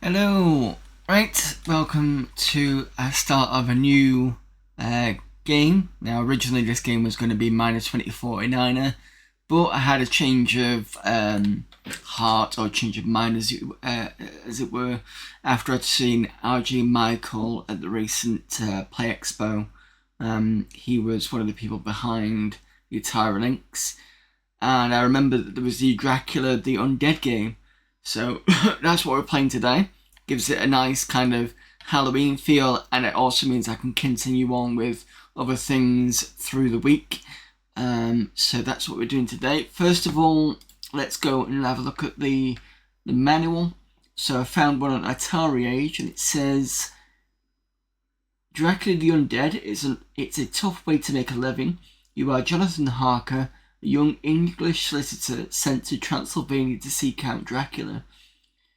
Hello, right, welcome to a start of a new game. Now originally this game was going to be minus 2049er, but I had a change of heart or change of mind as it were, after I'd seen RJ Michael at the recent Play Expo. He was one of the people behind the Atari Lynx, and I remember that there was the Dracula The Undead game. So that's what we're playing today. Gives it a nice kind of Halloween feel, and it also means I can continue on with other things through the week. So that's what we're doing today. First of all, let's go and have a look at the manual. So I found one on Atari Age, and it says Dracula the Undead it's a tough way to make a living. You are Jonathan Harker, a young English solicitor sent to Transylvania to seek out Dracula.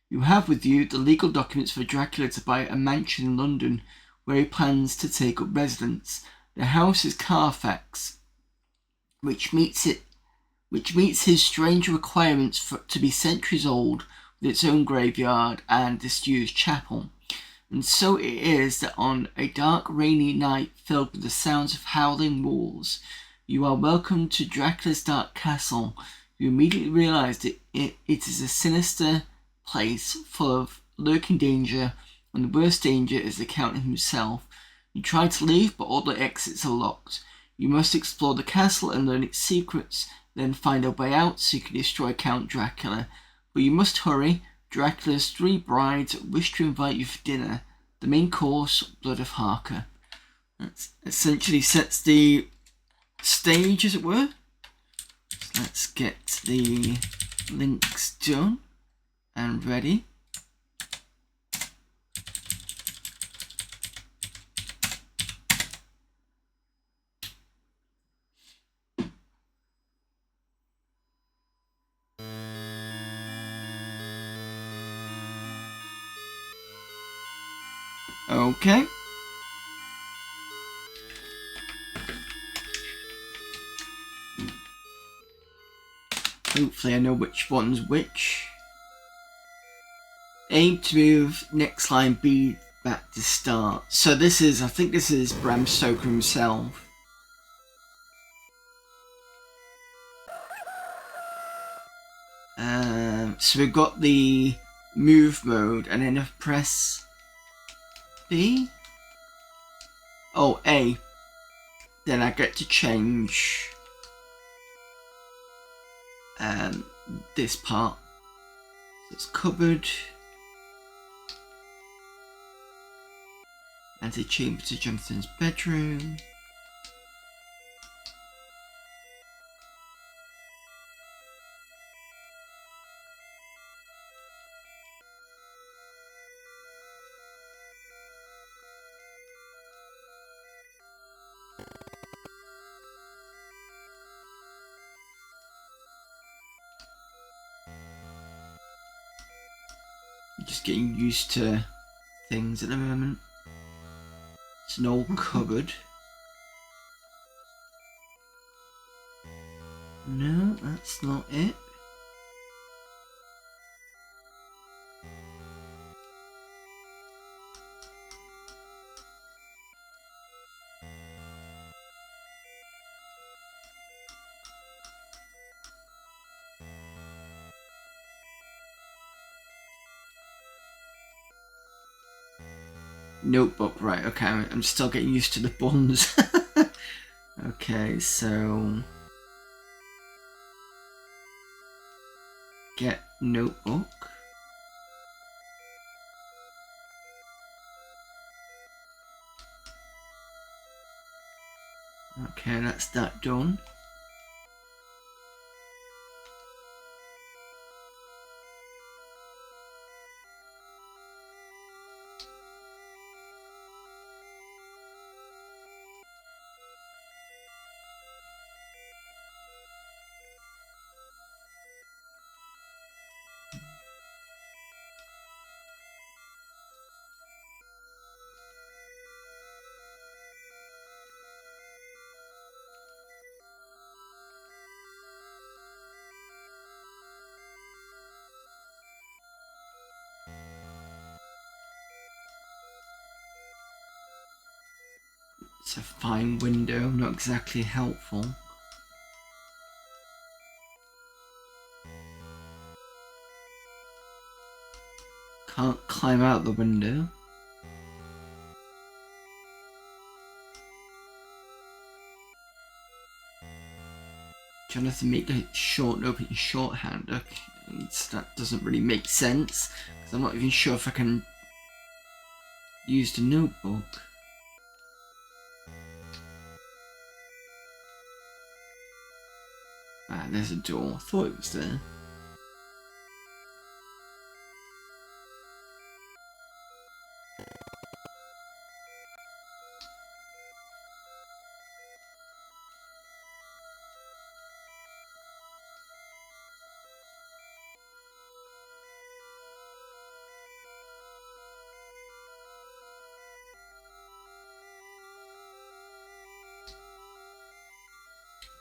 You have with you the legal documents for Dracula to buy a mansion in London where he plans to take up residence. The house is Carfax, which meets his strange requirements to be centuries old, with its own graveyard and disused chapel. And so it is that on a dark, rainy night filled with the sounds of howling wolves, you are welcomed to Dracula's dark castle. You immediately realise that it is a sinister place full of lurking danger, and the worst danger is the Count himself. You try to leave, but all the exits are locked. You must explore the castle and learn its secrets, then find a way out so you can destroy Count Dracula. But you must hurry. Dracula's 3 brides wish to invite you for dinner. The main course, Blood of Harker. That essentially sets the stage, as it were. So let's get the links done and ready. Okay. Hopefully I know which one's which. Aim to move next line B back to start. So I think this is Bram Stoker himself. So we've got the move mode, and then if I press B, A, then I get to change this part. So it's cupboard, antechamber to Jonathan's bedroom. Just getting used to things at the moment. It's an old cupboard. No, that's not it. Notebook, right, okay, I'm still getting used to the buttons. Okay, so get notebook. Okay, that's that done. It's a fine window, not exactly helpful. Can't climb out the window. Jonathan make a short note in shorthand. Okay, that doesn't really make sense because I'm not even sure if I can use the notebook. Ah, there's a door. I thought it was there.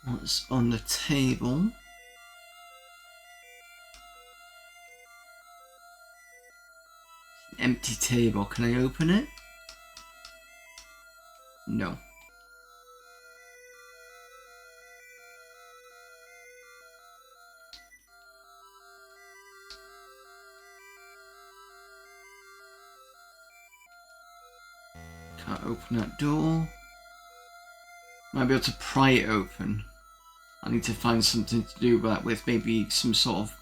What's on the table? An empty table. Can I open it? No. Can't open that door. Might be able to pry it open. I need to find something to do that with, maybe some sort of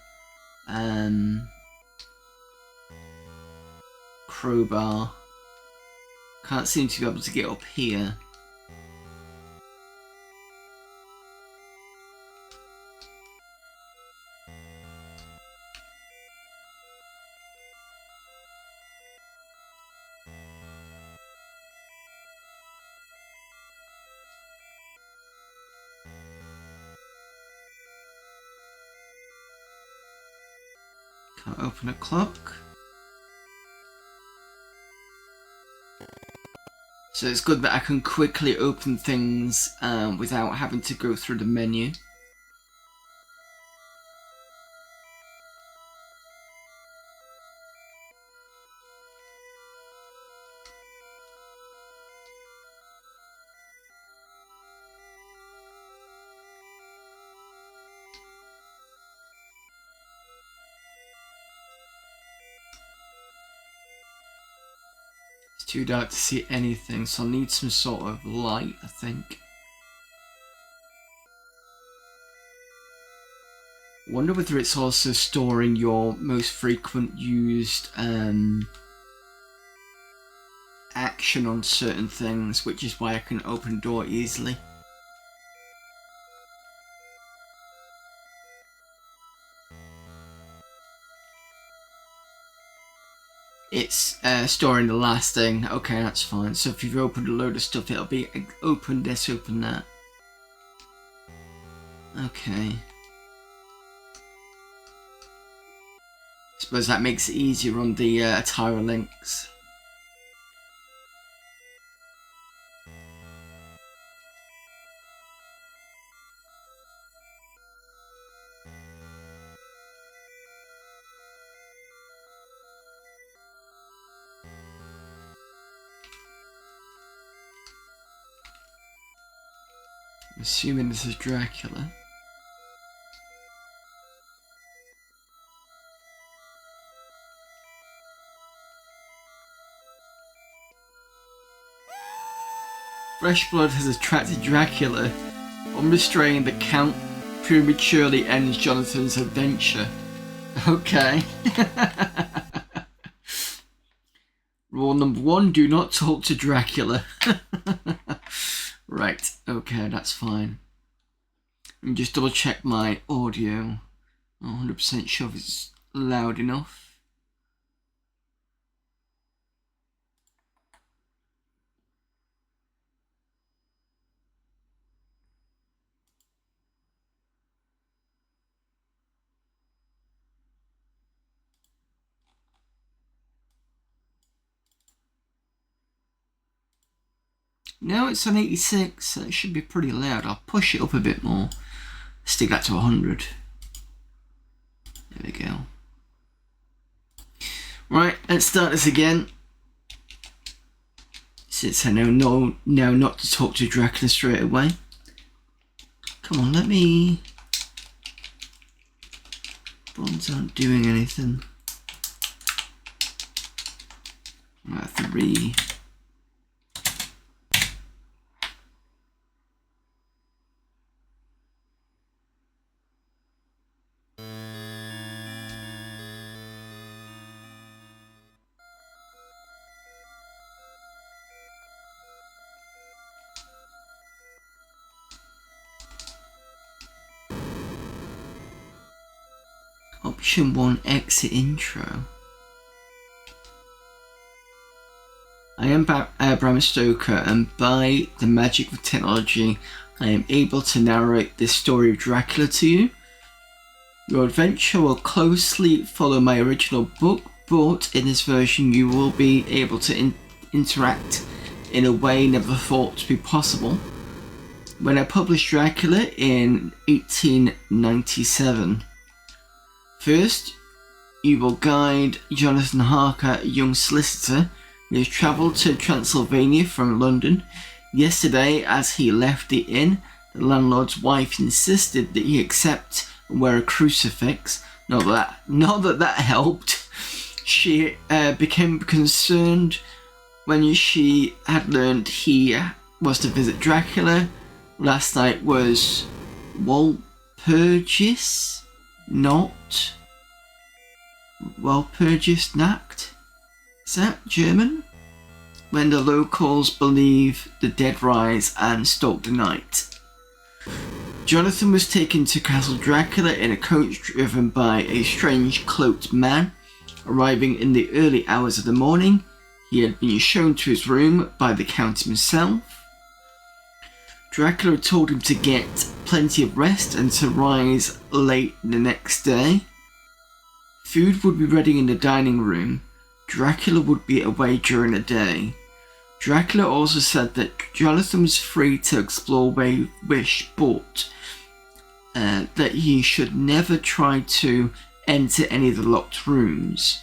crowbar. Can't seem to be able to get up here. Can't open a clock. So it's good that I can quickly open things without having to go through the menu. Too dark to see anything, so I'll need some sort of light, I think. Wonder whether it's also storing your most frequent used action on certain things, which is why I can open the door easily. It's storing the last thing. Okay, that's fine. So if you've opened a load of stuff, it'll be open this, open that. Okay. Suppose that makes it easier on the Atari Lynx. I'm assuming this is Dracula. Fresh blood has attracted Dracula. Unrestrained, the Count prematurely ends Jonathan's adventure. Okay. Rule number 1, do not talk to Dracula. Right, okay, that's fine. Let me just double check my audio. I'm 100% sure if it's loud enough. No, it's on 86, so it should be pretty loud. I'll push it up a bit more. Stick that to 100. There we go. Right, let's start this again. since I know now not to talk to Dracula straight away. Come on, let me... Bonds aren't doing anything. Right, 3. Option 1, exit intro. I am Bram Stoker, and by the magic of technology, I am able to narrate this story of Dracula to you. Your adventure will closely follow my original book, but in this version you will be able to interact in a way never thought to be possible. When I published Dracula in 1897, first, you will guide Jonathan Harker, a young solicitor who has travelled to Transylvania from London. Yesterday, as he left the inn, the landlord's wife insisted that he accept and wear a crucifix. Not that helped. She became concerned when she had learned he was to visit Dracula. Last night was Walpurgis, not Walpurgisnacht. Is that German? When the locals believe the dead rise and stalk the night. Jonathan was taken to Castle Dracula in a coach driven by a strange cloaked man. Arriving in the early hours of the morning, he had been shown to his room by the Count himself. Dracula told him to get plenty of rest and to rise late the next day. Food would be ready in the dining room. Dracula would be away during the day. Dracula also said that Jonathan was free to explore where he wished, but that he should never try to enter any of the locked rooms.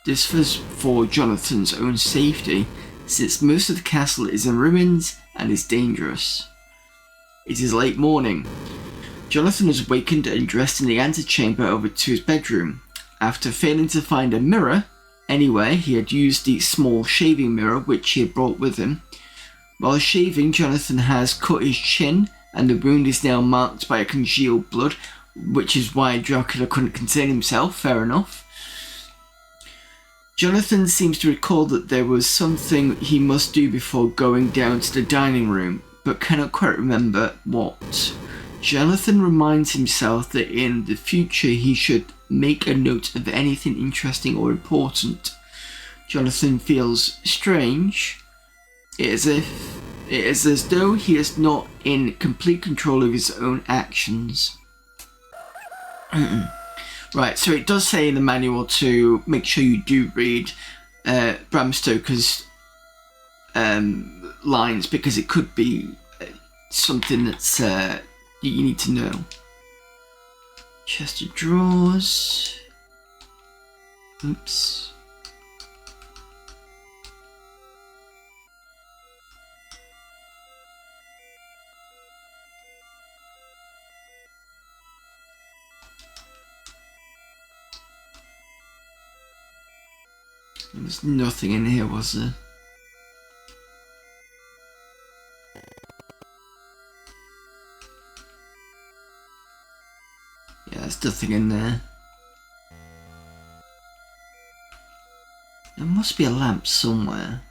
This was for Jonathan's own safety, since most of the castle is in ruins and is dangerous. It is late morning. Jonathan was awakened and dressed in the antechamber over to his bedroom. After failing to find a mirror anywhere, he had used the small shaving mirror which he had brought with him. While shaving, Jonathan has cut his chin, and the wound is now marked by a congealed blood, which is why Dracula couldn't contain himself. Fair enough. Jonathan seems to recall that there was something he must do before going down to the dining room, but cannot quite remember what. Jonathan reminds himself that in the future he should make a note of anything interesting or important. Jonathan feels strange. It is as though he is not in complete control of his own actions. Right, so it does say in the manual to make sure you do read Bram Stoker's lines, because it could be something that's you need to know. Chest of drawers. Oops. There's nothing in here, was there? Yeah, there's nothing in there. There must be a lamp somewhere.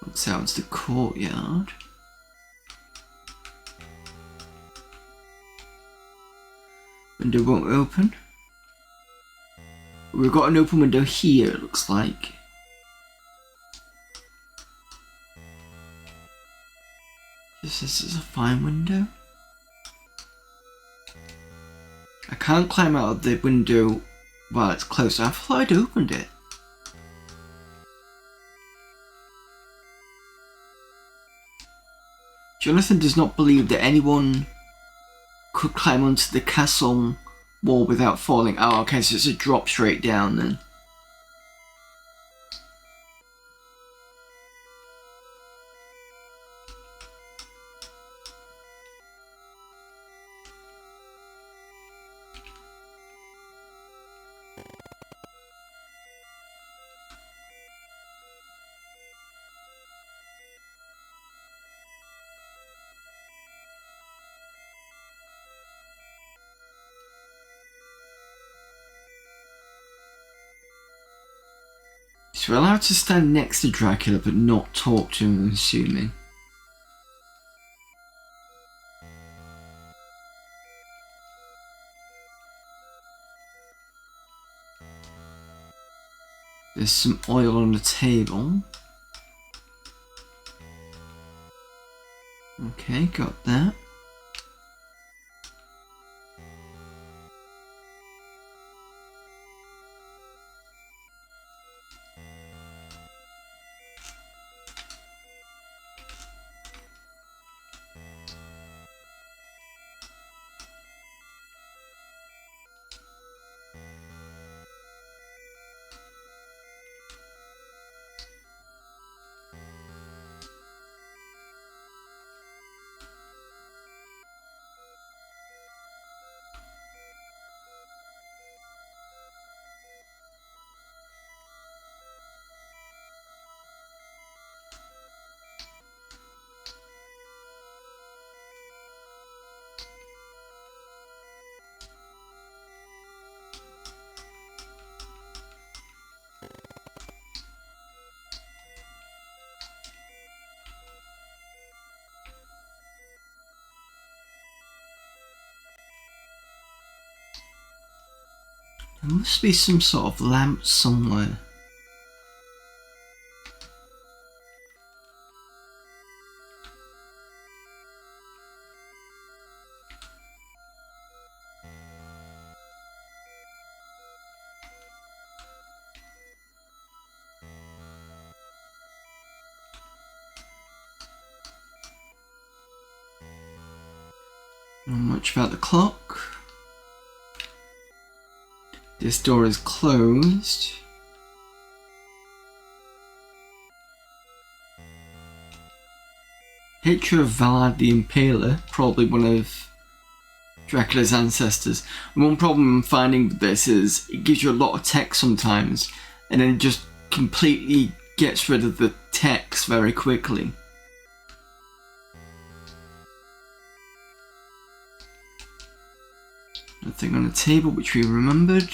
Looks out into the courtyard. Window won't open. We've got an open window here, it looks like. This is a fine window. I can't climb out of the window while it's closed. I thought I'd opened it. Jonathan does not believe that anyone could climb onto the castle wall without falling. Oh, okay, so it's a drop straight down then. So we're allowed to stand next to Dracula but not talk to him, I'm assuming. There's some oil on the table. Okay, got that. There must be some sort of lamp somewhere. Not much about the clock. This door is closed. Picture of Vlad the Impaler, probably one of Dracula's ancestors. And one problem I'm finding with this is it gives you a lot of text sometimes, and then it just completely gets rid of the text very quickly. Nothing on the table which we remembered.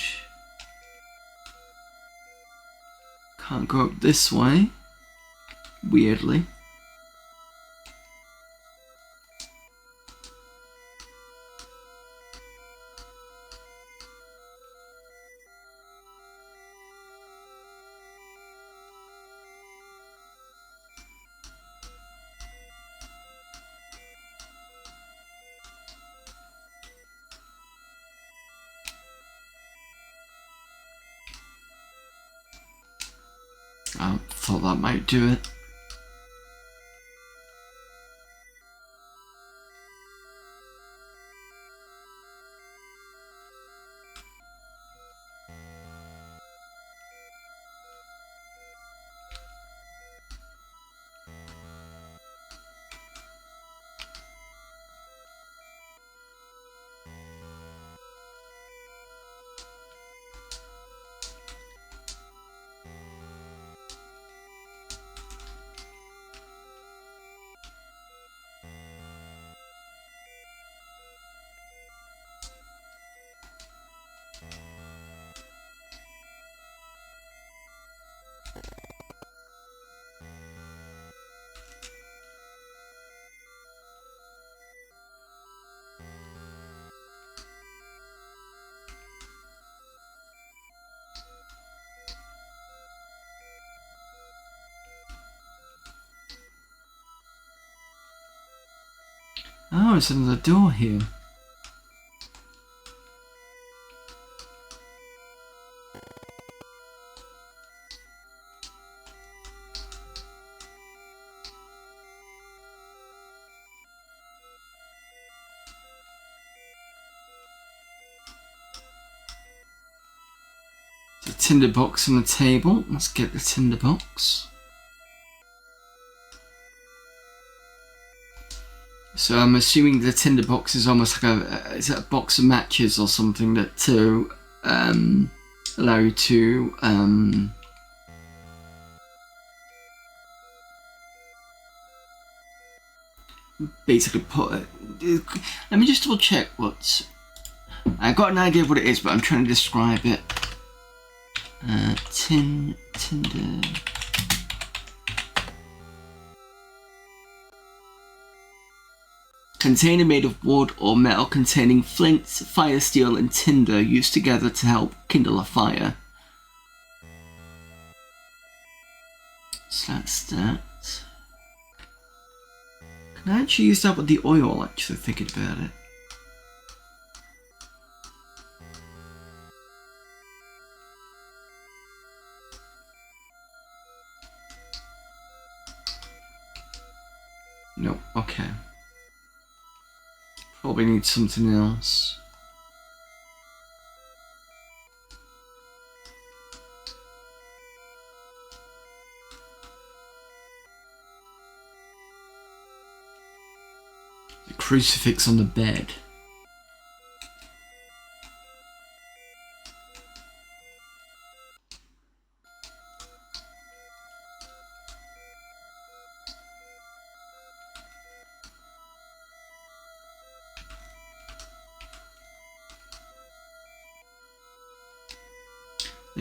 Can't go up this way. Weirdly. I thought that might do it. Oh, it's another door here. tinderbox on the table. Let's get the tinderbox. So I'm assuming the tinderbox is almost like is it a box of matches or something that to allow you to basically put it. Let me just double check what. I got an idea of what it is, but I'm trying to describe it. Tinder. Container made of wood or metal containing flint, fire, steel, and tinder used together to help kindle a fire. So that's that. Can I actually use that with the oil, actually, thinking about it? No, okay. Probably need something else. The crucifix on the bed.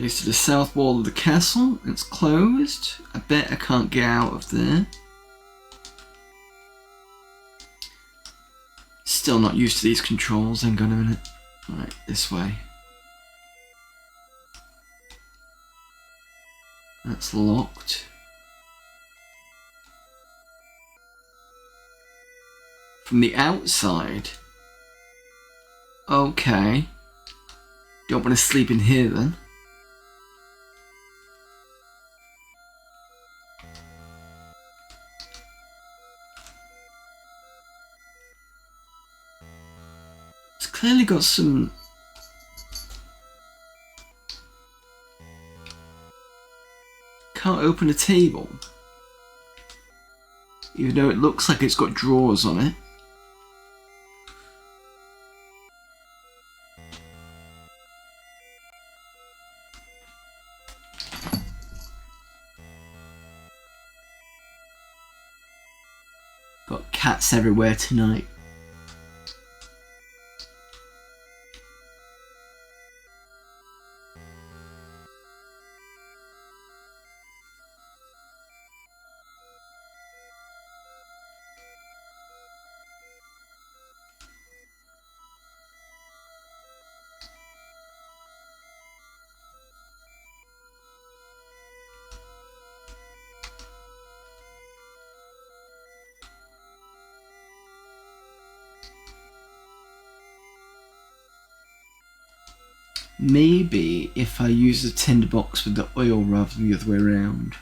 It's to the south wall of the castle. It's closed. I bet I can't get out of there. Still not used to these controls. Hang on a minute. Right, this way. That's locked. From the outside. Okay. Don't want to sleep in here then. Clearly got some. Can't open a table. Even though it looks like it's got drawers on it. Got cats everywhere tonight. Maybe if I use the tinderbox with the oil rather than the other way around.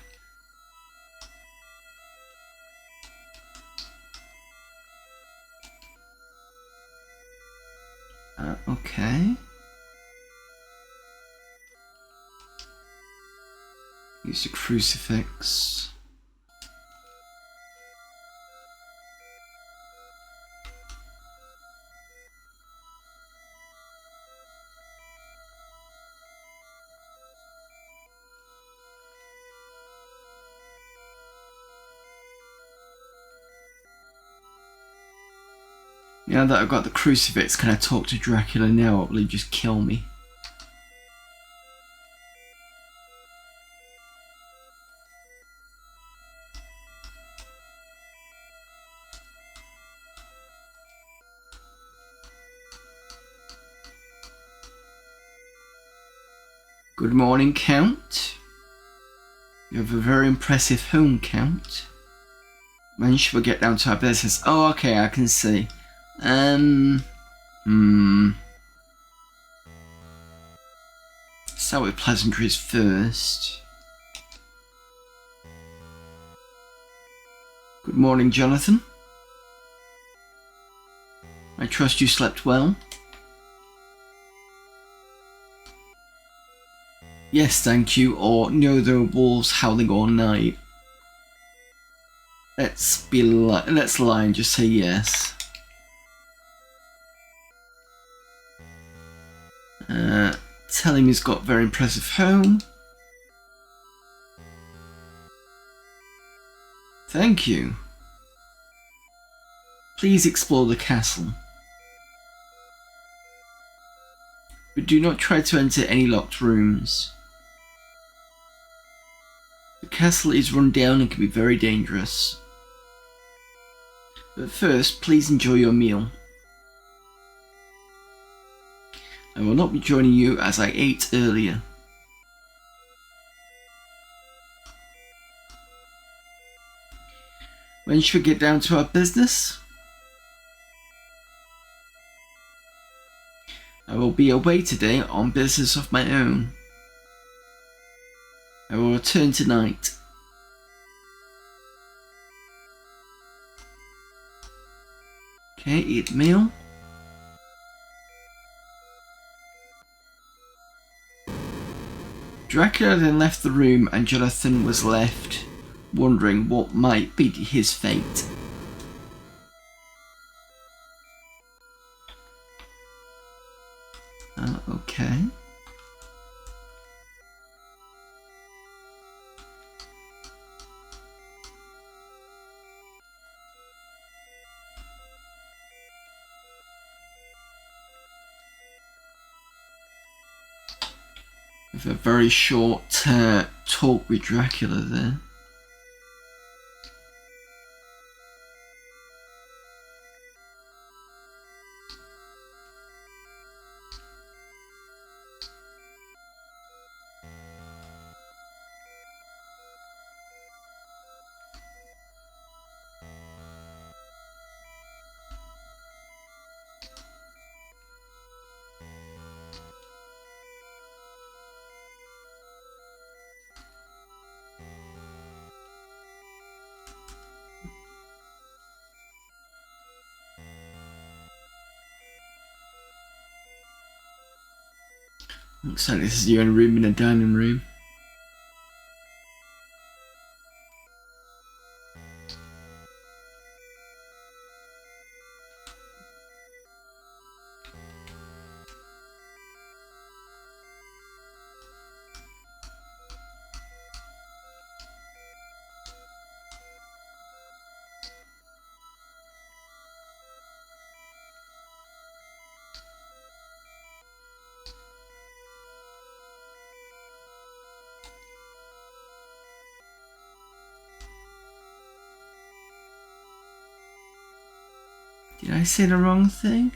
Okay. Use the crucifix. Now that I've got the crucifix, can I talk to Dracula now, or will he just kill me? Good morning, Count. You have a very impressive home, Count. Managed to get down to our business. Oh, okay, I can see. Start with pleasantries first. Good morning, Jonathan. I trust you slept well. Yes, thank you, or no, there are wolves howling all night. Let's lie and just say yes. Tell him he's got a very impressive home. Thank you. Please explore the castle. But do not try to enter any locked rooms. The castle is run down and can be very dangerous. But first, please enjoy your meal. I will not be joining you as I ate earlier. When should we get down to our business? I will be away today on business of my own. I will return tonight. Okay, eat meal. Dracula then left the room and Jonathan was left wondering what might be his fate. Okay. With a very short talk with Dracula there. Looks like this is your own room in a dining room. Did I say the wrong thing?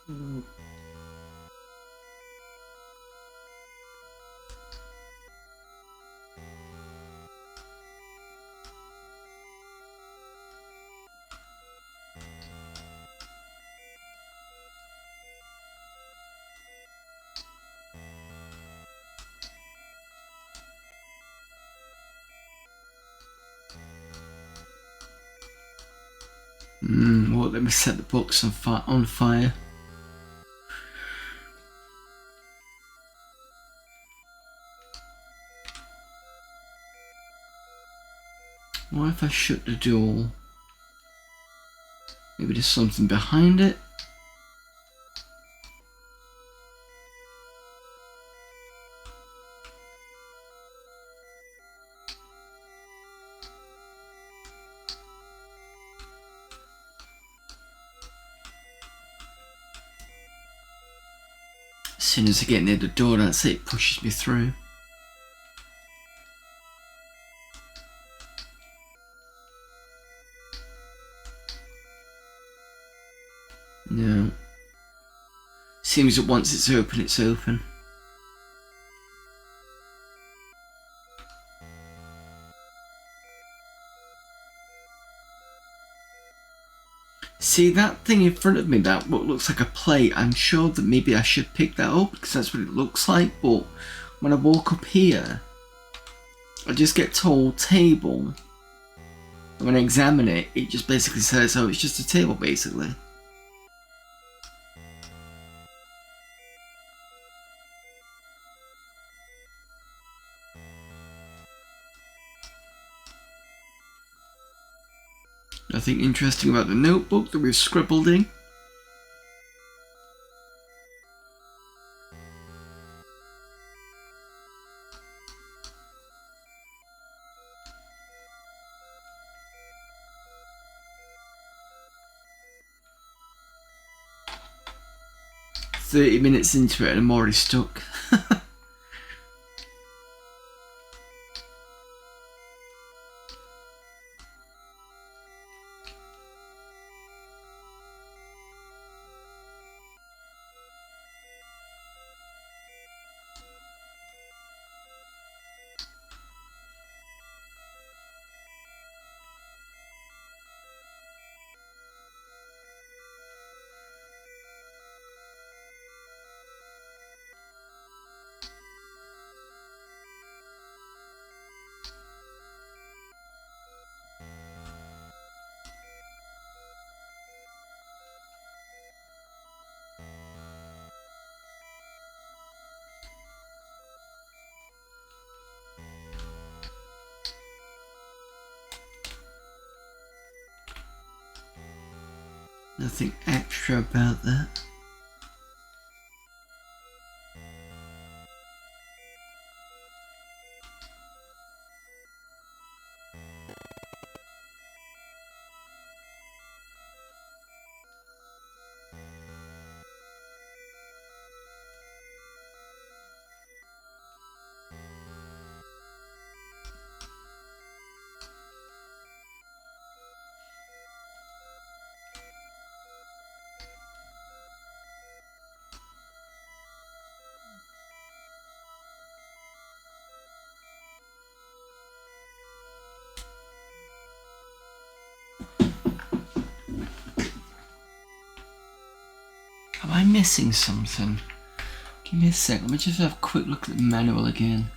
Well, let me set the books on fire. What if I shut the door? Maybe there's something behind it? As soon as I get near the door, that's it, pushes me through. No. Seems that once it's open, it's open. See that thing in front of me, that what looks like a plate, I'm sure that maybe I should pick that up because that's what it looks like, but when I walk up here, I just get told table. And when I examine it, it just basically says, oh, it's just a table basically. Nothing interesting about the notebook that we've scribbled in. "30 minutes into it and I'm already stuck." Nothing extra about that. Am I missing something? Give me a sec, let me just have a quick look at the manual again.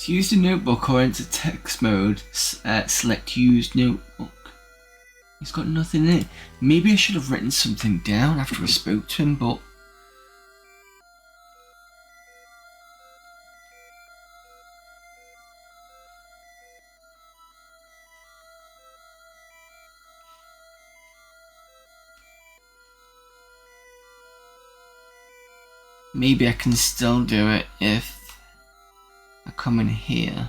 To use the notebook or enter text mode, select use notebook. He's got nothing in it. Maybe I should have written something down after I spoke to him, but... maybe I can still do it if I come in here.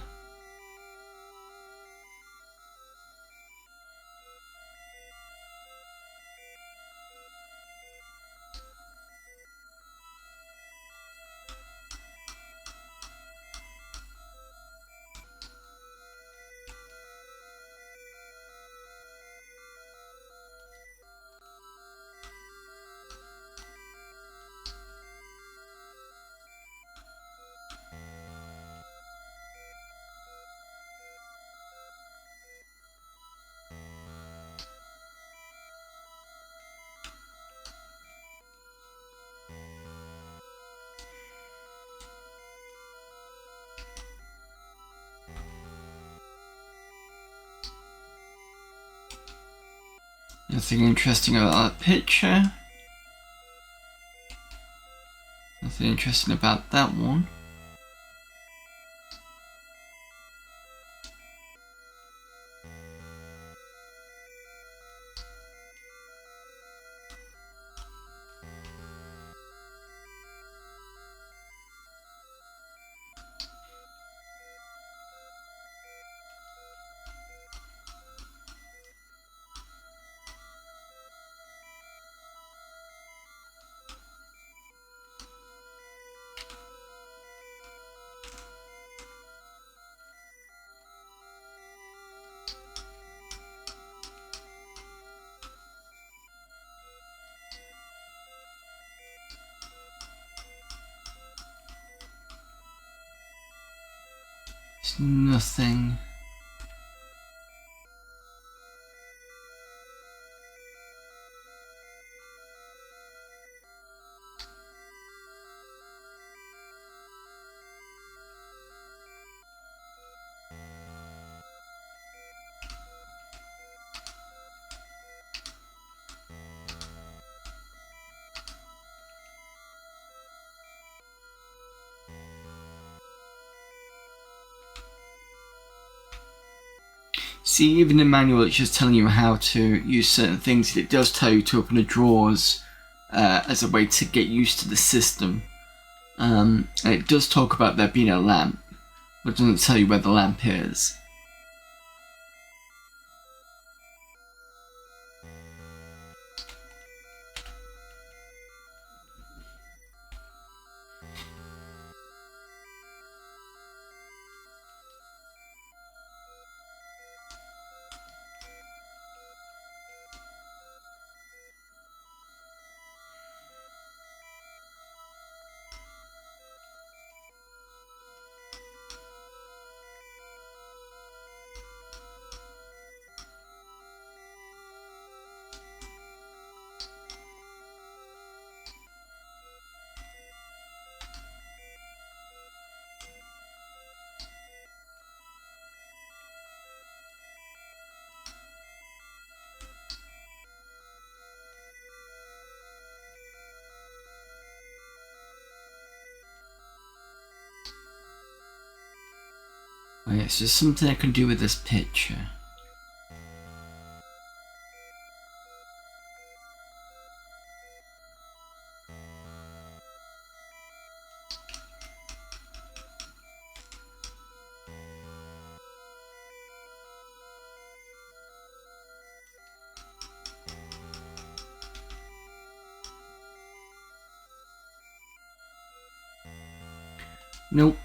Nothing interesting about that picture. Nothing interesting about that one. There's nothing. See, even the manual, it's just telling you how to use certain things. It does tell you to open the drawers as a way to get used to the system. And it does talk about there being a lamp, but it doesn't tell you where the lamp is. Oh yes, there's something I can do with this picture. Nope.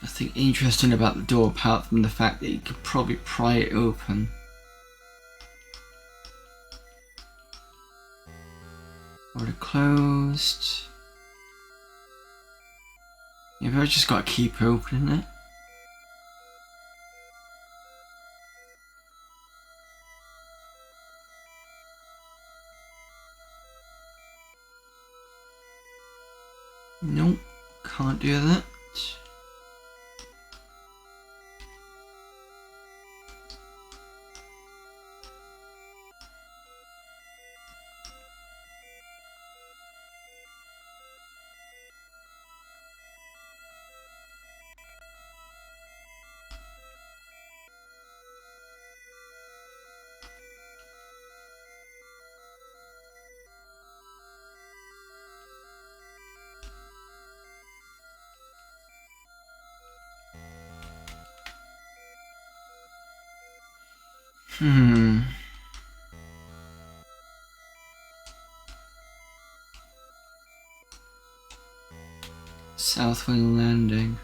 Nothing interesting about the door apart from the fact that you could probably pry it open. Already closed. Maybe I just gotta keep opening it. Nope, can't do that. Southwind Landing.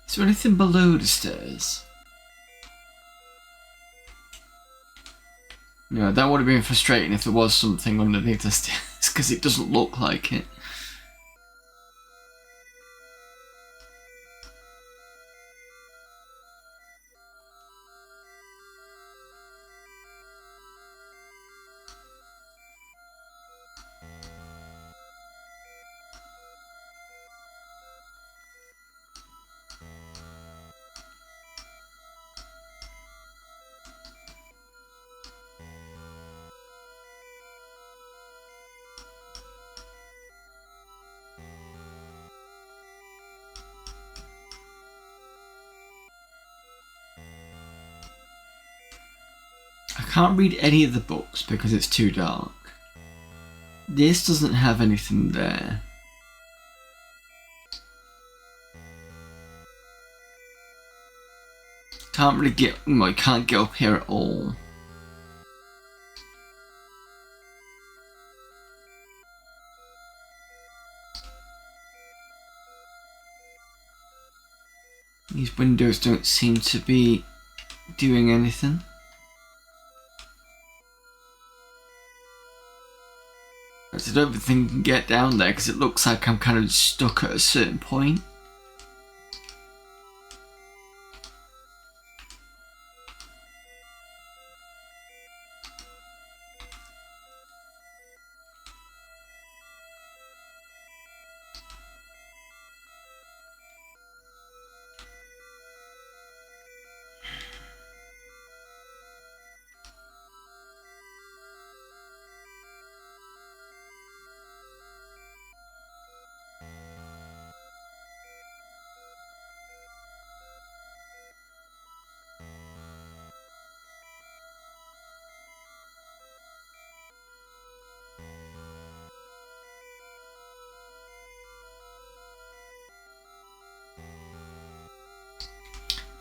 Is there anything below the stairs? No, that would have been frustrating if there was something underneath the stairs, because it doesn't look like it. I can't read any of the books because it's too dark. This doesn't have anything there. Can't really get, I can't get up here at all. These windows don't seem to be doing anything. I don't think I can get down there because it looks like I'm kind of stuck at a certain point.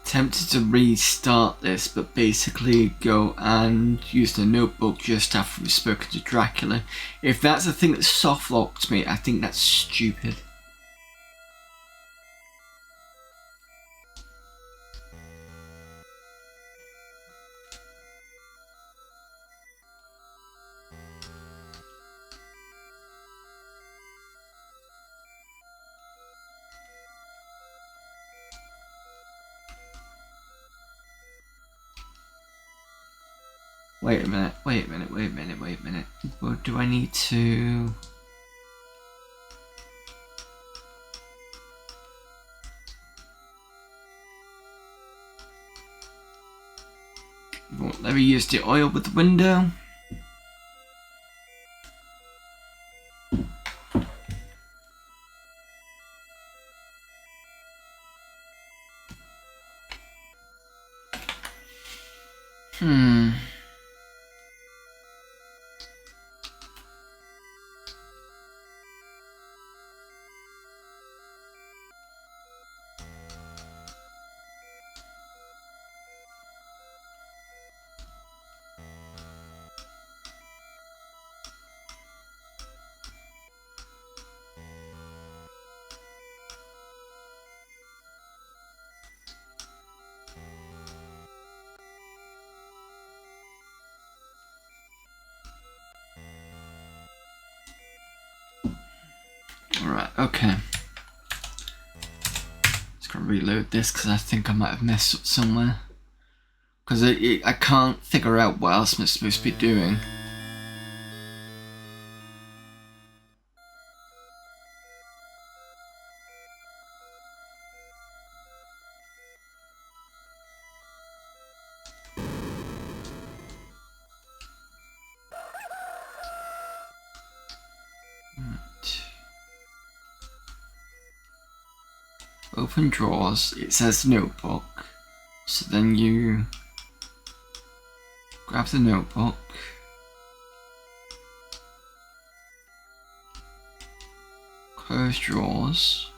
Tempted to restart this, but basically go and use the notebook just after we've spoken to Dracula. If that's the thing that soft locked me, I think that's stupid. Wait a minute. What do I need to... Won't let me use the oil with the window. Hmm. Alright, okay. Just gonna reload this because I think I might have messed up somewhere. Because I can't figure out what else I'm supposed to be doing. Open drawers, it says notebook, so then you grab the notebook, close drawers,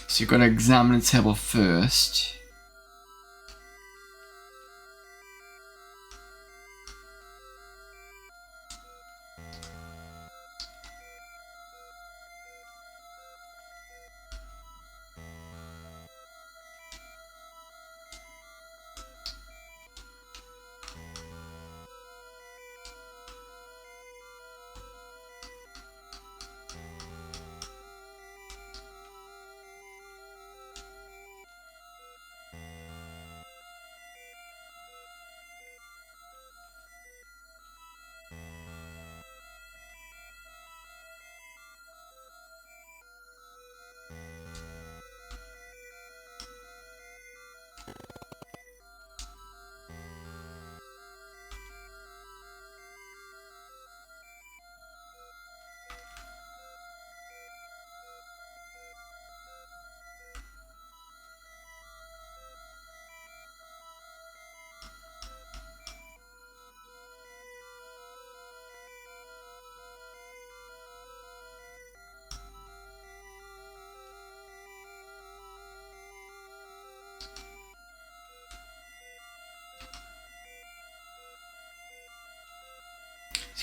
so you're going to examine the table first.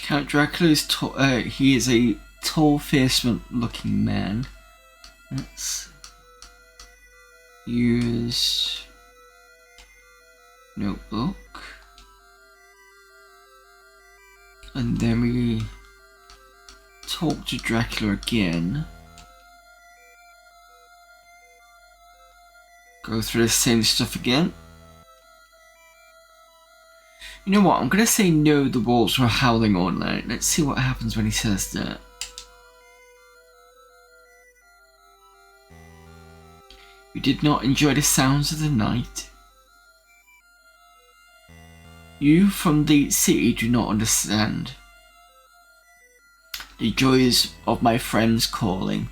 Count Dracula is he is a tall, fierce-looking man. Let's use notebook, and then we talk to Dracula again. Go through the same stuff again. You know what, I'm gonna say no, the wolves were howling all night. Let's see what happens when he says that. You did not enjoy the sounds of the night. You from the city do not understand the joys of my friends calling.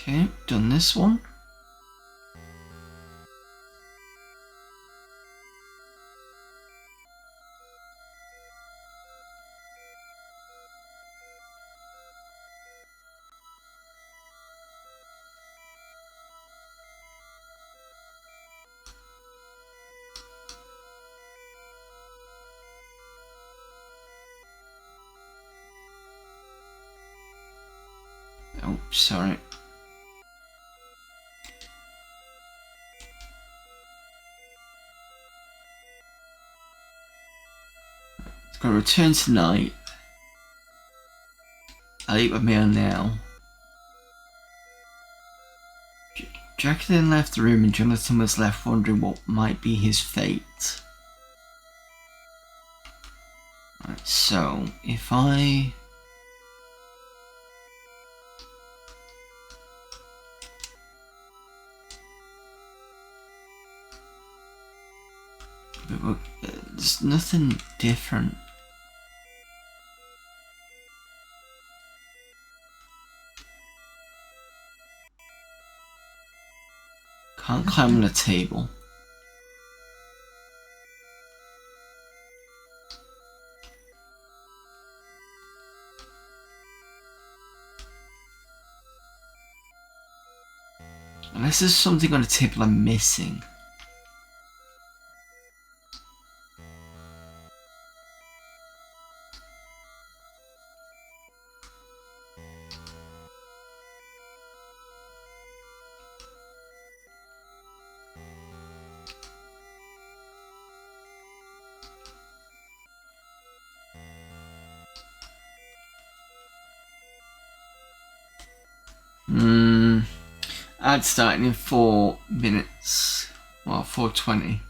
Okay, done this one. Oh, sorry. Gonna return tonight. I'll eat my meal now. Jack then left the room and Jonathan was left wondering what might be his fate. Right, so if I There's nothing different. Can't climb on a table. Unless there's something on the table I'm missing. Ad starting in 4 minutes. Well, 4:20.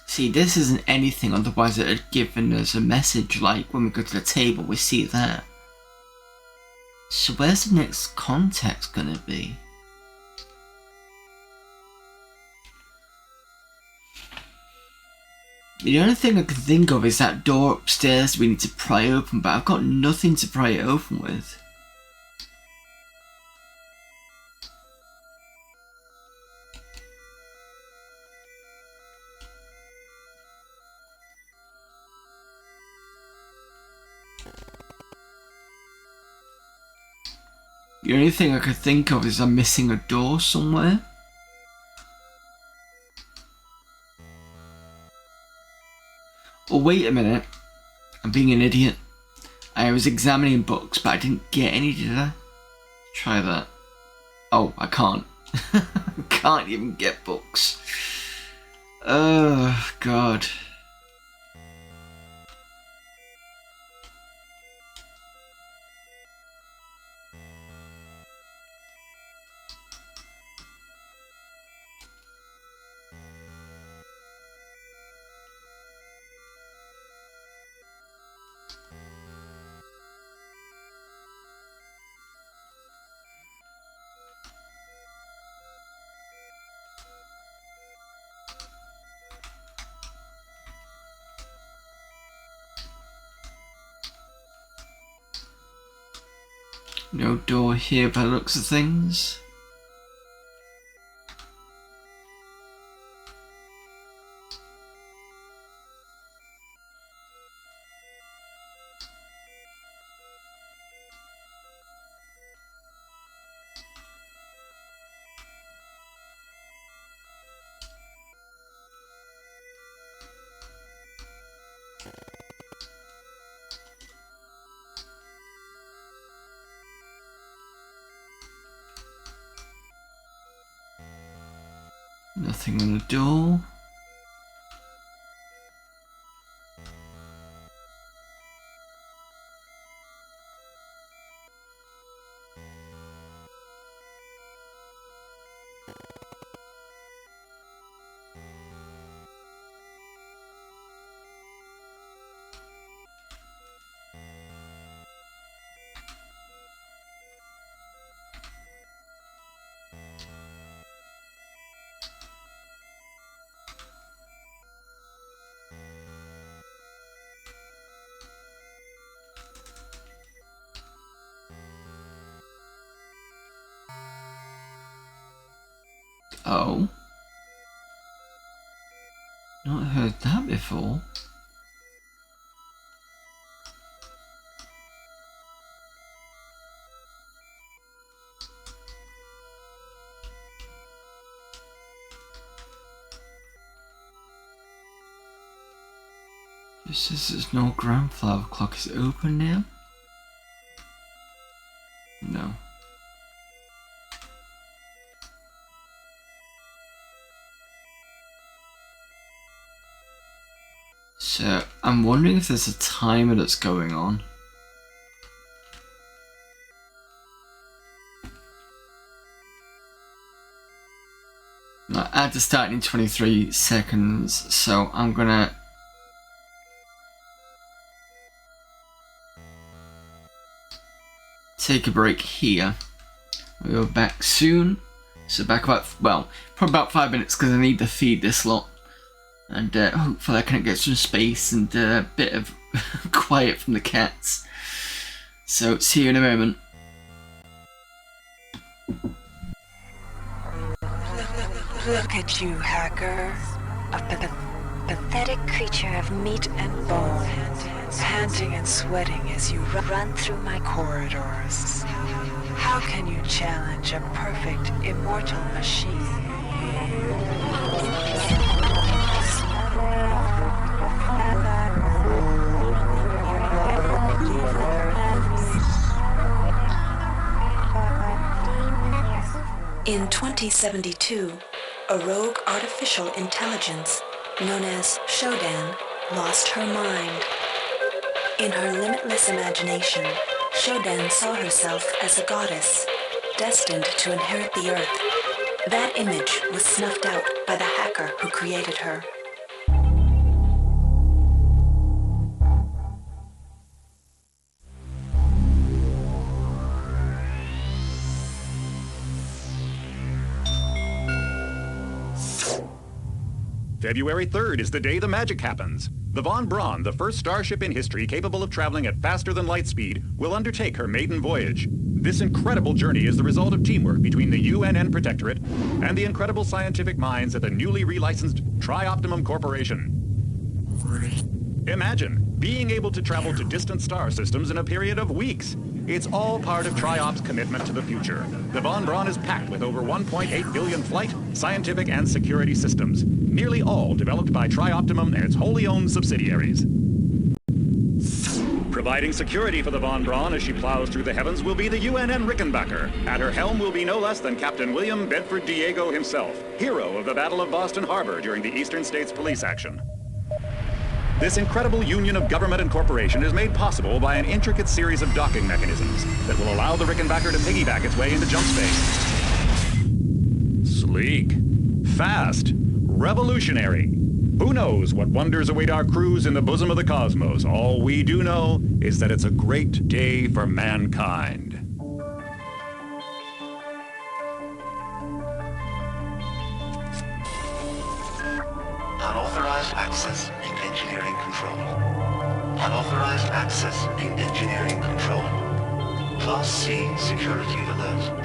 See, this isn't anything, otherwise it had given us a message like when we go to the table, we see that. So where's the next context gonna be? The only thing I can think of is that door upstairs we need to pry open, but I've got nothing to pry it open with. The only thing I could think of is I'm missing a door somewhere. Oh, wait a minute. I'm being an idiot. I was examining books, but I didn't get any, did I? Try that. Oh, I can't. I can't even get books. Oh, God. No door here by the looks of things. Nothing on the door. Oh. Not heard that before. It says there's no grandfather clock. Is it open now? No. So, I'm wondering if there's a timer that's going on. I had to start in 23 seconds, so I'm gonna take a break here. We'll be back soon. So back about, well, probably about 5 minutes because I need to feed this lot. And hopefully I can get some space and a bit of quiet from the cats. So see you in a moment. Look at you, hacker. A pathetic creature of meat and bone, panting and sweating as you run through my corridors. How can you challenge a perfect, immortal machine? In 2072, a rogue artificial intelligence known as Shodan lost her mind. In her limitless imagination, Shodan saw herself as a goddess, destined to inherit the earth. That image was snuffed out by the hacker who created her. February 3rd is the day the magic happens. The Von Braun, the first starship in history capable of traveling at faster than light speed, will undertake her maiden voyage. This incredible journey is the result of teamwork between the UNN Protectorate and the incredible scientific minds at the newly relicensed Tri-Optimum Corporation. Imagine being able to travel to distant star systems in a period of weeks. It's all part of Tri-Op's commitment to the future. The Von Braun is packed with over 1.8 billion flight, scientific, and security systems, nearly all developed by Tri-Optimum and its wholly owned subsidiaries. Providing security for the Von Braun as she plows through the heavens will be the UNN Rickenbacker. At her helm will be no less than Captain William Bedford Diego himself, hero of the Battle of Boston Harbor during the Eastern States Police action. This incredible union of government and corporation is made possible by an intricate series of docking mechanisms that will allow the Rickenbacker to piggyback its way into jump space. Sleek, fast, revolutionary. Who knows what wonders await our crews in the bosom of the cosmos? All we do know is that it's a great day for mankind. Unauthorized access in engineering control. Unauthorized access in engineering control. Class C security alert.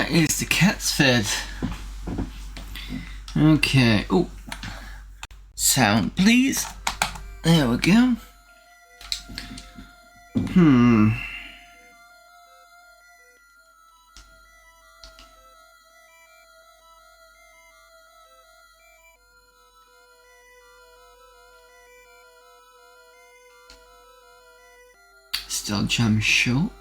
That is the cat's fed. Okay. Oh. Sound, please. There we go. Still jam short.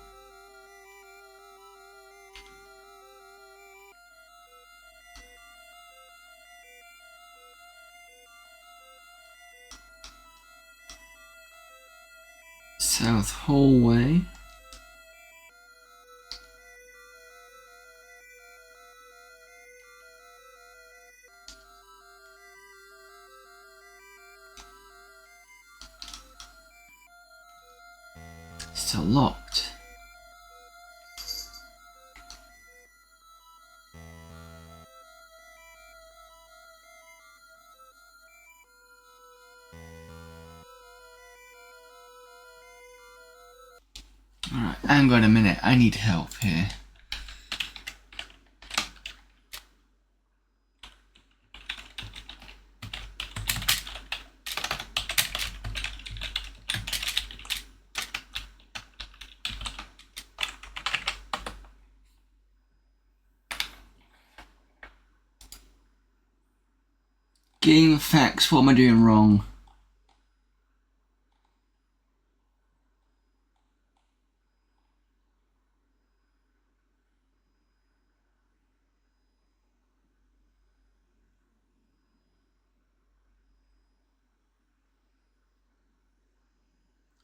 South hallway. Still locked. Alright, hang on a minute, I need help here. Game of facts, what am I doing wrong?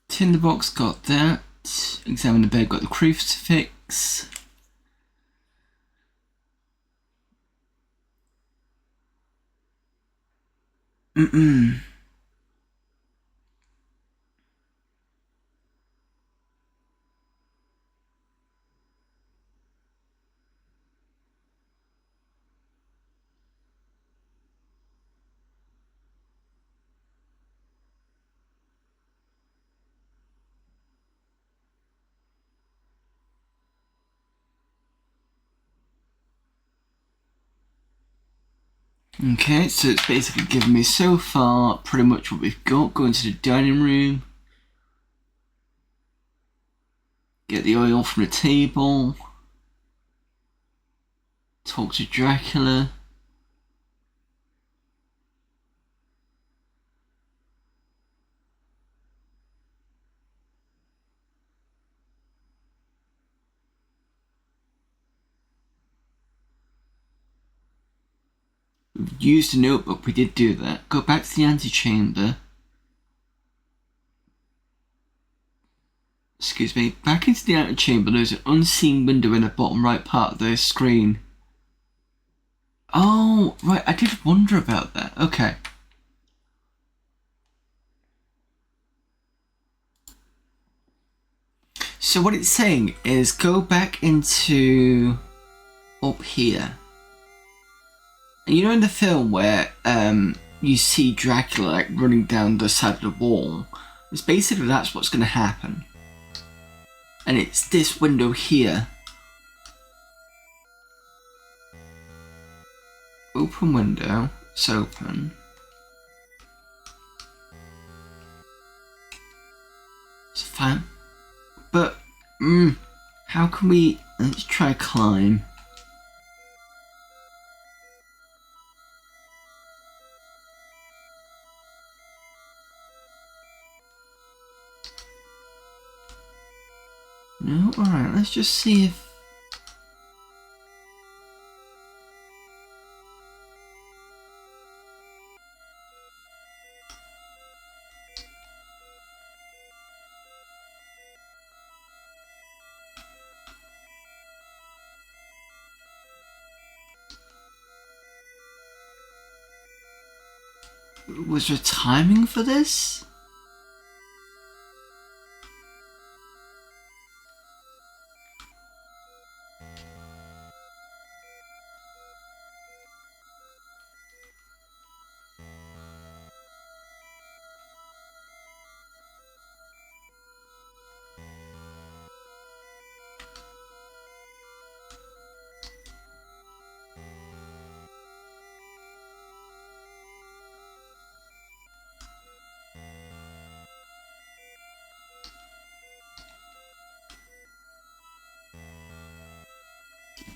Tinderbox got that. Examine the bed, got the crucifix. Okay, so it's basically given me so far pretty much what we've got. Go into the dining room. Get the oil from the table. Talk to Dracula. We've used a notebook, we did do that. Go back to the antechamber. Excuse me, back into the antechamber. There's an unseen window in the bottom right part of the screen. Oh, right, I did wonder about that. Okay. So what it's saying is go back into up here. And you know in the film where you see Dracula like running down the side of the wall? It's basically that's what's going to happen. And it's this window here. Open window. It's open. It's fine. But, how can we... Let's try climb. No? Alright, let's just see if... Was there timing for this?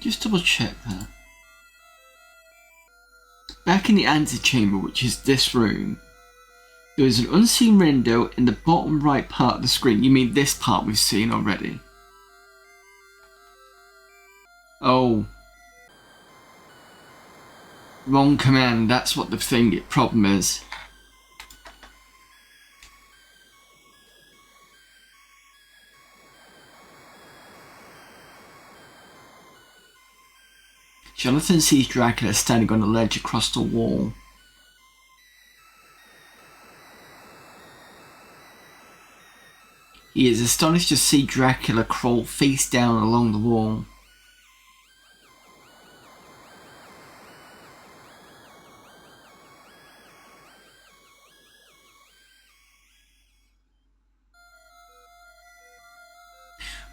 Just double check that. Back in the antechamber, which is this room, there is an unseen window in the bottom right part of the screen. You mean this part we've seen already? Oh. Wrong command, that's what the problem is. Jonathan sees Dracula standing on a ledge across the wall. He is astonished to see Dracula crawl face down along the wall.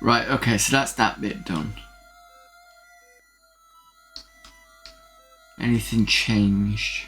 Right, okay, so that's that bit done. Anything changed?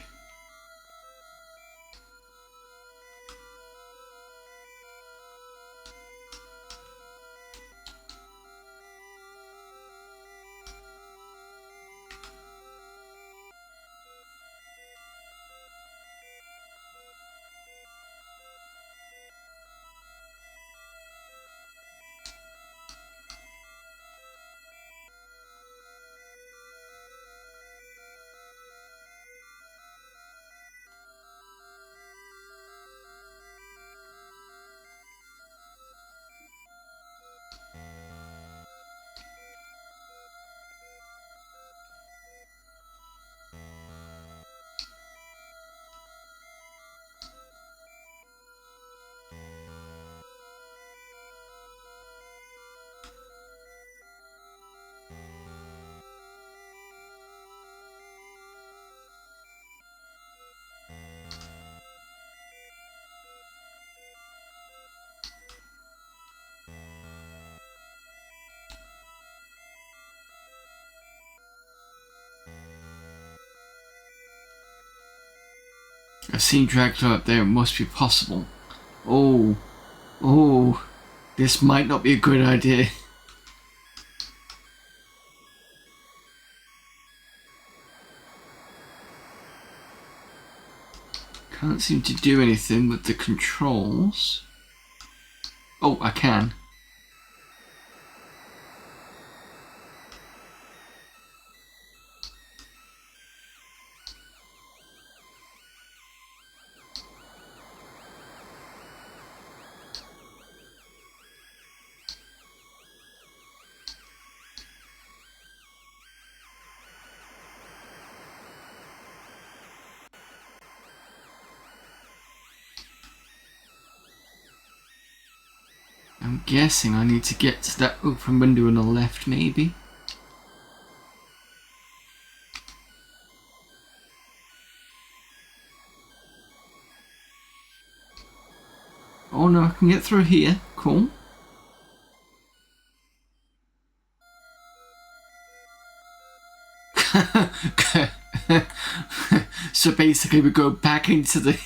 I've seen Dracula up there, it must be possible. Oh, this might not be a good idea. Can't seem to do anything with the controls. Oh, I can. I'm guessing I need to get to that open window on the left, maybe? Oh no, I can get through here. Cool. So basically we go back into the,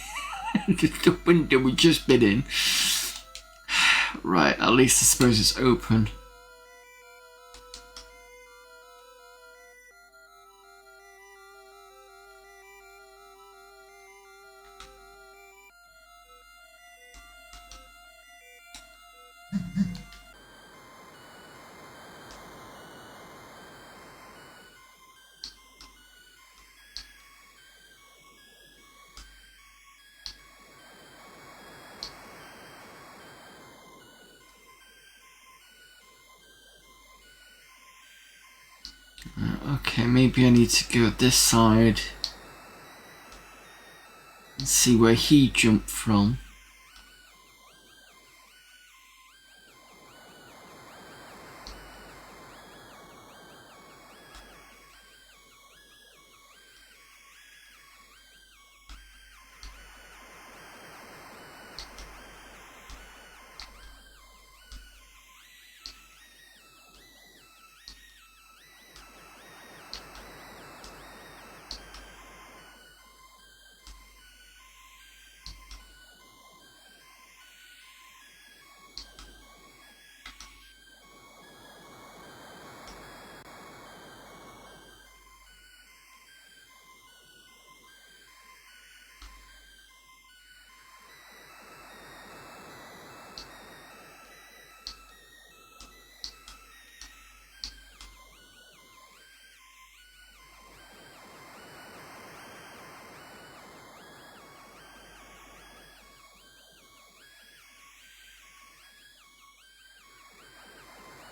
the window we just been in. Right, at least I suppose it's open. Okay, maybe I need to go this side and see where he jumped from.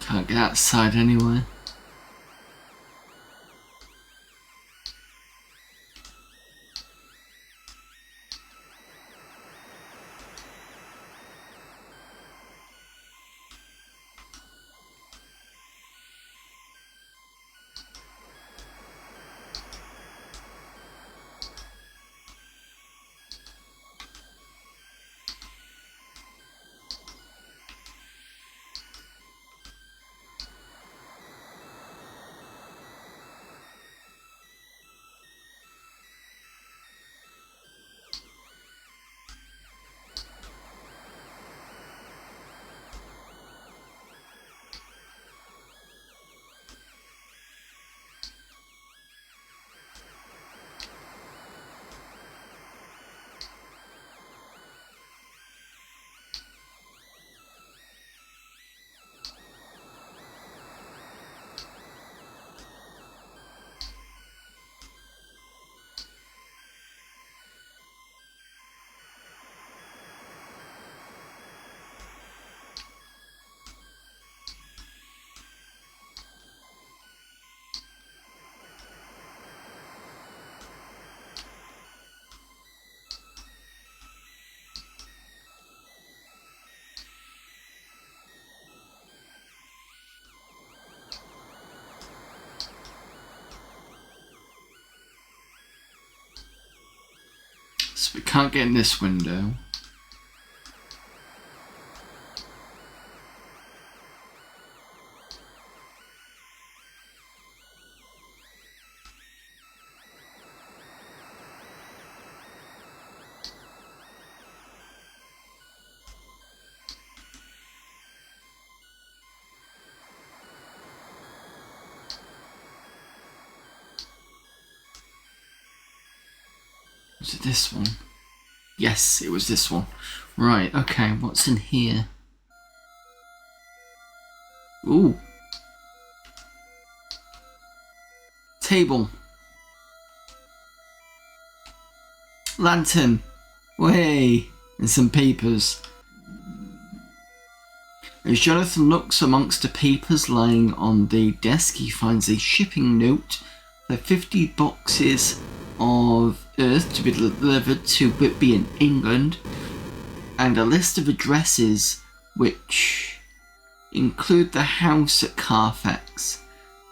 Can't get outside anyway. So we can't get in this window. Was it this one? Yes, it was this one. Right, okay, what's in here? Ooh. Table. Lantern. Way. And some papers. As Jonathan looks amongst the papers lying on the desk, he finds a shipping note for 50 boxes of earth to be delivered to Whitby in England, and a list of addresses which include the house at Carfax.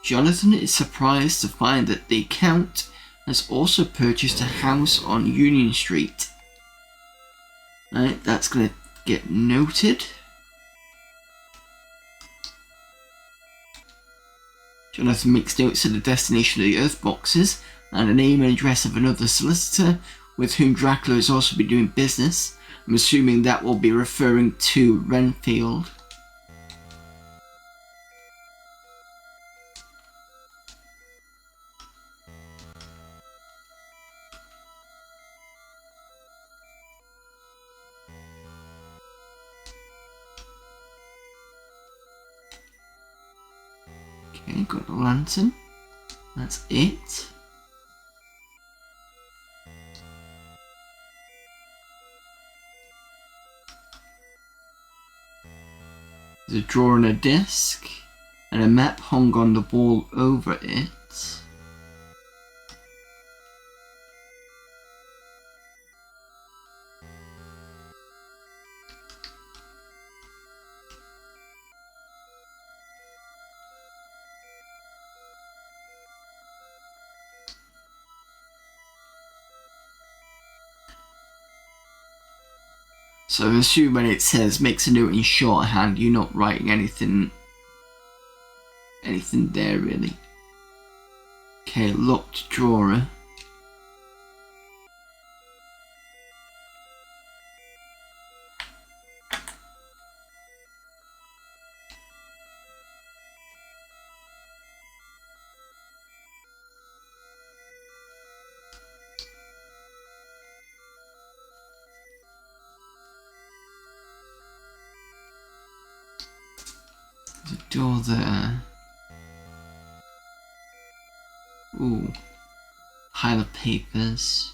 Jonathan is surprised to find that the Count has also purchased a house on Union Street. Right, that's going to get noted. Jonathan makes notes of the destination of the earth boxes and the name and address of another solicitor with whom Dracula has also been doing business. I'm assuming that will be referring to Renfield. Okay, got the lantern. That's it. There's a drawer and a desk, and a map hung on the wall over it. So I assume when it says makes a note in shorthand, you're not writing anything there really. Okay, locked drawer. There's a door there. Ooh. Pile of papers.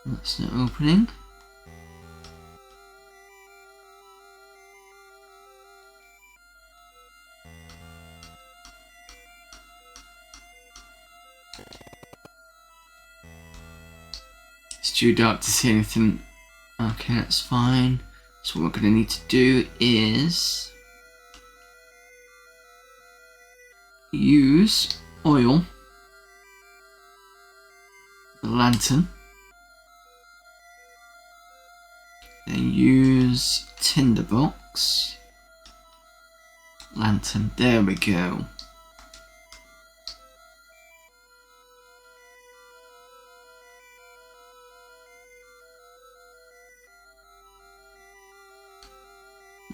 That's not opening. It's too dark to see anything. Okay, that's fine. So what we're going to need to do is use oil, the lantern, then use tinderbox, lantern, there we go.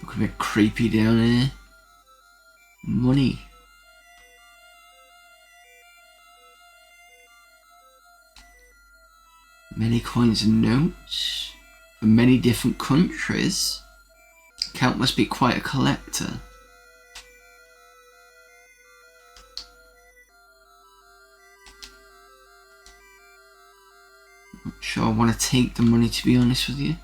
Look a bit creepy down here. Money. Many coins and notes from many different countries. Count must be quite a collector. Not sure I want to take the money, to be honest with you.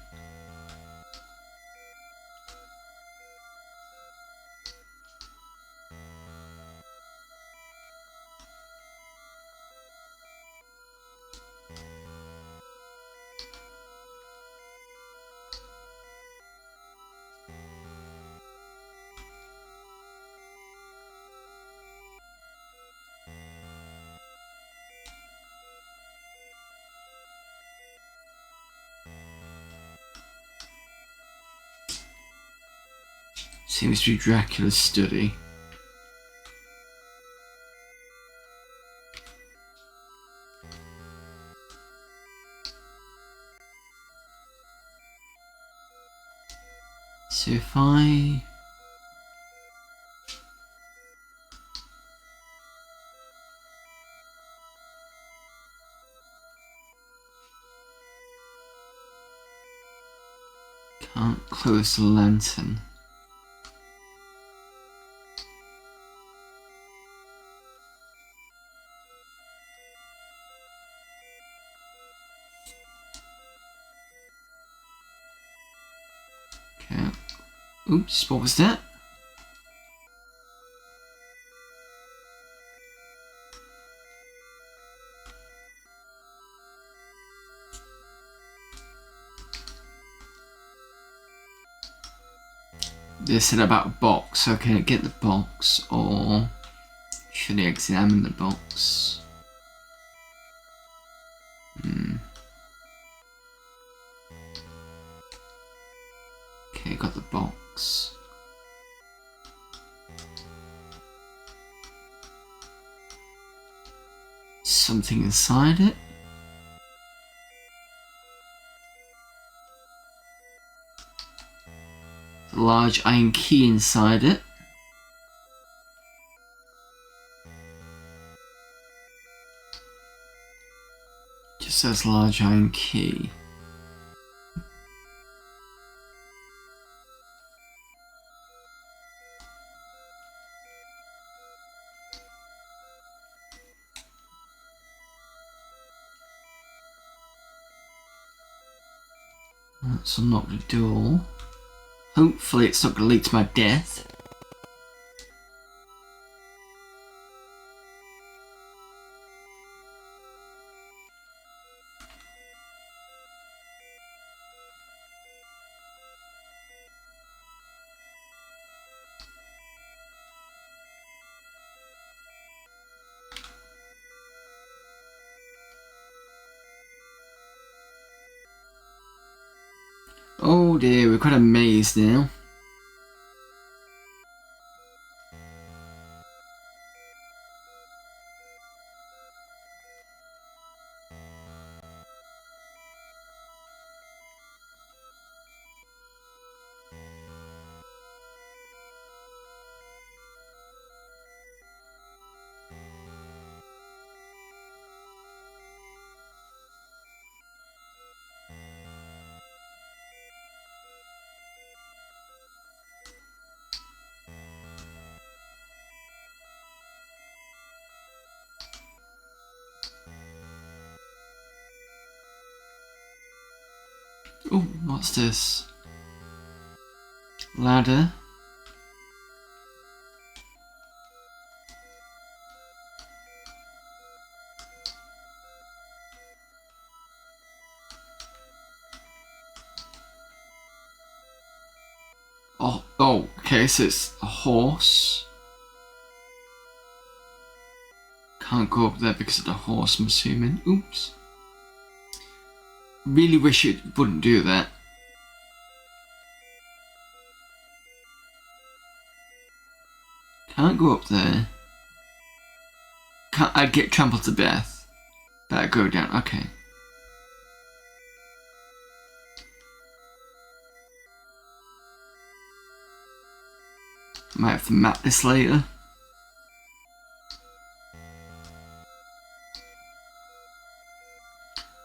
Seems to be Dracula's study. So if I can't close the lantern. Okay. Oops, what was that? They said about a box, so can I get the box or should I examine the box? Okay, got the box. Something inside it. A large iron key inside it. Just says large iron key. Let's unlock the door. Hopefully it's not going to lead to my death. Oh dear, we've got a maze now. Oh, what's this? Ladder. Oh, okay, so it's a horse. Can't go up there because of the horse, I'm assuming. Oops. Really wish it wouldn't do that. Can't go up there. I'd get trampled to death. Better go down, okay. Might have to map this later.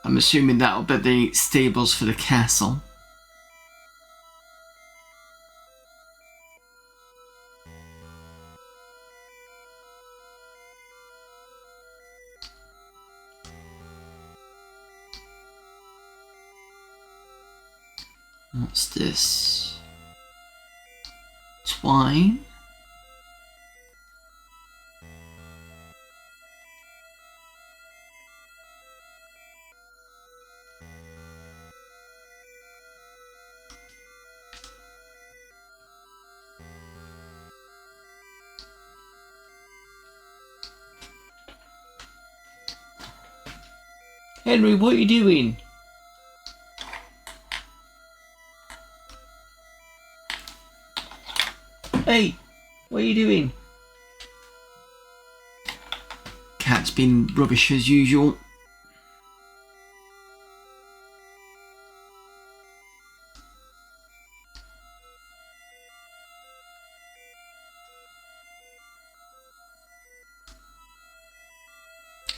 I'm assuming that'll be the stables for the castle. What's this? Twine? Henry, what are you doing? Hey, what are you doing? Cat's been rubbish as usual.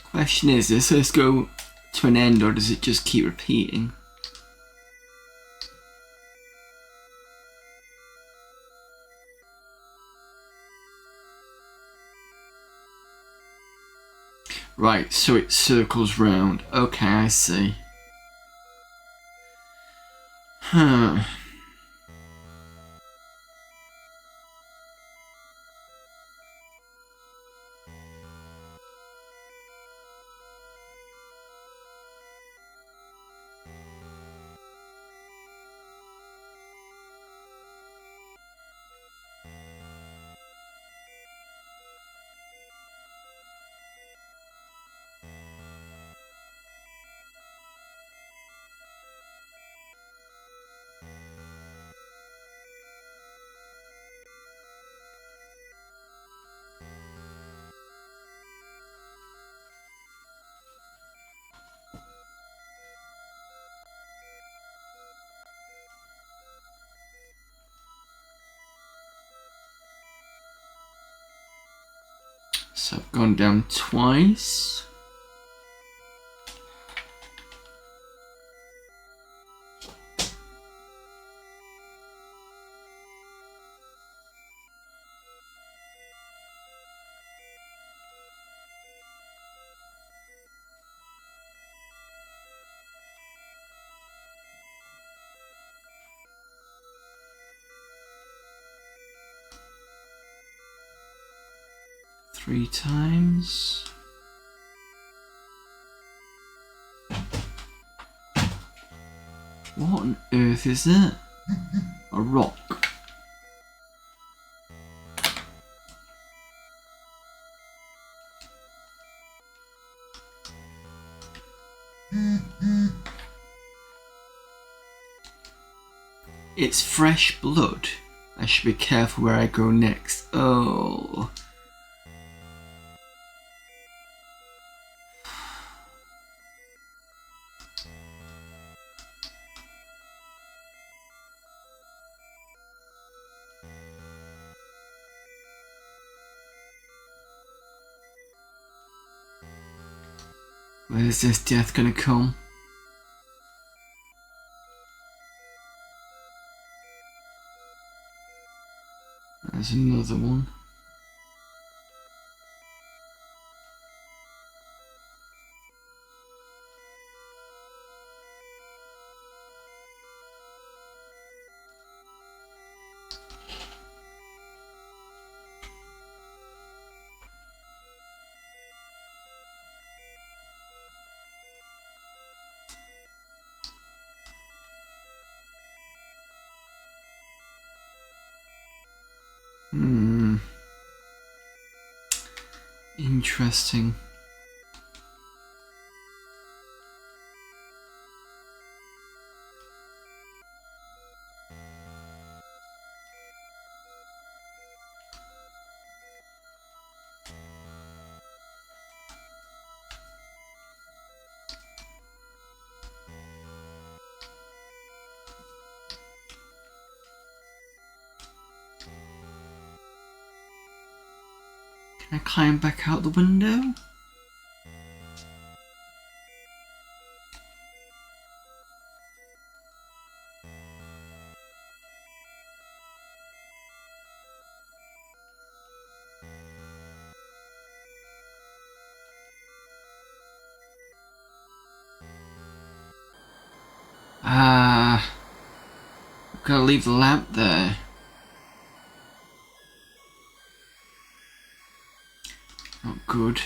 Question is, does this go to an end or does it just keep repeating? Right, so it circles round. Okay, I see. Huh. So I've gone down twice. Three times. What on earth is that? A rock. It's fresh blood. I should be careful where I go next. Oh. Where's this death gonna come? There's another one. Interesting. Can I climb back out the window? I've got to leave the lamp there. Not good.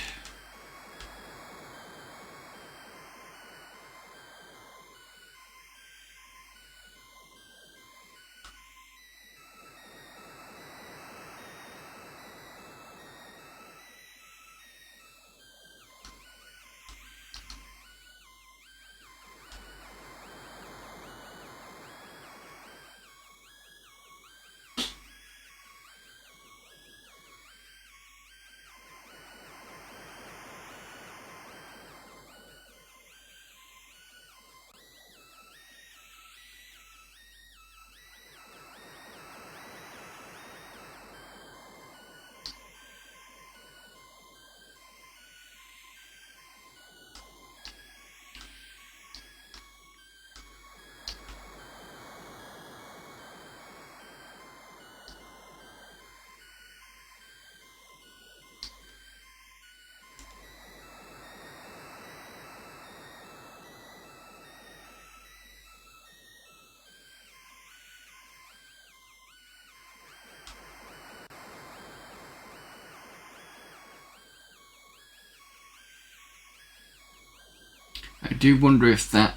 I do wonder if that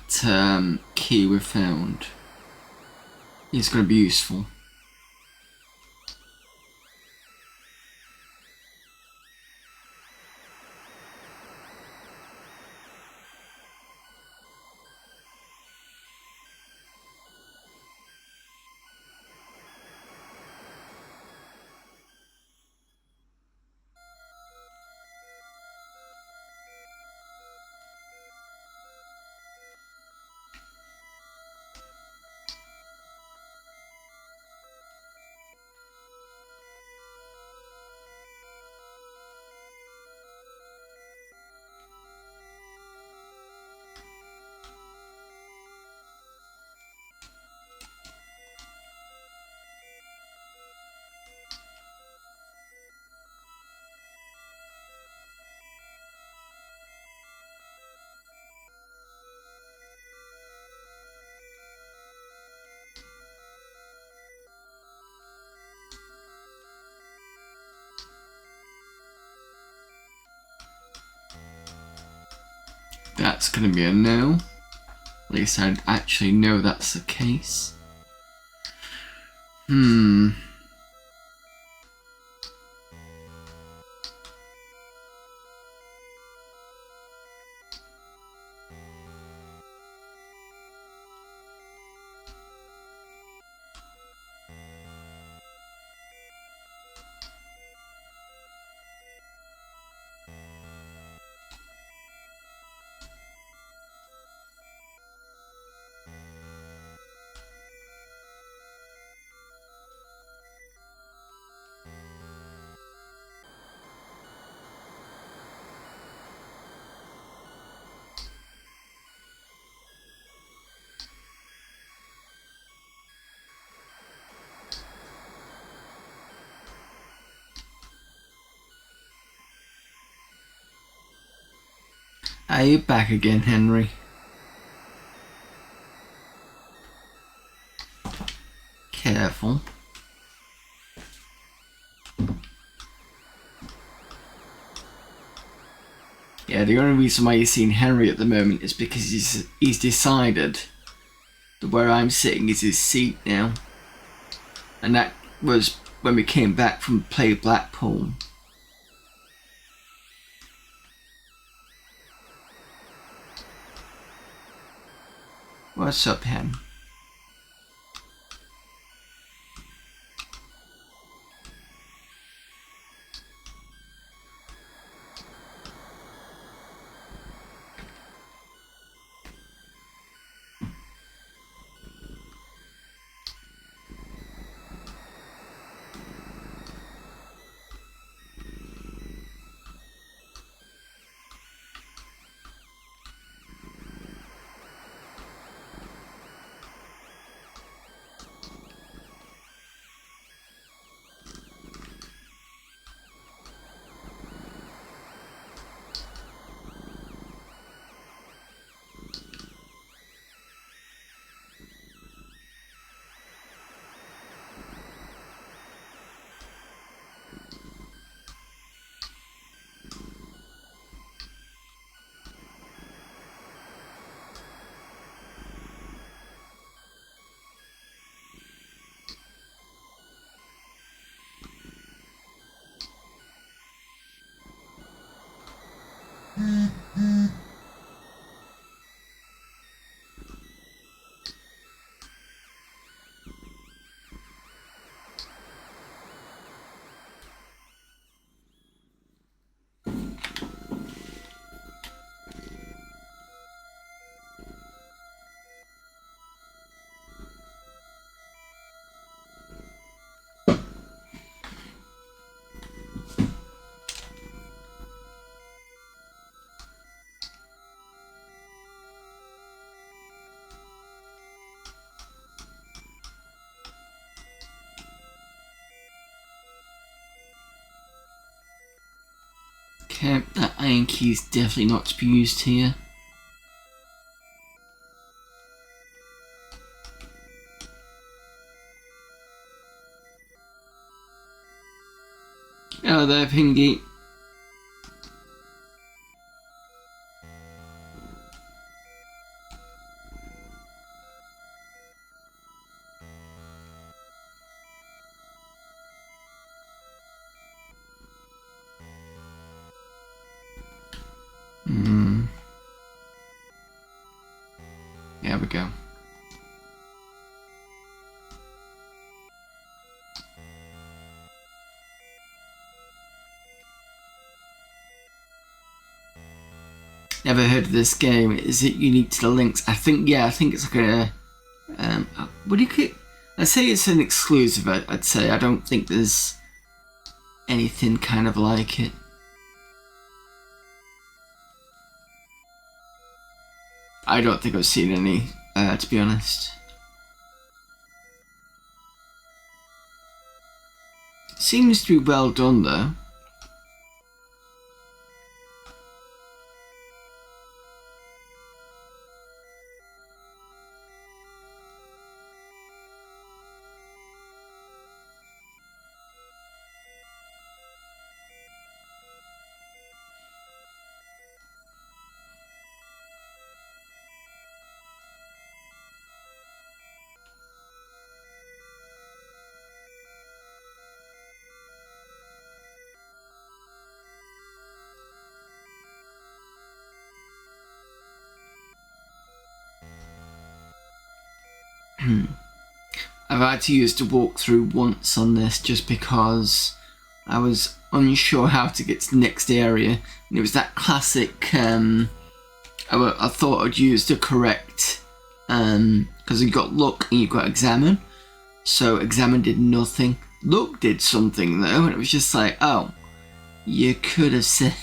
key we found is going to be useful. That's going to be a no. At least I actually know that's the case. Are you back again, Henry? Careful. Yeah, the only reason why you're seeing Henry at the moment is because he's decided that where I'm sitting is his seat now. And that was when we came back from play Blackpool. What's up, Hen? Okay, that iron key is definitely not to be used here. Hello there, Pingy. There we go. Never heard of this game. Is it unique to the Lynx? I think it's like a what do you call it? I'd say it's an exclusive. I'd say I don't think there's anything kind of like it. I don't think I've seen any, to be honest. Seems to be well done though. I've had to use the walkthrough once on this just because I was unsure how to get to the next area, and it was that classic I thought I'd use the correct because you got look and you got examine, so examine did nothing, look did something though, and it was just like, oh, you could have said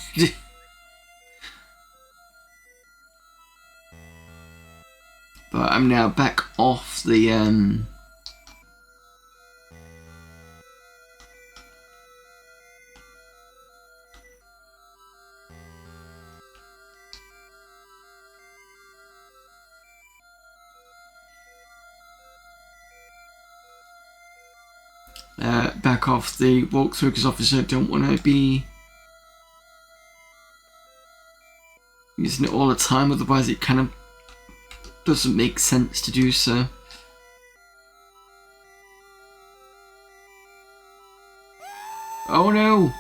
but I'm now back off the back off the walkthrough because obviously I don't want to be using it all the time, otherwise it kind of doesn't make sense to do so. Oh no!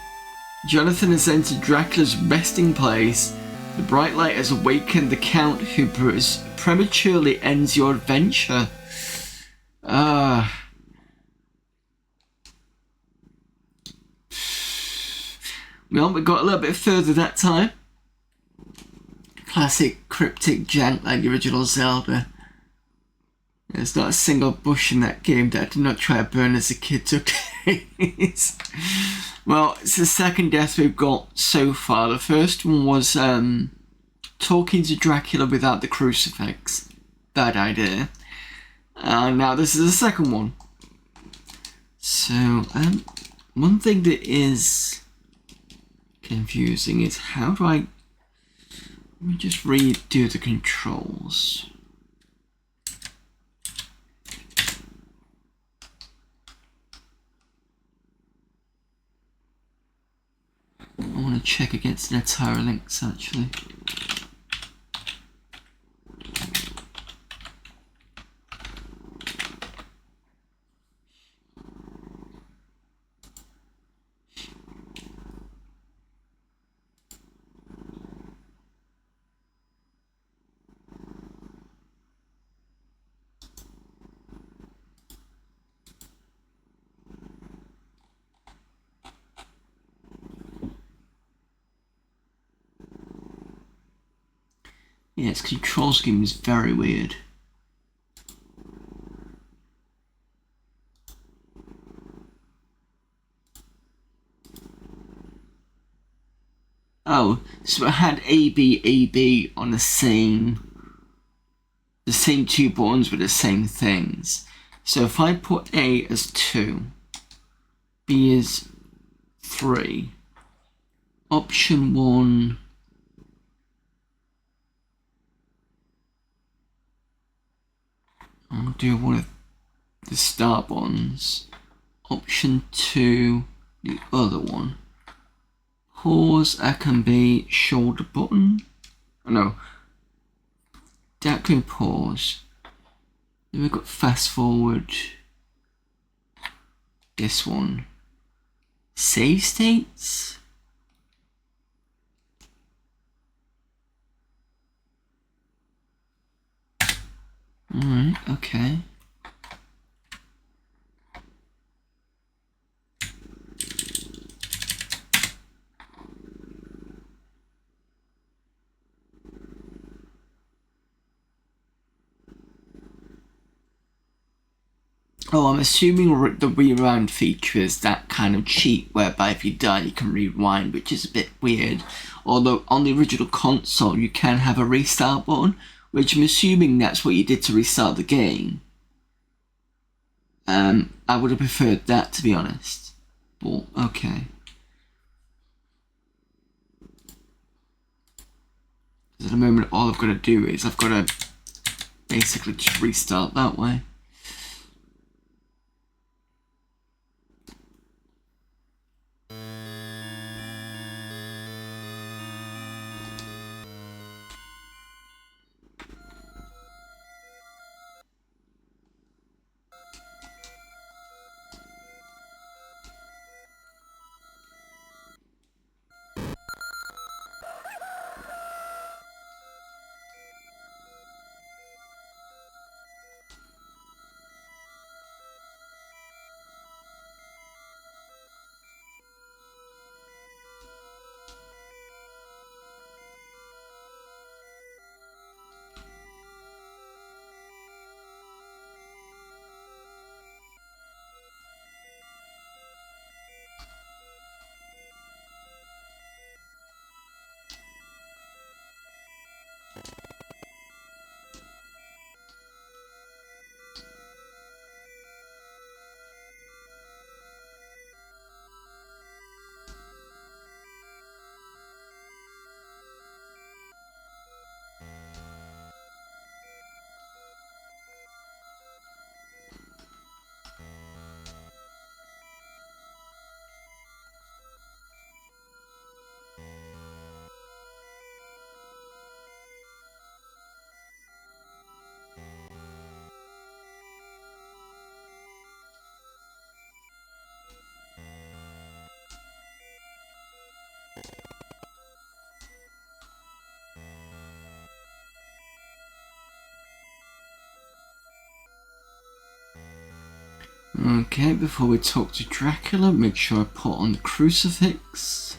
Jonathan has entered Dracula's resting place. The bright light has awakened the Count, who prematurely ends your adventure. Well, we got a little bit further that time. Classic cryptic jank like the original Zelda. There's not a single bush in that game that I did not try to burn as a kid, okay? Well, it's the second death we've got so far. The first one was talking to Dracula without the crucifix. Bad idea. Now this is the second one. So, one thing that is confusing is how do I... Let me just redo the controls. I want to check against an Atari Lynx actually. Yeah, its control scheme is very weird. Oh, so it had AB on the same two buttons with the same things. So if I put A as 2, B is 3, option 1, I'll do one of the start buttons, option 2, the other one. Pause, that can be shoulder button. Oh, no, that can pause. Then we've got fast forward. This one. Save states? Alright, okay. Oh, I'm assuming the rewind feature is that kind of cheat whereby if you die you can rewind, which is a bit weird. Although on the original console you can have a restart button, which I'm assuming that's what you did to restart the game. I would have preferred that, to be honest. But, okay. At the moment all I've got to do is I've got to basically just restart that way. Okay, before we talk to Dracula, make sure I put on the crucifix.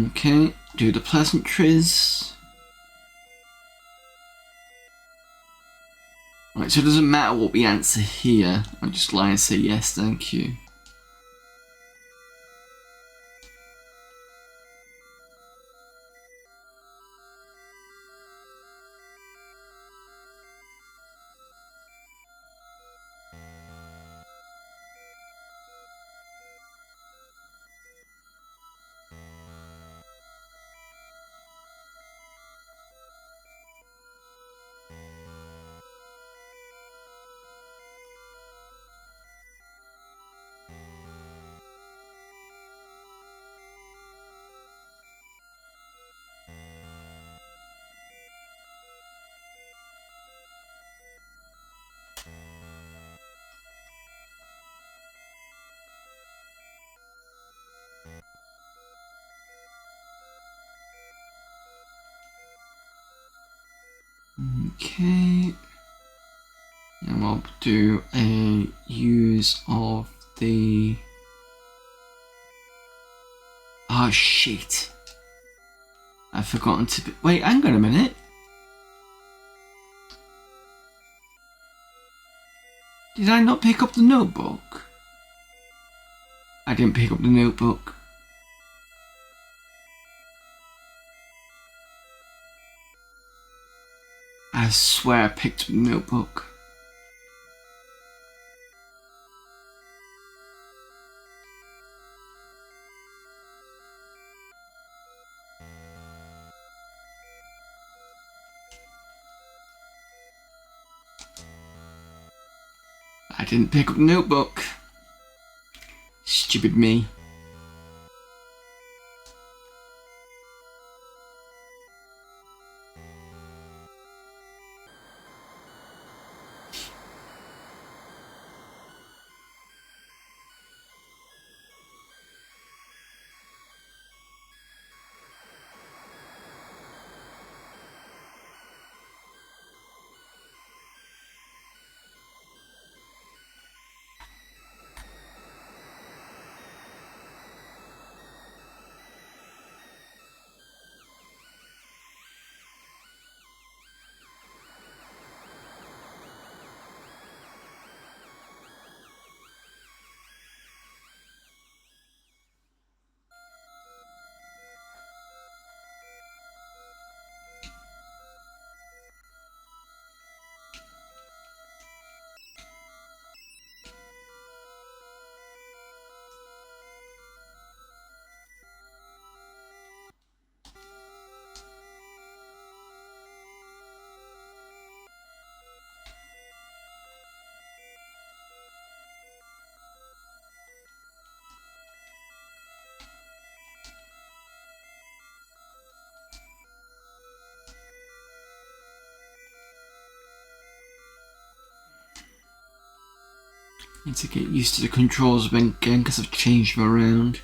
Okay, do the pleasantries. Right, so it doesn't matter what we answer here. I'll just lie and say yes, thank you. Okay. And we'll do a use of the... Oh shit. I've forgotten to... Wait, hang on a minute. Did I not pick up the notebook? I didn't pick up the notebook. I swear I picked up the notebook. I didn't pick up the notebook. Stupid me. Need to get used to the controls again because I've changed them around.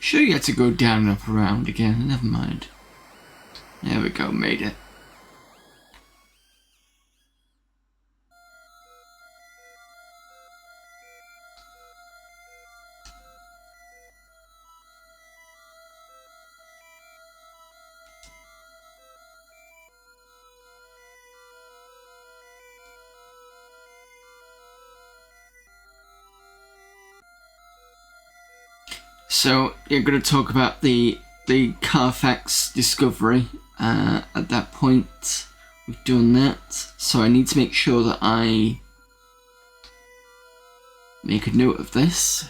Sure, you had to go down and up around again. Never mind. There we go, made it. So you're going to talk about the Carfax discovery. At that point, we've done that. So I need to make sure that I make a note of this,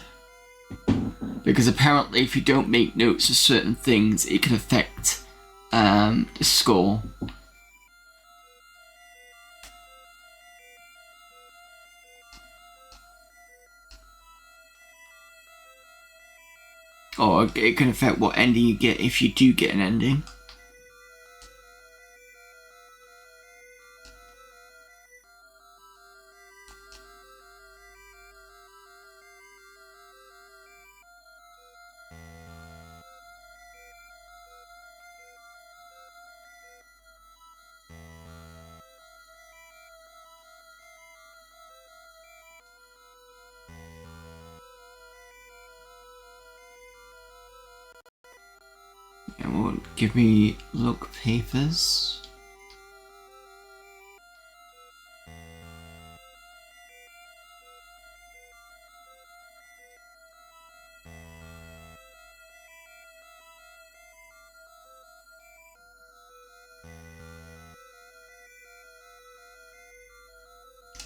because apparently, if you don't make notes of certain things, it can affect the score. Or it can affect what ending you get if you do get an ending. It won't give me look papers.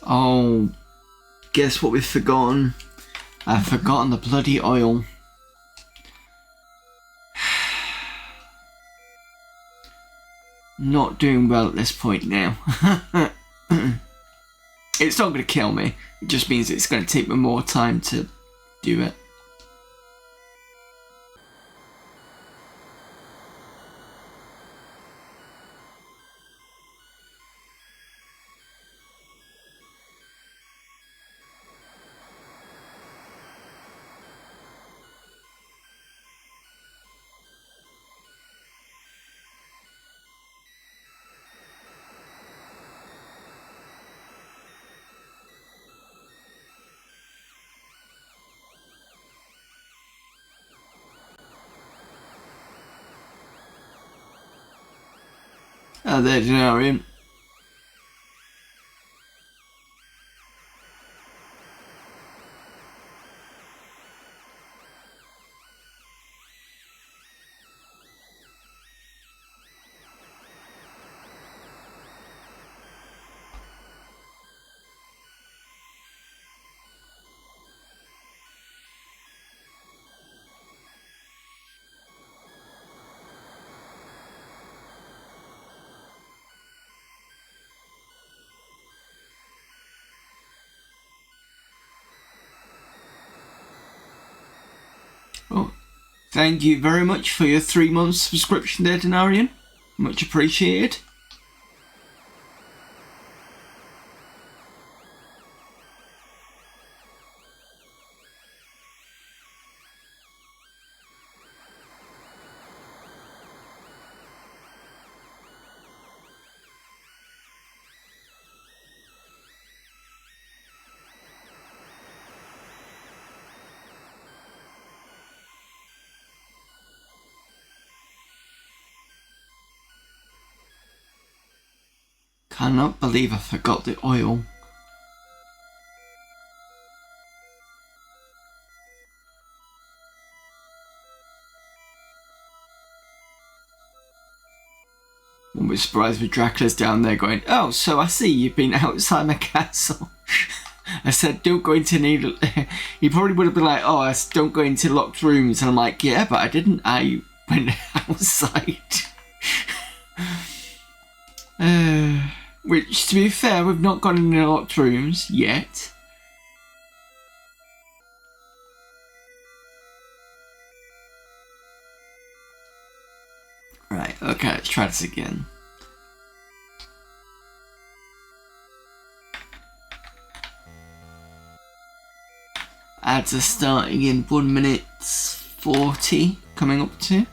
Oh, guess what we've forgotten? I've forgotten the bloody oil. Not doing well at this point now. It's not going to kill me. It just means it's going to take me more time to do it. There, Denarian. Oh, thank you very much for your 3 months subscription there, Denarian. Much appreciated. Cannot believe I forgot the oil. Won't be surprised if Dracula's down there going, "Oh, so I see you've been outside my castle." I said, "Don't go into any..." He probably would have been like, "Oh, don't go into locked rooms." And I'm like, "Yeah, but I didn't. I went outside." Which, to be fair, we've not gone in locked rooms yet. Right, okay, let's try this again. Ads are starting in 1 minute 40 coming up to.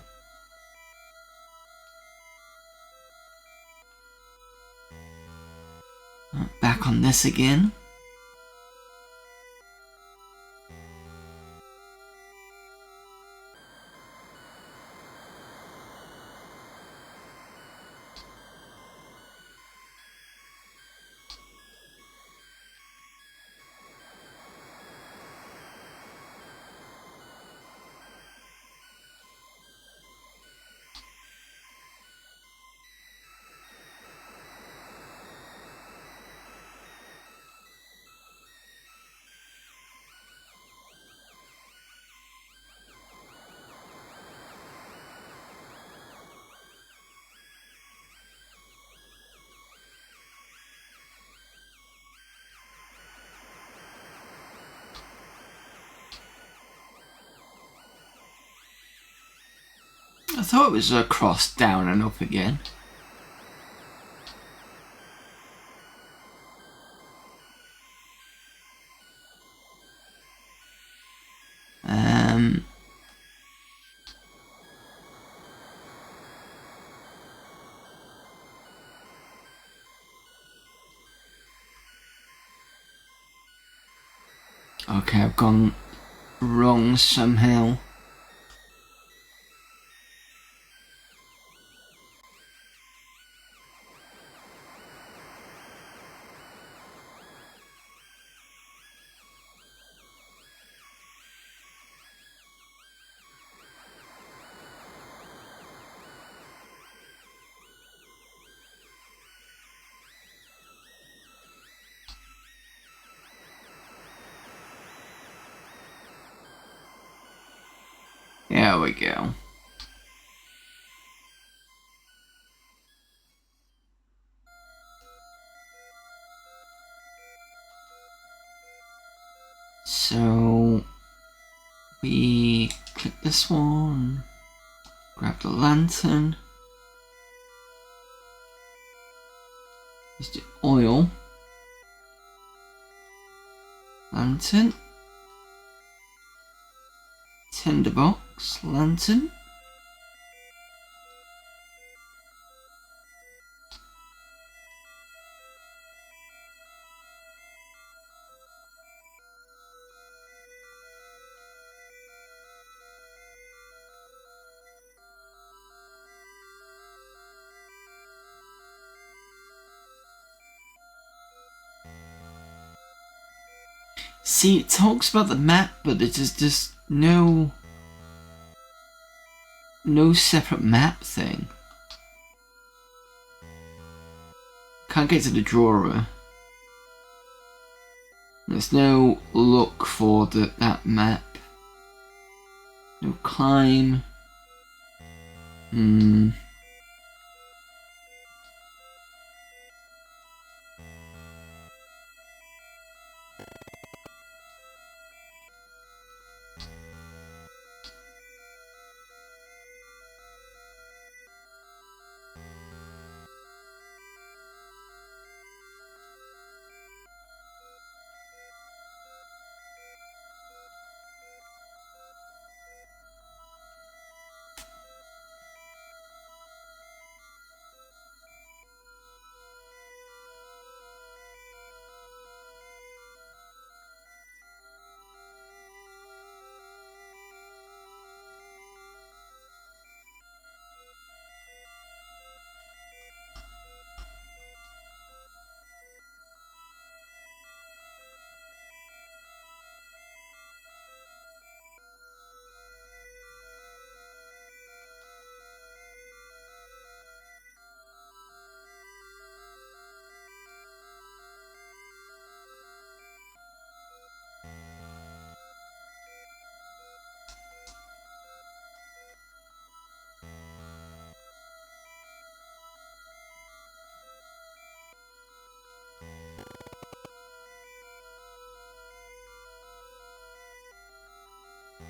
Back on this again. I thought it was across, down and up again. Okay, I've gone wrong somehow. There we go. So we click this one, grab the lantern, use the oil, lantern, tinderbox, lantern. See, it talks about the map, but there's just no separate map thing. Can't get to the drawer. There's no look for that map. No climb.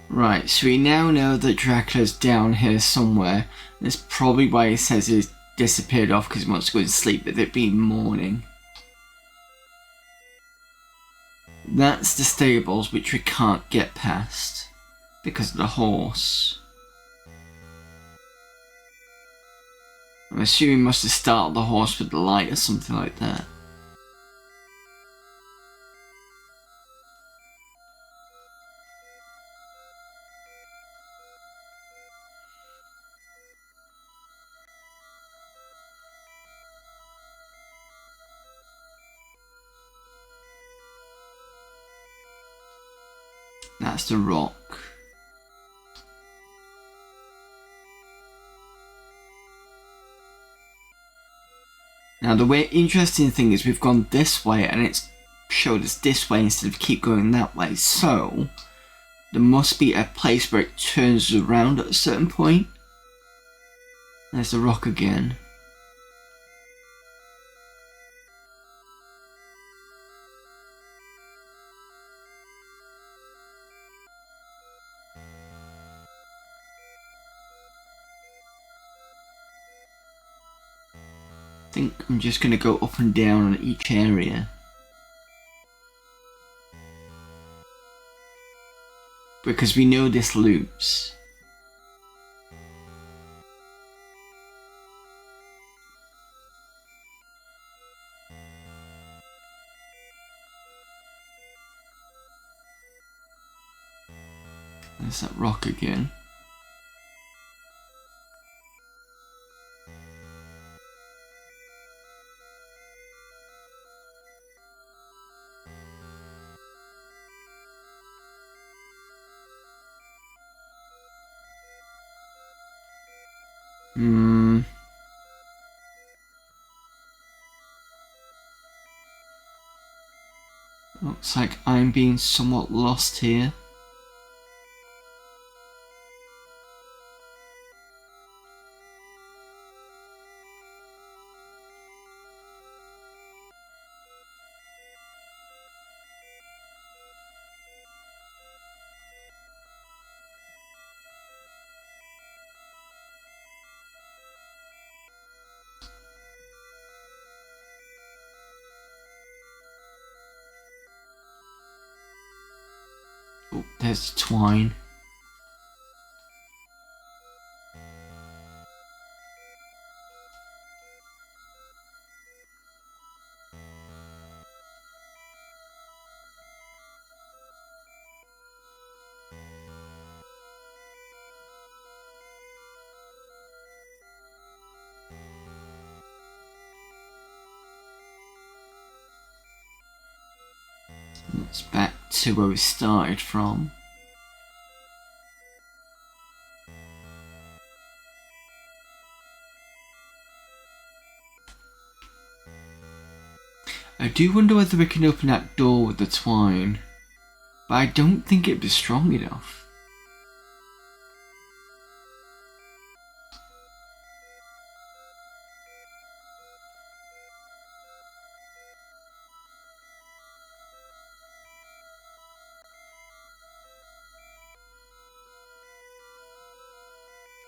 Right, so we now know that Dracula's down here somewhere. That's probably why he says he's disappeared off, because he wants to go to sleep with it being morning. That's the stables, which we can't get past because of the horse. I'm assuming he must have startled the horse with the light or something like that. That's the rock. Now the interesting thing is we've gone this way and it's showed us this way instead of keep going that way. So there must be a place where it turns around at a certain point. There's the rock again. I think I'm just going to go up and down on each area. Because we know this loops. There's that rock again. Looks like I'm being somewhat lost here. Oh, there's the twine. It's back to where we started from. I do wonder whether we can open that door with the twine, but I don't think it'd be strong enough.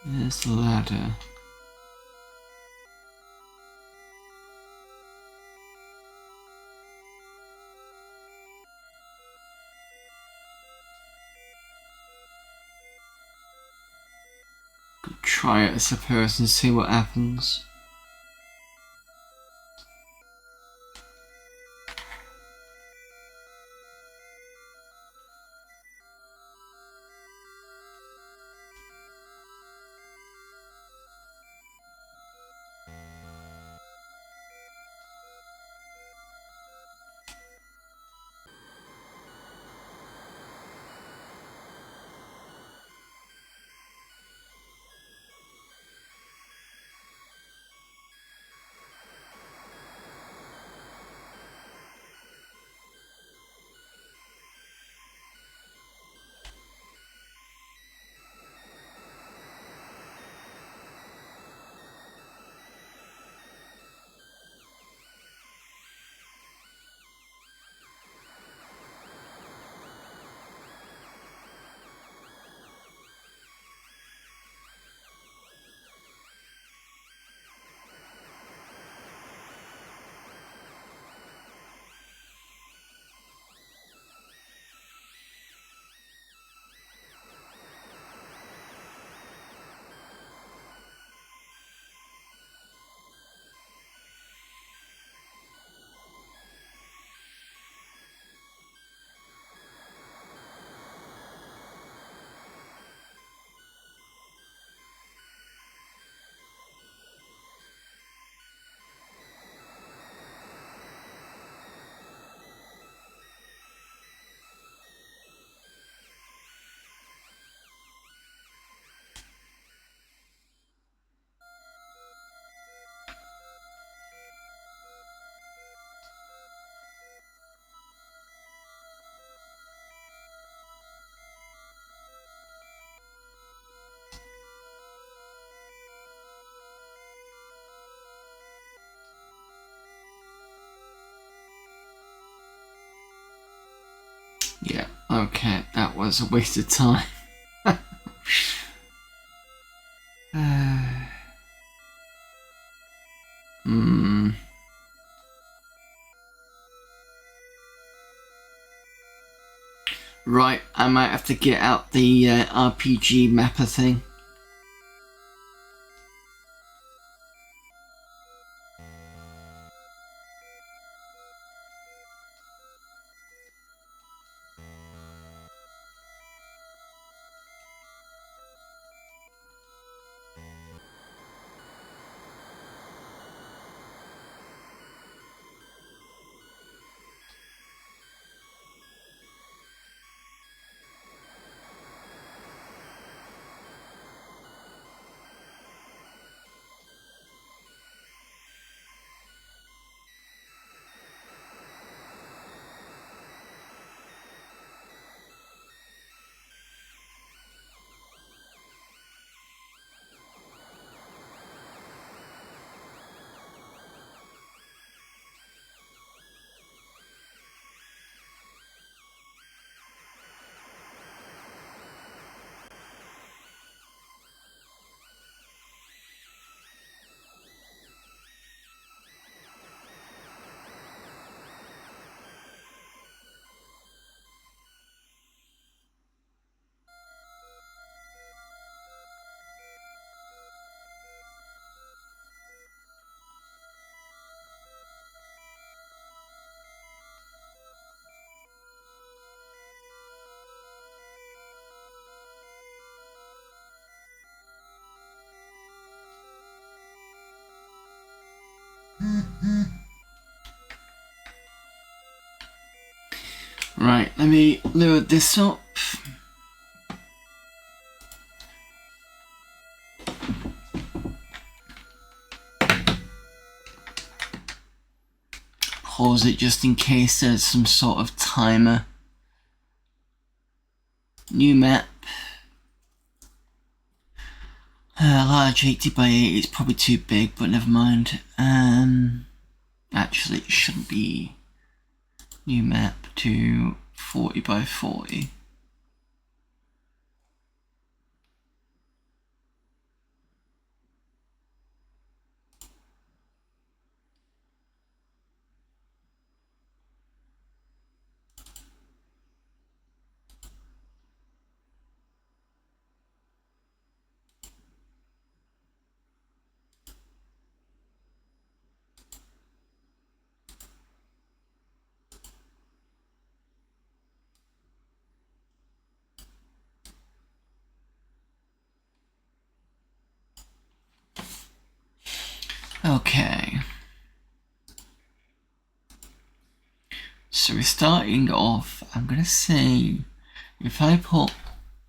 There's the ladder. Could try it, I suppose, and see what happens. Yeah, okay, that was a waste of time. Right, I might have to get out the RPG mapper thing. Right, let me load this up. Pause it just in case there's some sort of timer. New map. Large 80 by 80 is probably too big, but never mind. Actually, it shouldn't be. New map to 40 by 40. Okay. So we're starting off, I'm gonna say, if I put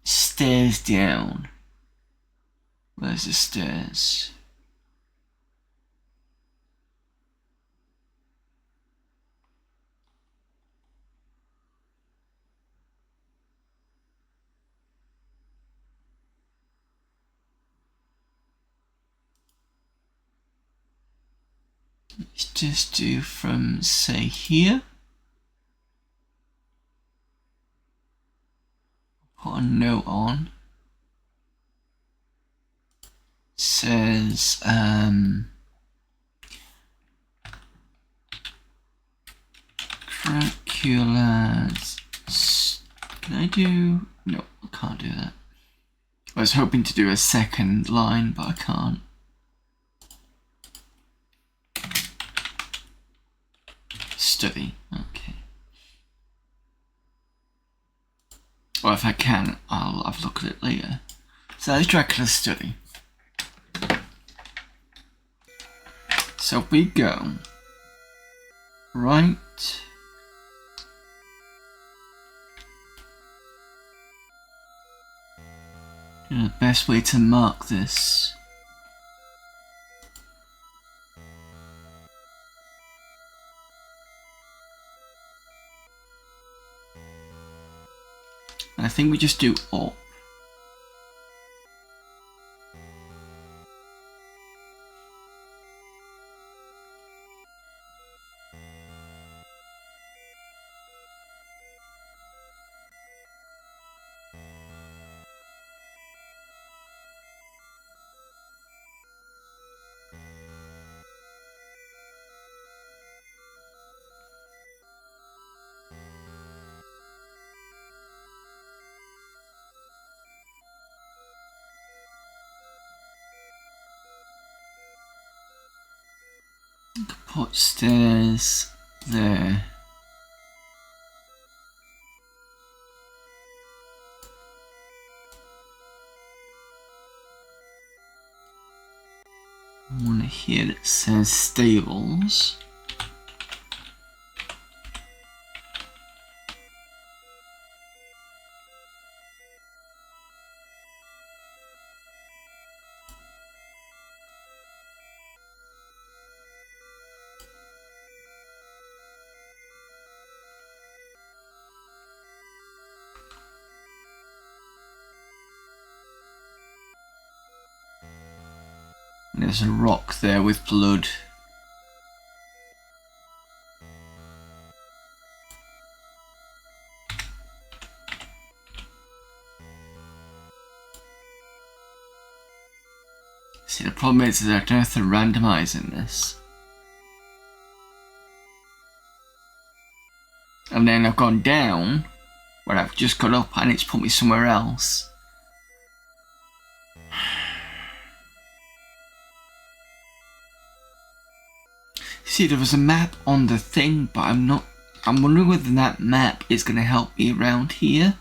stairs down, where's the stairs? Let's just do from, say, here. Put a note on. Says, Dracula's. Can I do? No, I can't do that. I was hoping to do a second line, but I can't. Study, okay. Or if I can, I'll have a look at it later. So that's Dracula's study. So we go right. The best way to mark this. I think we just do up. Put stairs there. One here that says stables. There's a rock there with blood. See, the problem is that I don't have to randomise in this. And then I've gone down, where I've just got up and it's put me somewhere else. See, there was a map on the thing, but I'm wondering whether that map is going to help me around here.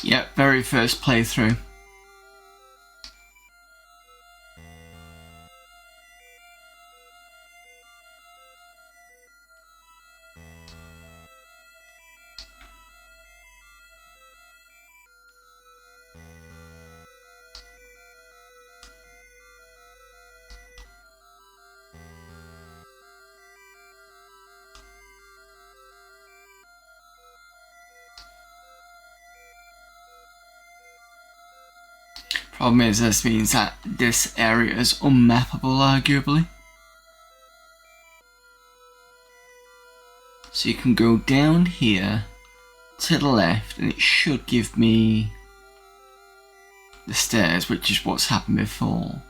Yep, very first playthrough. Problem is, this means that this area is unmappable, arguably. So you can go down here to the left and it should give me the stairs, which is what's happened before.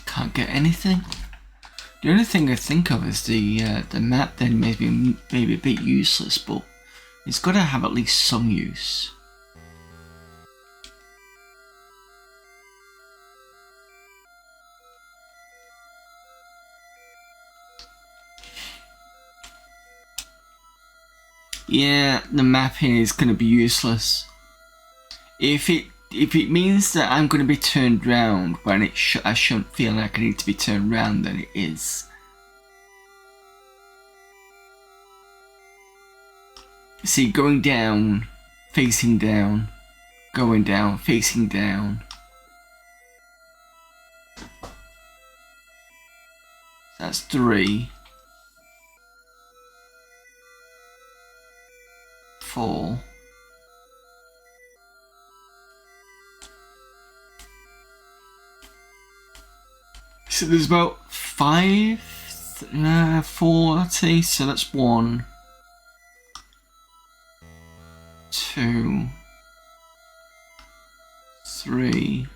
Can't get anything. The only thing I think of is the map. Then maybe a bit useless, but it's got to have at least some use. Yeah, the mapping is going to be useless. If it means that I'm going to be turned round when I shouldn't feel like I need to be turned round, then it is. See, going down, facing down, going down, facing down, That's 3. 4. So there's about 5, 4, I'd say. So that's 1, 2, 3,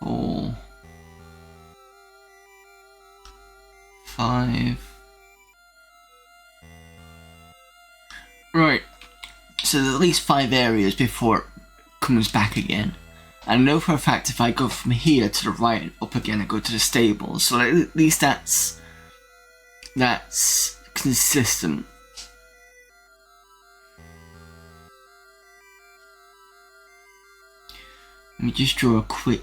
4, 5. Right. So there's at least 5 areas before it comes back again. I know for a fact if I go from here to the right and up again, I go to the stables. So at least that's consistent. Let me just draw a quick.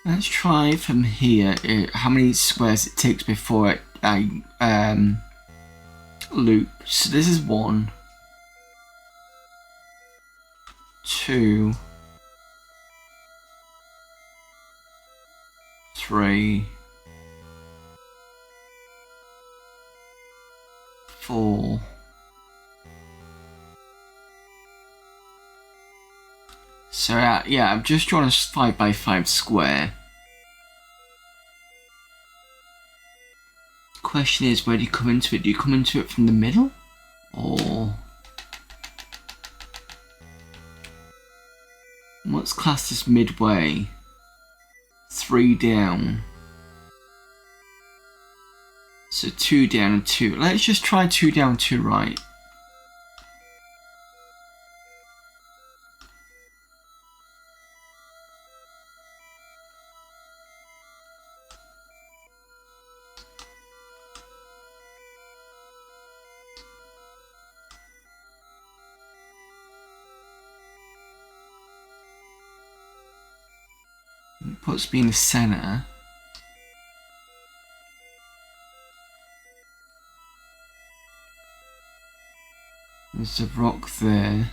Let's try from here how many squares it takes before I loop. So this is 1, 2, 3, 4, so yeah, I've just drawn a 5x5 square. Question is, where do you come into it? Do you come into it from the middle? Or what's classed as midway? 3 down. So 2 down and 2. Let's just try 2 down, 2 right. Puts me in the center. There's a rock there.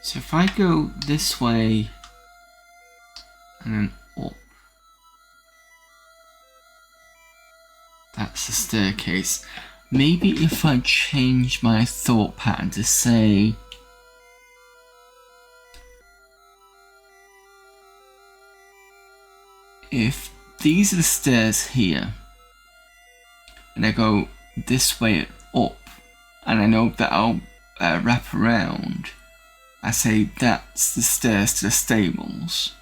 So if I go this way and then up, that's the staircase. Maybe if I change my thought pattern to say if these are the stairs here and I go this way up and I know that I'll wrap around, I say that's the stairs to the stables.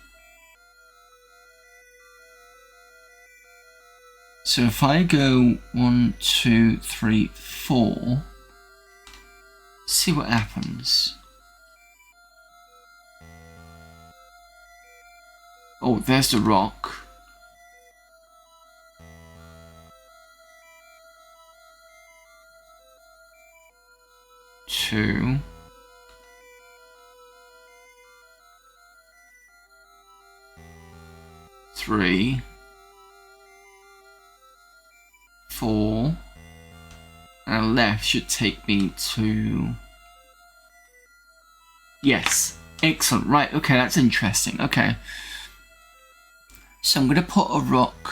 So if I go 1, 2, 3, 4, see what happens. Oh, there's the rock. 2, 3, 4, and a left should take me to... Yes, excellent. Right, okay, that's interesting. Okay. So I'm gonna put a rock.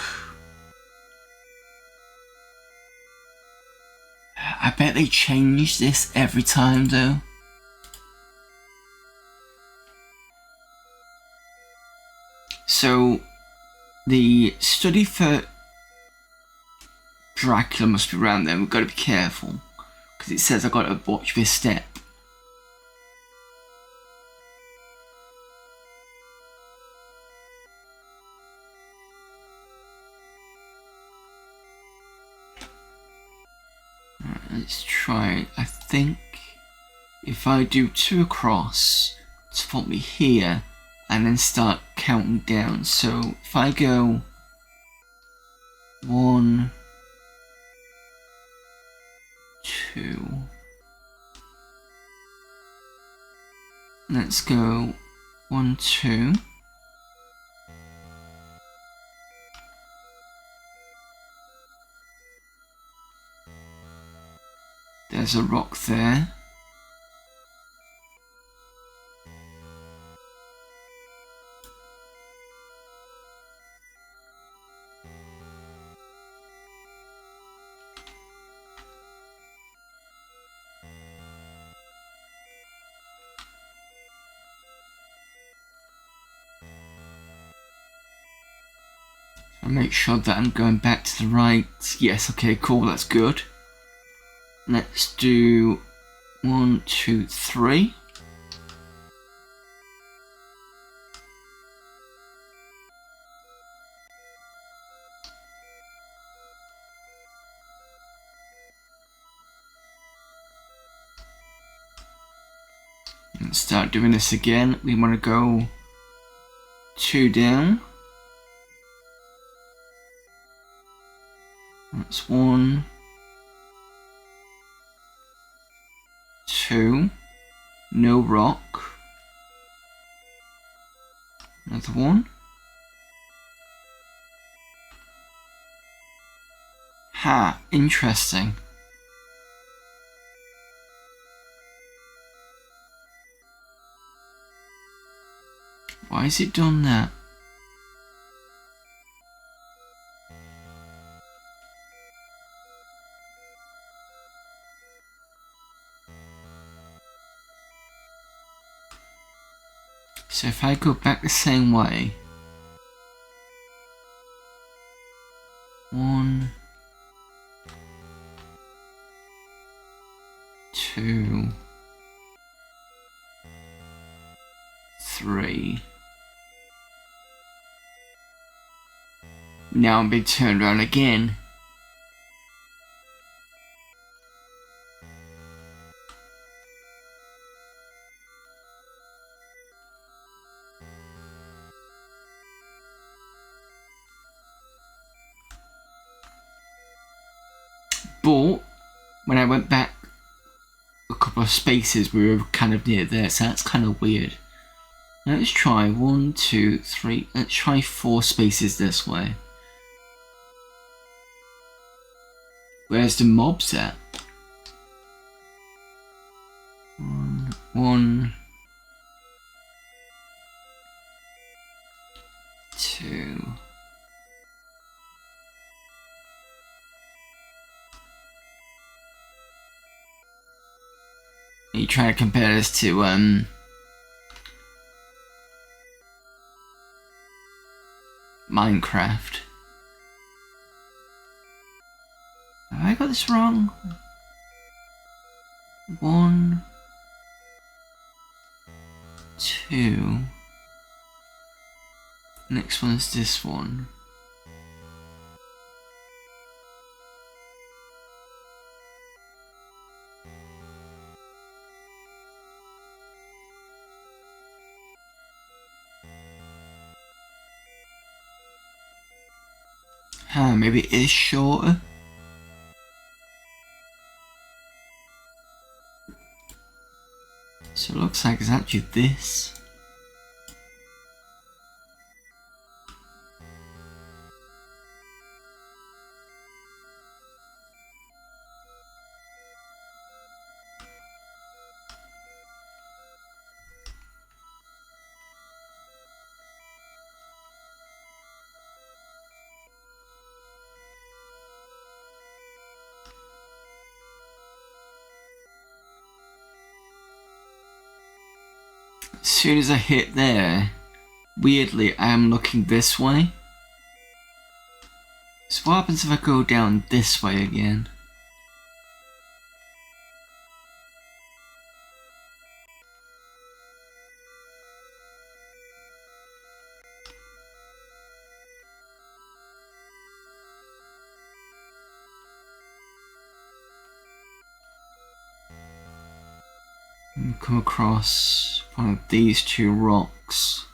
I bet they change this every time though. So the study for Dracula must be around there. We've got to be careful because it says I've got to watch this step. Let's try. I think if I do 2 across to put me here and then start counting down. So if I go 1, 2, let's go 1, 2. There's a rock there. I'll make sure that I'm going back to the right. Yes, okay, cool, that's good. Let's do 1, 2, 3. And start doing this again. We want to go 2 down. That's 1, 2, no rock. Another 1. Ha, interesting. Why has it done that? So if I go back the same way, 1, 2, 3. Now I'm being turned around again. But when I went back a couple of spaces, we were kind of near there, so that's kind of weird. Let's try 1, 2, 3. Let's try 4 spaces this way. Where's the mobs at? 1, 2. Are you trying to compare this to Minecraft? Have I got this wrong? 1, 2. Next one is this one. Maybe it is shorter. So it looks like it's actually this. As soon as I hit there, weirdly I am looking this way. So what happens if I go down this way again? And come across one of these two rocks.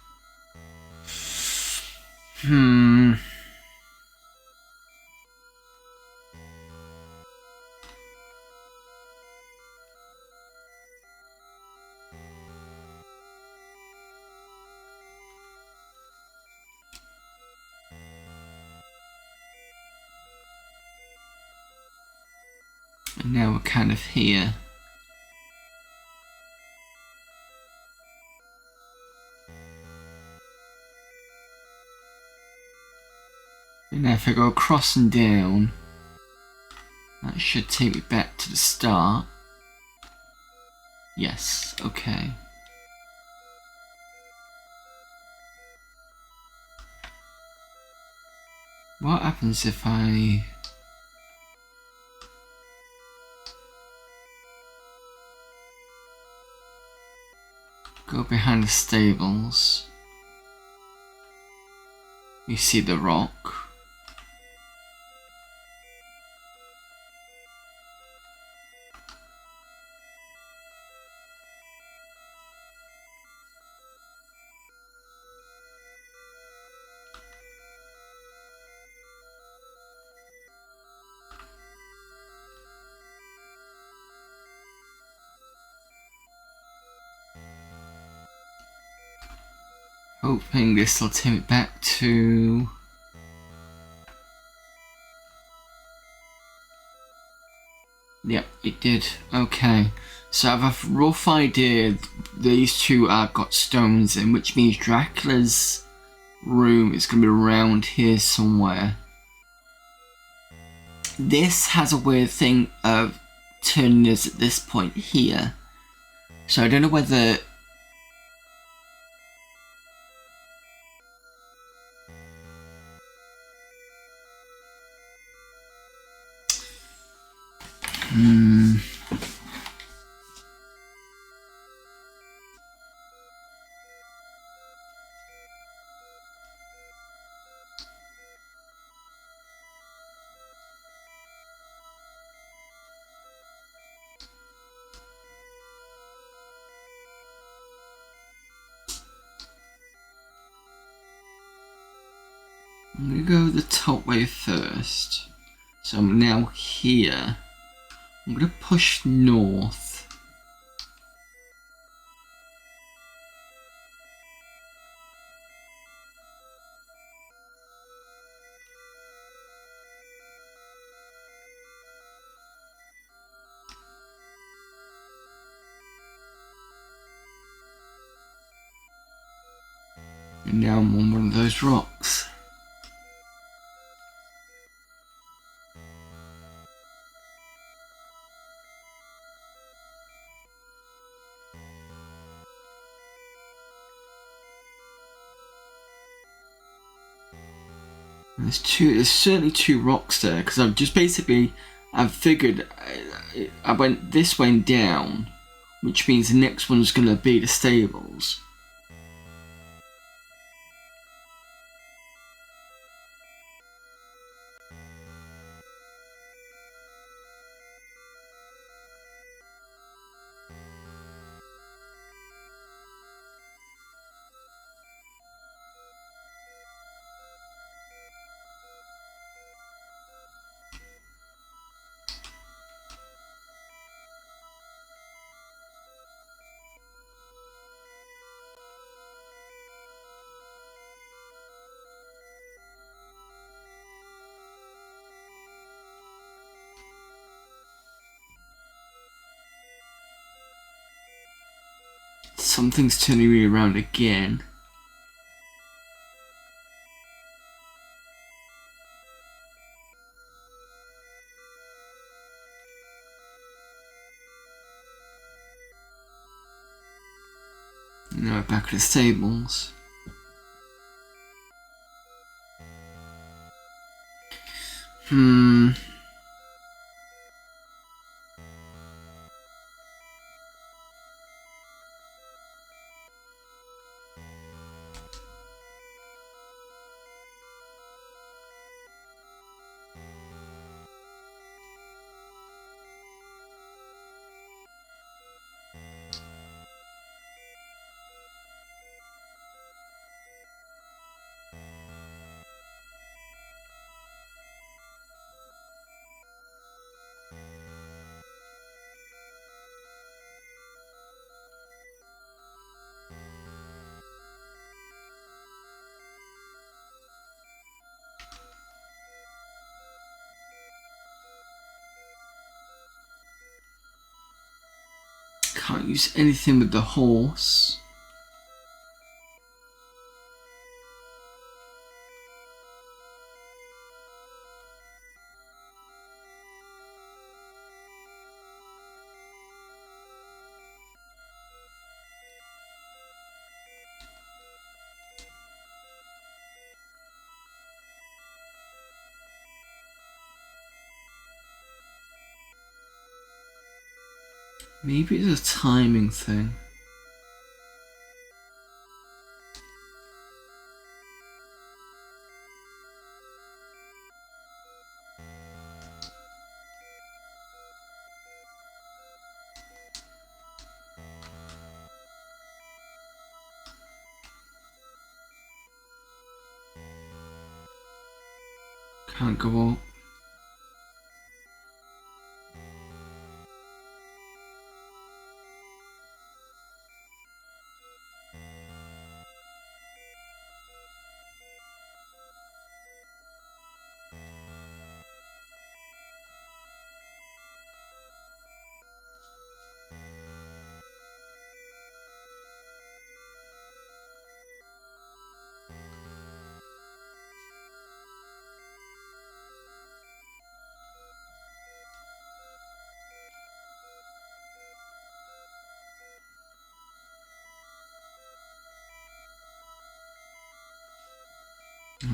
And now we're kind of here. And now if I go across and down, that should take me back to the start. Yes, okay. What happens if I... go behind the stables? You see the rock. Hoping this will take me back to... Yep, it did. Okay. So I have a rough idea these two have got stones in, which means Dracula's room is going to be around here somewhere. This has a weird thing of turning us at this point here. So I don't know whether... I'm going to go the top way first. So I'm now here. I'm going to push north. And now I'm on one of those rocks. There's certainly two rocks there, because I've figured I went this way down, which means the next one's going to be the stables. Something's turning me around again. Now we're back at the stables. Can't use anything with the horse. Maybe it's a timing thing. Can't go up.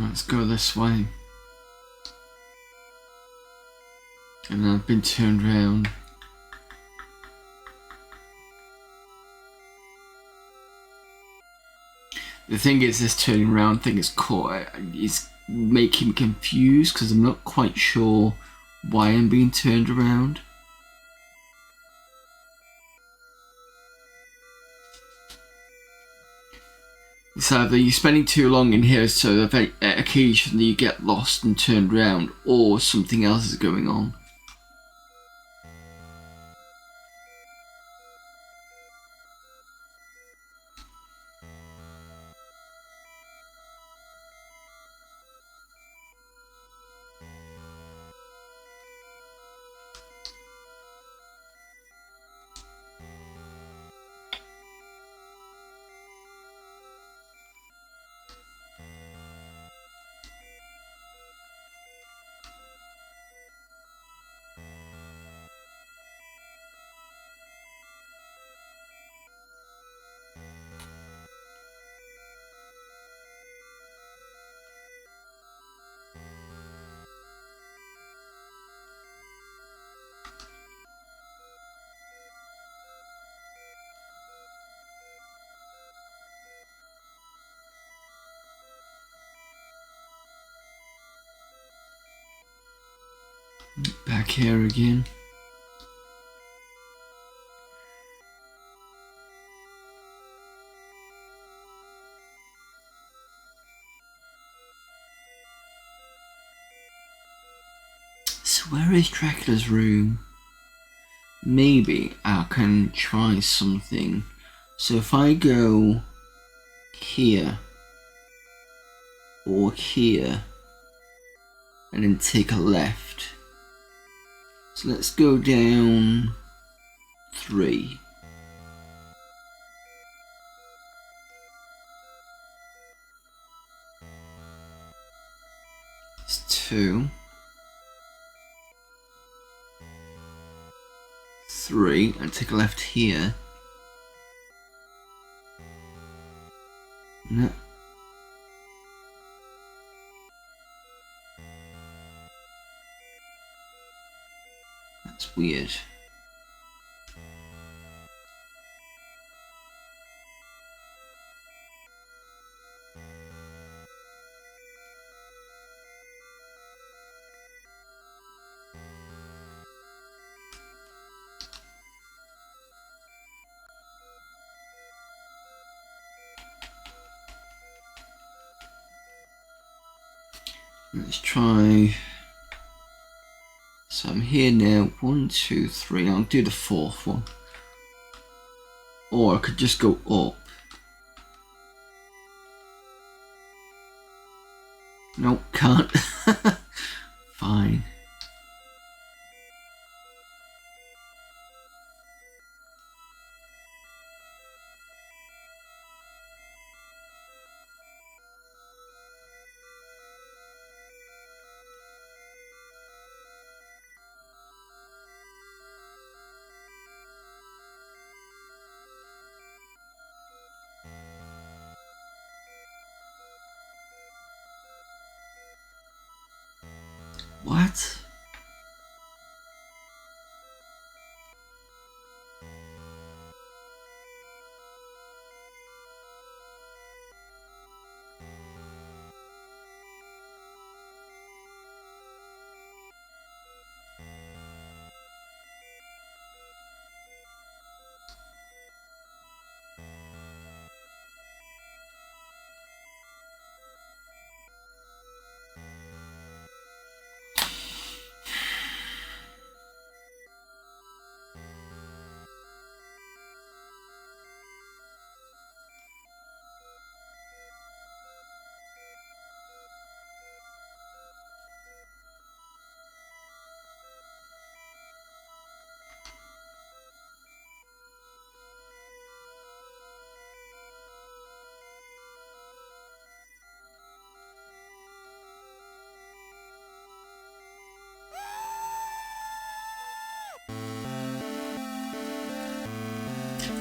Let's go this way. And I've been turned round. The thing is, this turning around thing is making me confused because I'm not quite sure why I'm being turned around. It's either you're spending too long in here so that occasionally you get lost and turned around, or something else is going on. Back here again. So where is Dracula's room? Maybe I can try something. So if I go here or here and then take a left. So let's go down 3. It's 2, 3, and take a left here. No. That's weird. Let's try. So I'm here now. 1, 2, 3. I'll do the 4th one. Or I could just go up. Nope, can't. Fine. What?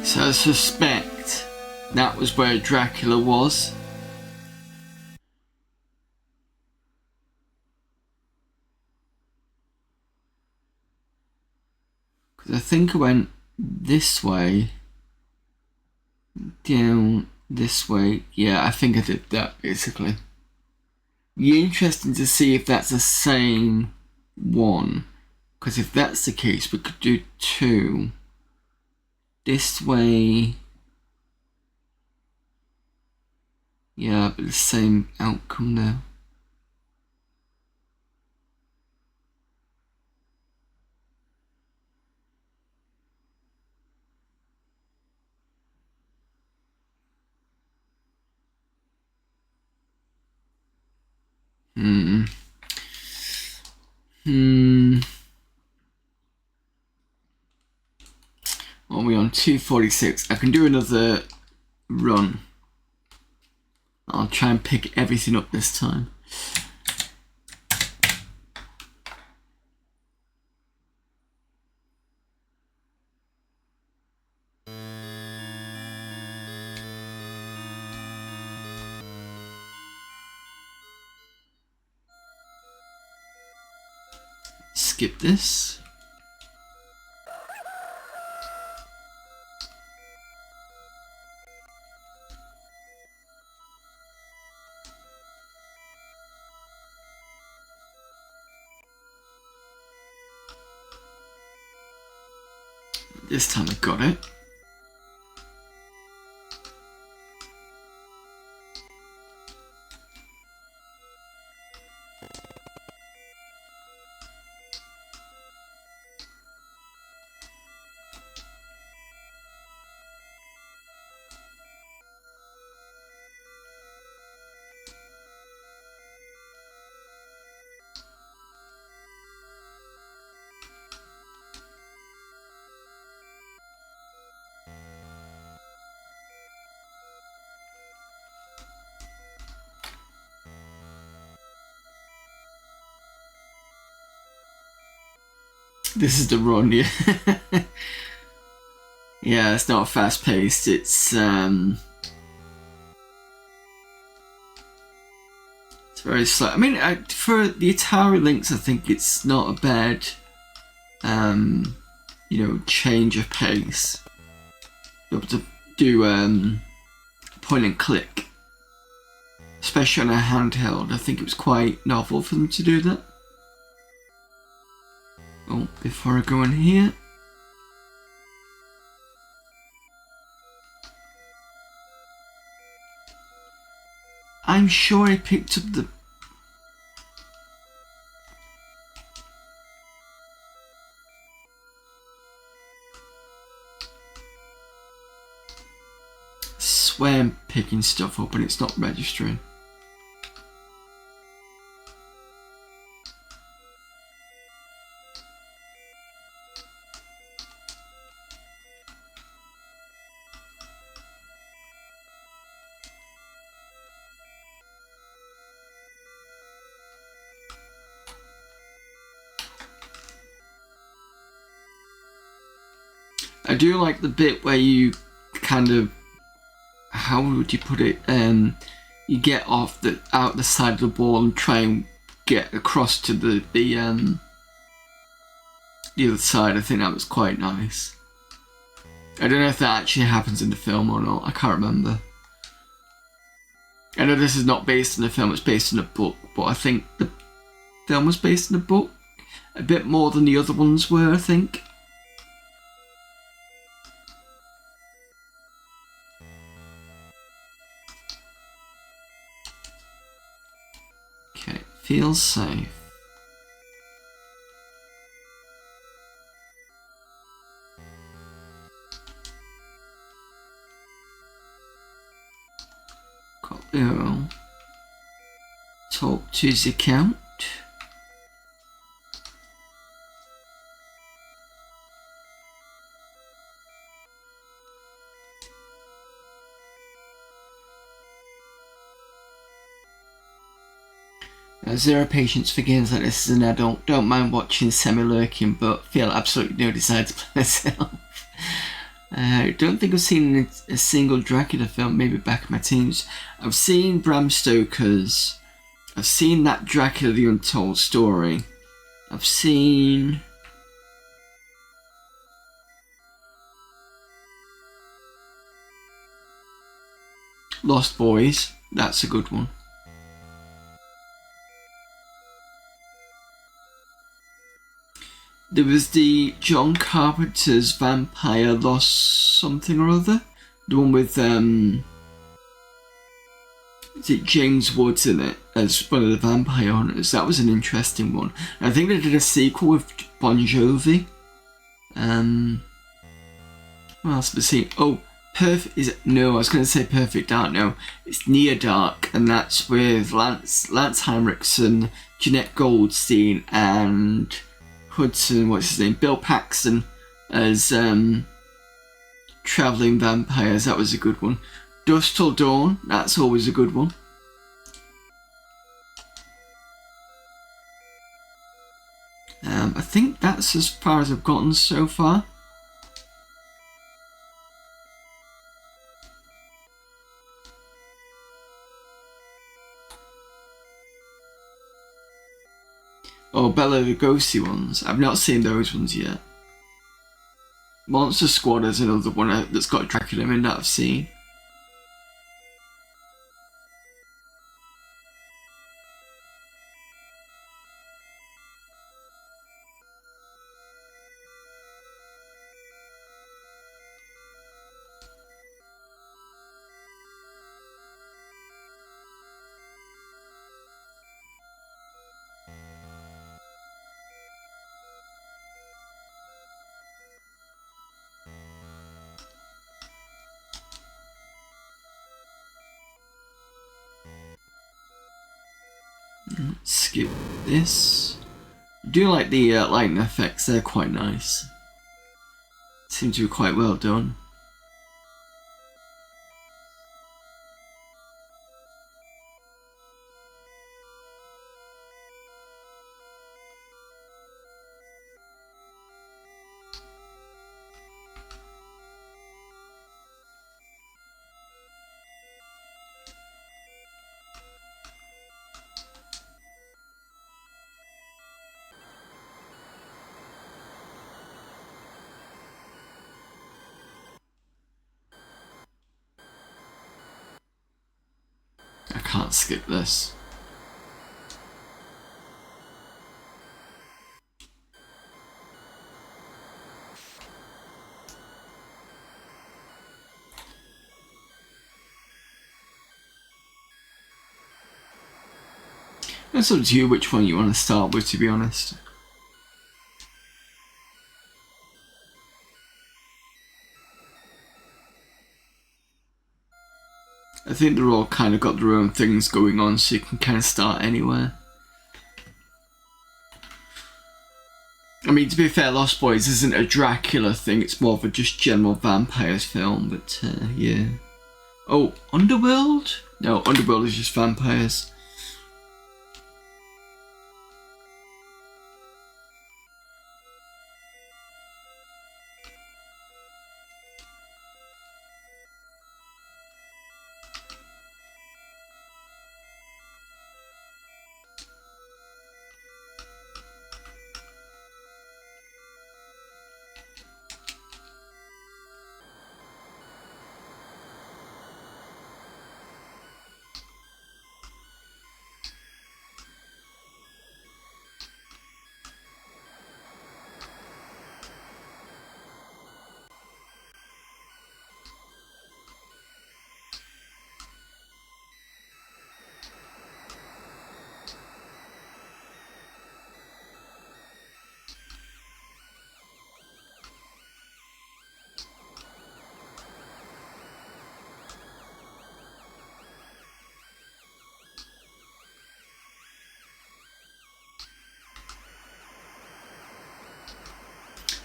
So I suspect that was where Dracula was. Because I think I went this way, down this way. Yeah, I think I did that basically. Be interesting to see if that's the same one. Because if that's the case, we could do 2. This way. Yeah, but the same outcome now. Are we on 246? I can do another run. I'll try and pick everything up this time. Skip this. This time I got it. This is the run, yeah. Yeah, it's not fast paced. It's very slow. I mean, for the Atari Lynx, I think it's not a bad, change of pace. Be able to do point and click, especially on a handheld. I think it was quite novel for them to do that. Oh, before I go in here. I'm sure I picked up the... swear I'm picking stuff up and it's not registering. I do like the bit where you kind of, how would you put it? You get out the side of the ball and try and get across to the other side. I think that was quite nice. I don't know if that actually happens in the film or not. I can't remember. I know this is not based on the film; it's based on a book. But I think the film was based on a book a bit more than the other ones were. I think. Feels safe. Got the Earl. Talk to his account. Zero patience for games like this as an adult. Don't mind watching semi-lurking, but feel absolutely no desire to play myself. I don't think I've seen a single Dracula film, maybe back in my teens. I've seen Bram Stoker's. I've seen that Dracula The Untold Story. I've seen... Lost Boys. That's a good one. There was the John Carpenter's Vampire Lost something or other. The one with, is it James Woods in it as one of the vampire hunters? That was an interesting one. I think they did a sequel with Bon Jovi. What else have I seen? Oh, no, I was going to say Perfect Dark. No, it's Near Dark, and that's with Lance Henriksen, Jeanette Goldstein, and... Hudson, what's his name? Bill Paxton as travelling vampires. That was a good one. Dusk Till Dawn. That's always a good one. I think that's as far as I've gotten so far. Oh, Bela Lugosi ones. I've not seen those ones yet. Monster Squad is another one that's got Dracula in that I've seen. Skip this. I do like the lighting effects, they're quite nice. Seem to be quite well done. I can't skip this. It's up to you which one you want to start with, to be honest. I think they're all kind of got their own things going on, so you can kind of start anywhere. I mean, to be fair, Lost Boys isn't a Dracula thing, it's more of a just general vampires film, but yeah. Oh, Underworld? No, Underworld is just vampires.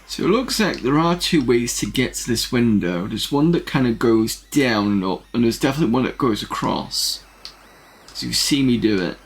So it looks like there are two ways to get to this window. There's one that kind of goes down and up, and there's definitely one that goes across. So you see me do it.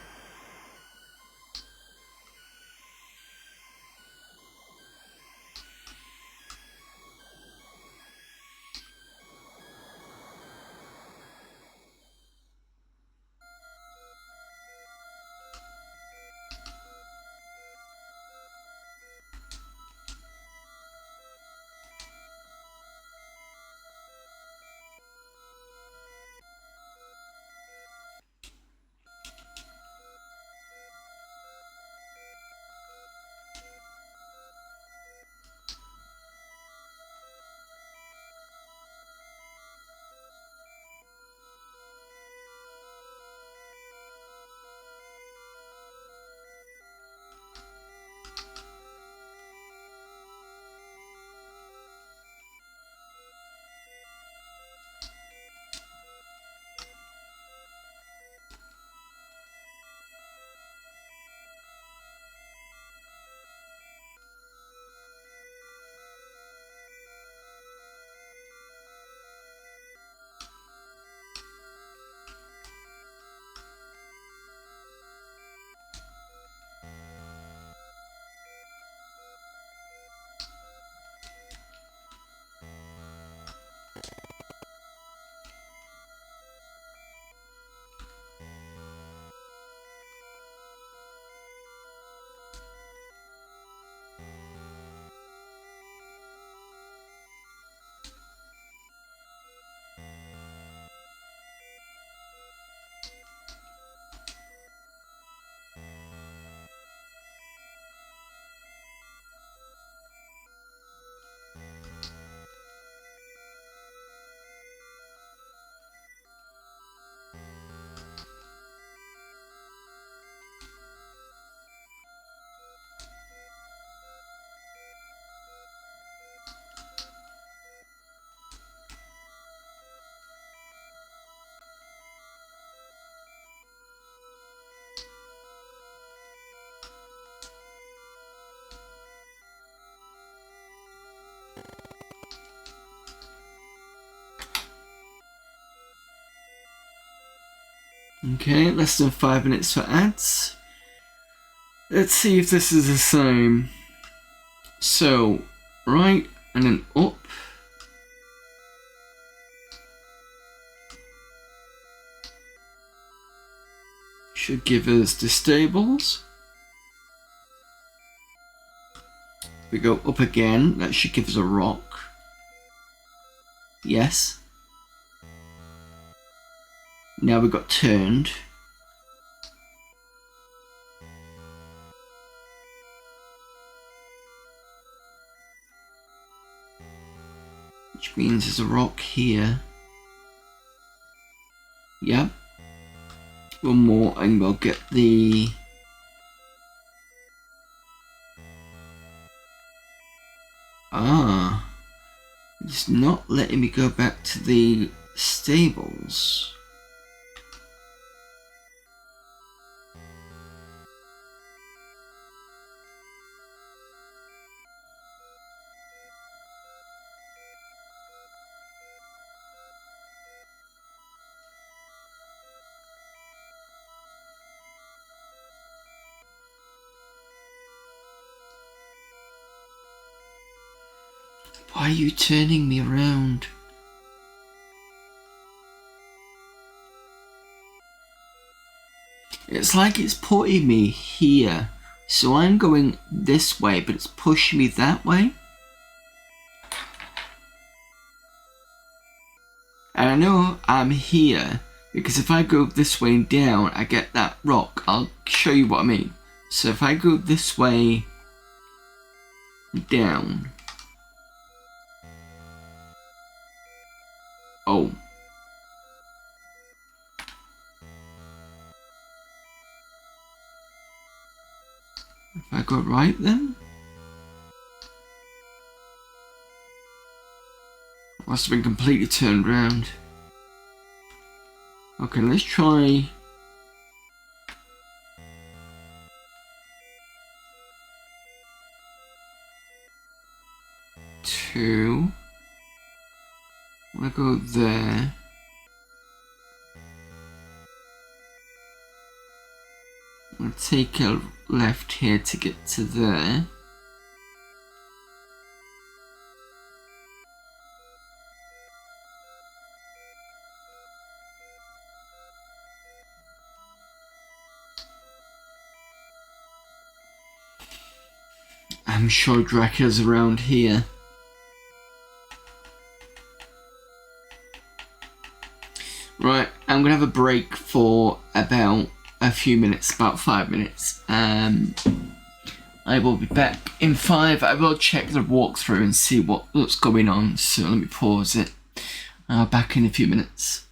Okay, less than 5 minutes for ads. Let's see if this is the same. So, right, and then up. Should give us the stables. We go up again, that should give us a rock. Yes. Now we got turned. Which means there's a rock here. Yep. One more and we'll get the... Ah. It's not letting me go back to the stables. Why are you turning me around? It's like it's putting me here. So I'm going this way, but it's pushing me that way. And I know I'm here, because if I go this way and down, I get that rock. I'll show you what I mean. So if I go this way down... Oh. If I go right then? Must have been completely turned around. Okay, let's try... Two... I'm gonna go there. I'm gonna take a left here to get to there. I'm sure Dracula's around here. Right, I'm gonna have a break for about a few minutes, about 5 minutes. I will be back in 5. I will check the walkthrough and see what's going on, so let me pause it. I'll be back in a few minutes.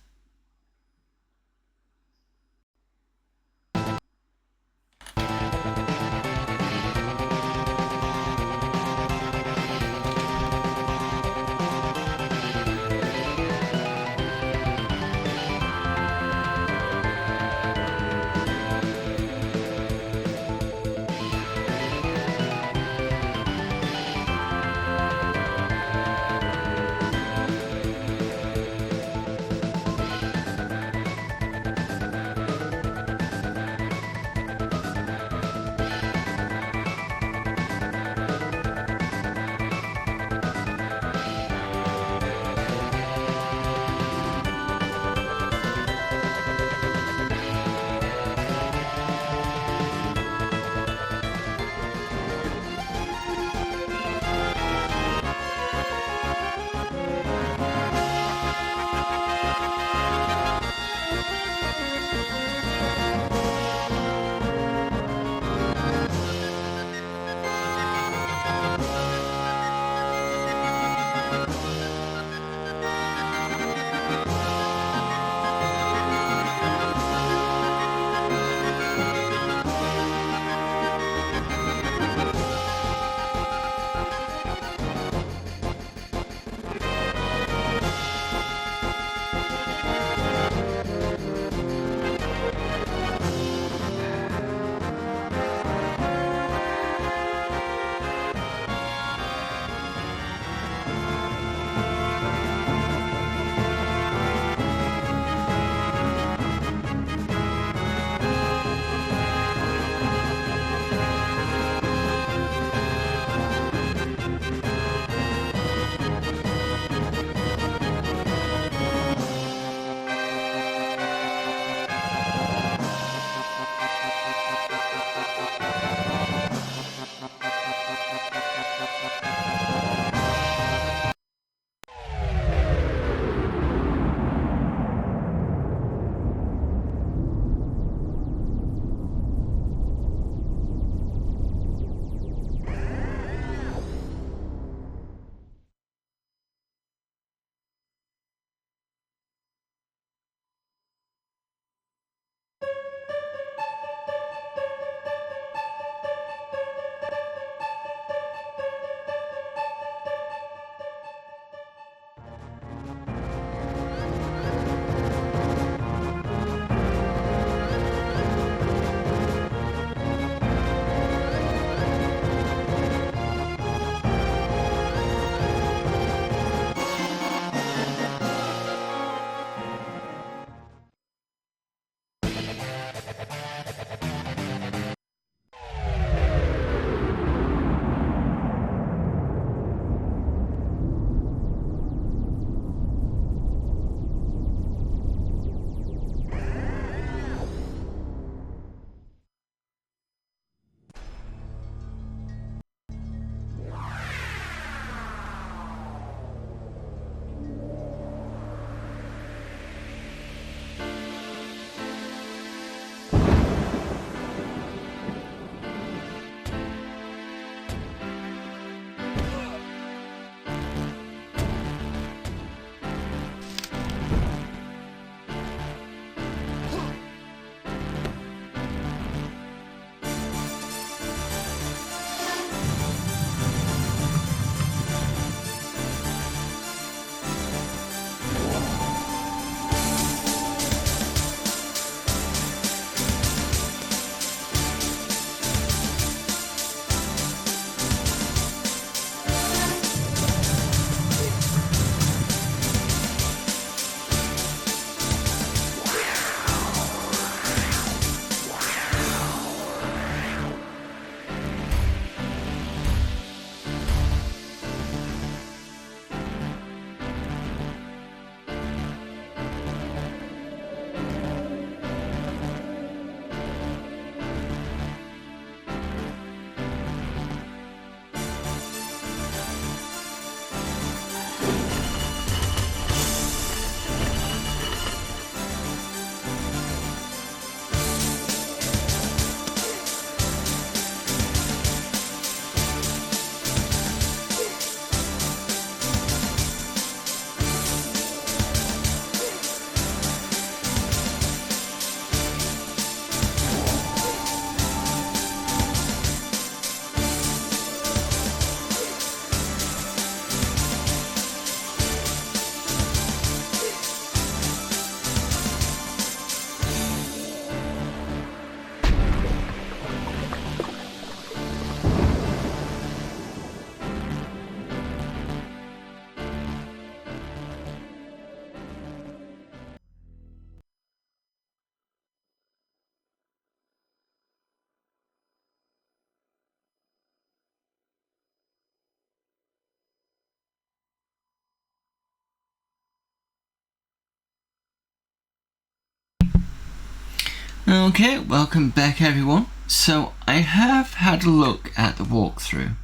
Okay, welcome back everyone. So I have had a look at the walkthrough.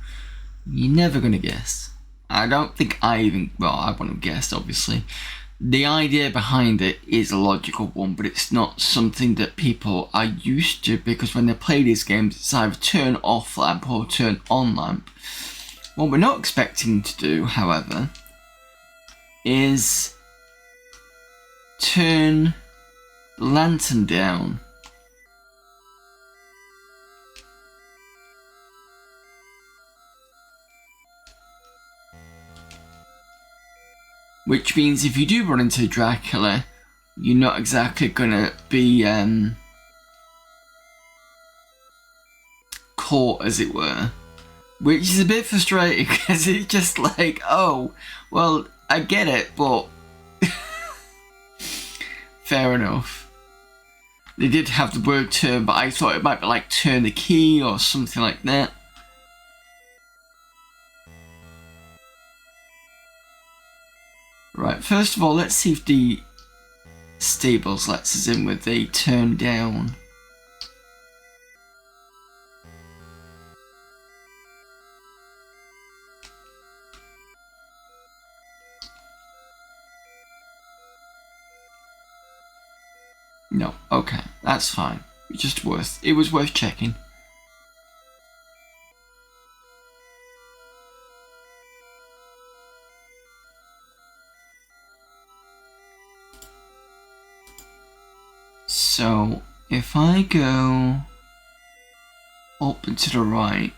You're never gonna guess. I don't think I wouldn't have guessed obviously. The idea behind it is a logical one, but it's not something that people are used to, because when they play these games it's either turn off lamp or turn on lamp. What we're not expecting to do, however, is turn the lantern down. Which means if you do run into Dracula, you're not exactly gonna be caught, as it were. Which is a bit frustrating, because it's just like, oh, well, I get it, but fair enough. They did have the word turn, but I thought it might be like turn the key or something like that. Right, first of all, let's see if the stables lets us in with the turn down. No, okay, that's fine. It was worth checking. So, if I go up and to the right,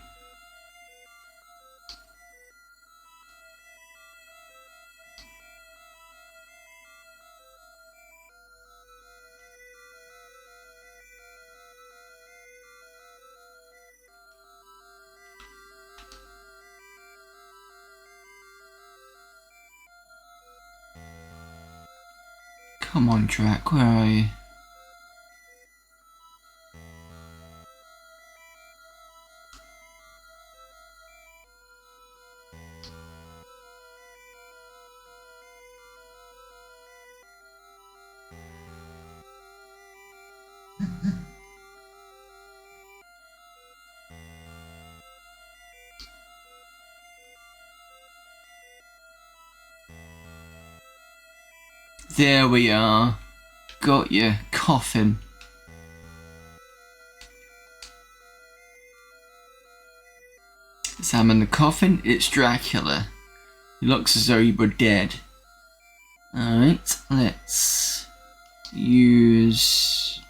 come on, Drac, where are you? There we are. Got your coffin. Examine the coffin. It's Dracula. He looks as though he were dead. Alright, let's use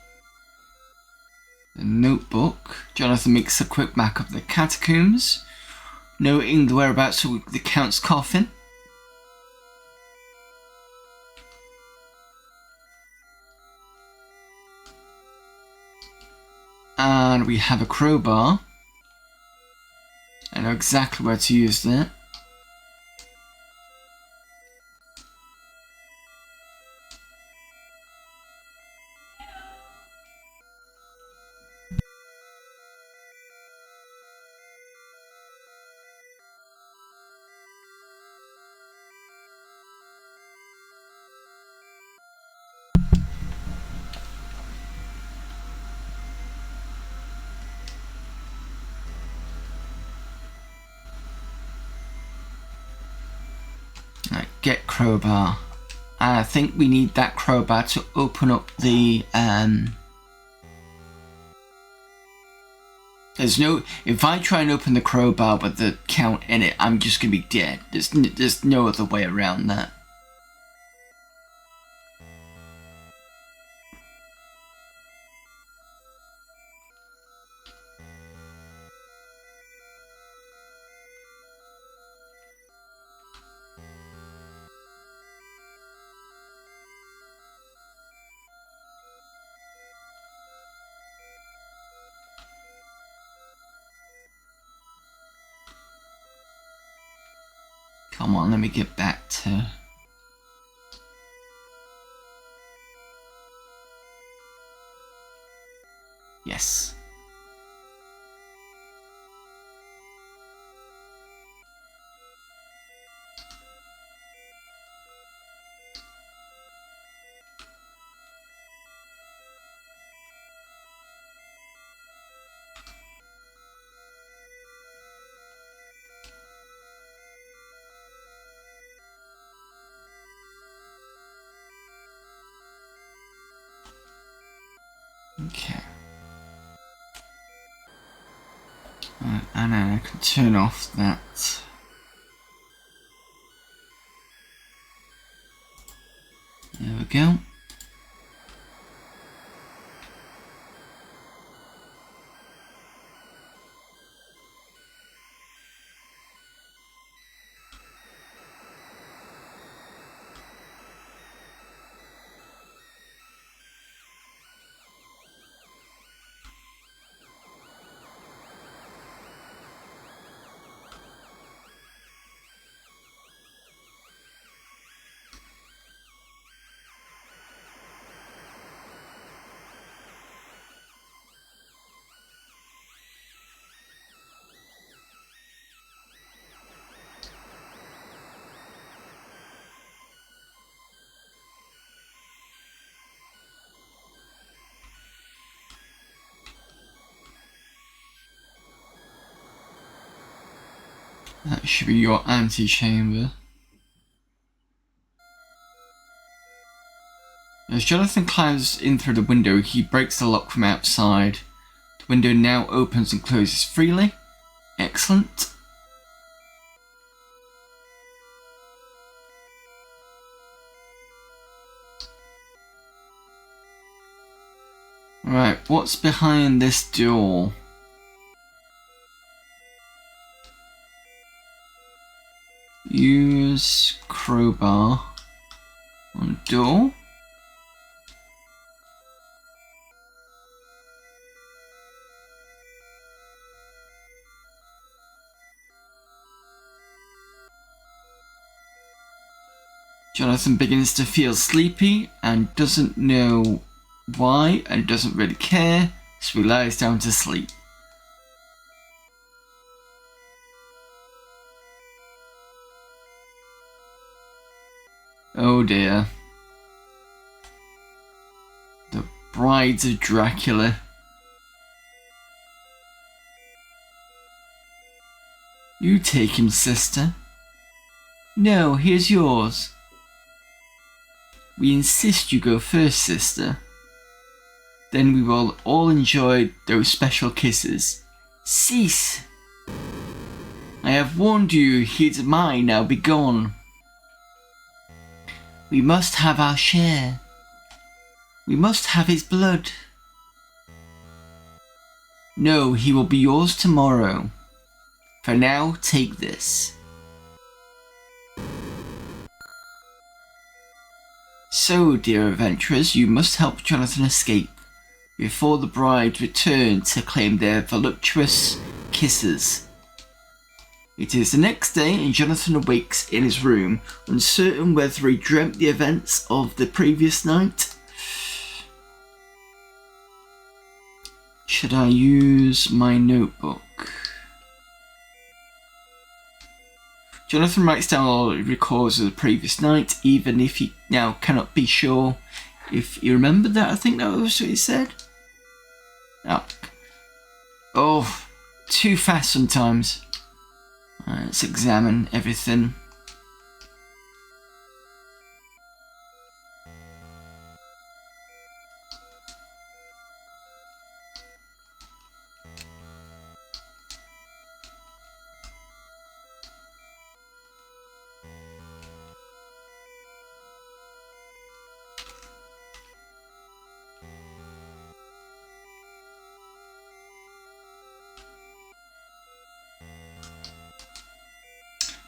the notebook. Jonathan makes a quick map of the catacombs, noting the whereabouts of the Count's coffin. And we have a crowbar. I know exactly where to use that. Right, get crowbar. I think we need that crowbar to open up the if I try and open the crowbar with the Count in it, I'm just gonna be dead. There's no other way around that. Come on, let me get back to... Yes. Okay. And then I can turn off that. There we go. That should be your antechamber. As Jonathan climbs in through the window, he breaks the lock from outside. The window now opens and closes freely. Excellent. Right, what's behind this door? Use crowbar on door. Jonathan begins to feel sleepy and doesn't know why and doesn't really care, so he lies down to sleep. Oh dear. The brides of Dracula. You take him, sister. No, here's yours. We insist you go first, sister. Then we will all enjoy those special kisses. Cease! I have warned you, he is mine, now be gone. We must have our share. We must have his blood. No, he will be yours tomorrow. For now, take this. So, dear adventurers, you must help Jonathan escape before the bride return to claim their voluptuous kisses. It is the next day and Jonathan awakes in his room, uncertain whether he dreamt the events of the previous night. Should I use my notebook? Jonathan writes down all he recalls of the previous night, even if he now cannot be sure if he remembered that. I think that was what he said. Oh, too fast sometimes. Let's examine everything.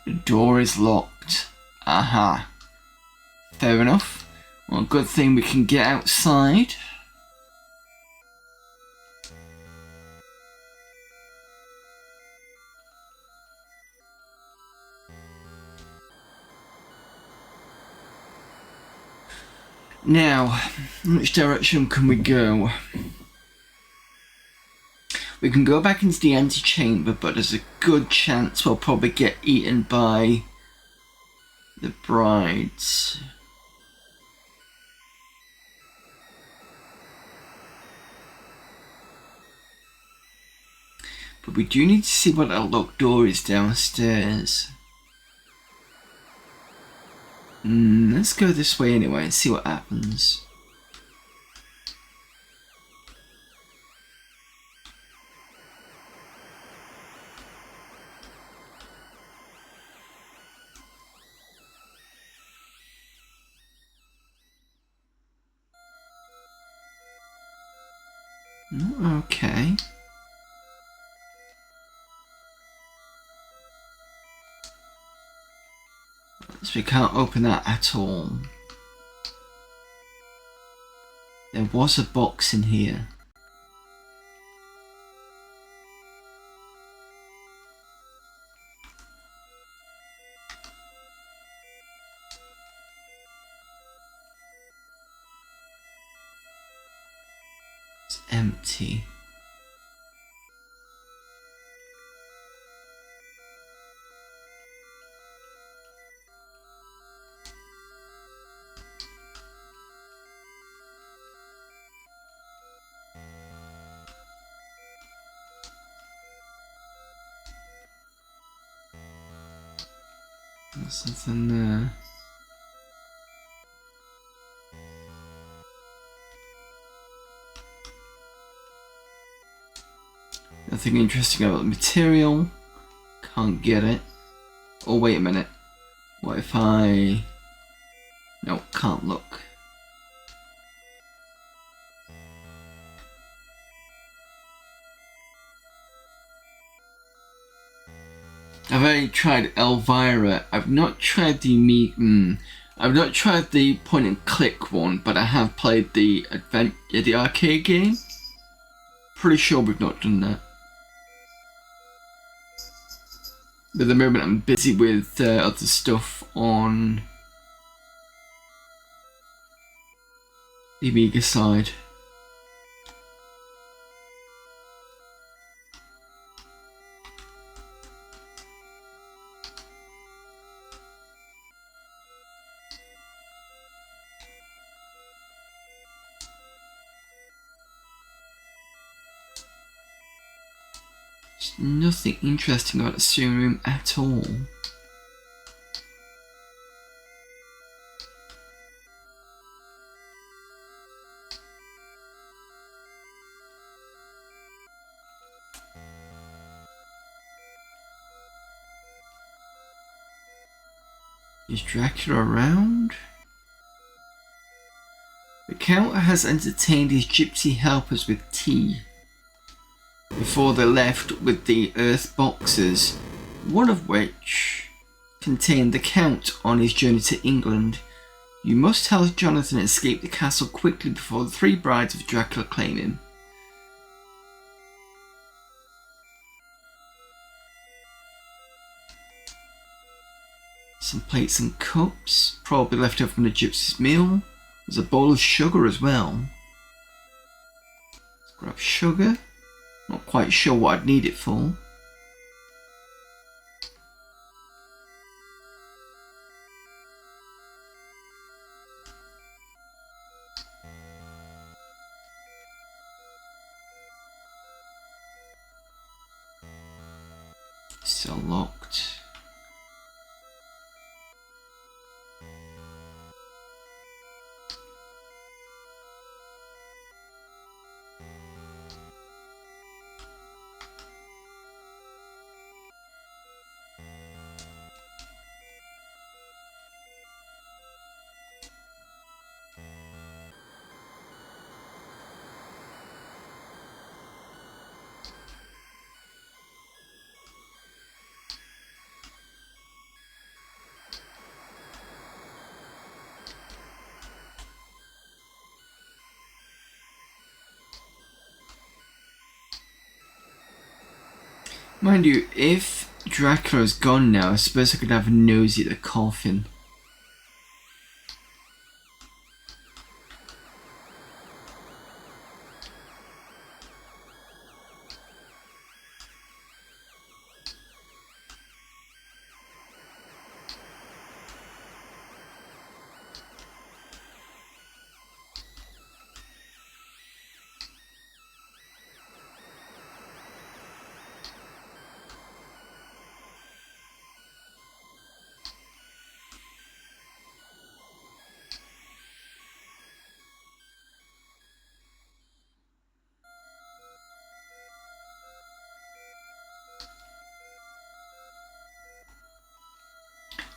The door is locked. Aha. Fair enough. Well, good thing we can get outside. Now, which direction can we go? We can go back into the antechamber, but there's a good chance we'll probably get eaten by the brides. But we do need to see what that locked door is downstairs. Let's go this way anyway and see what happens. Okay. So we can't open that at all. There was a box in here. It's empty. There's something there. Nothing interesting about the material. Can't get it. Oh, wait a minute. What if I... No, can't look. I've only tried Elvira. I've not tried the I've not tried the point and click one, but I have played the arcade game. Pretty sure we've not done that. But at the moment I'm busy with other stuff on the Amiga side. There's nothing interesting about the steering room at all. Is Dracula around? The Count has entertained his gypsy helpers with tea before they left with the earth boxes, one of which contained the Count on his journey to England. You must help Jonathan escape the castle quickly before the three brides of Dracula claim him. Some plates and cups, probably left over from the gypsy's meal. There's a bowl of sugar as well. Let's grab sugar. Not quite sure what I'd need it for. Still locked. Mind you, if Dracula's gone now, I suppose I could have a nosy at the coffin.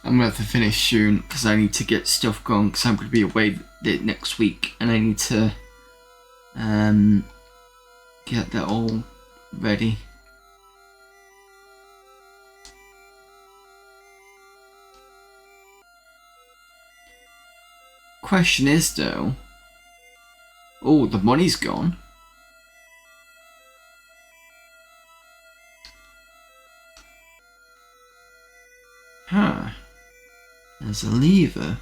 I'm going to have to finish soon because I need to get stuff going because I'm going to be away next week and I need to get that all ready. Question is though, oh, the money's gone. Huh. There's a lever.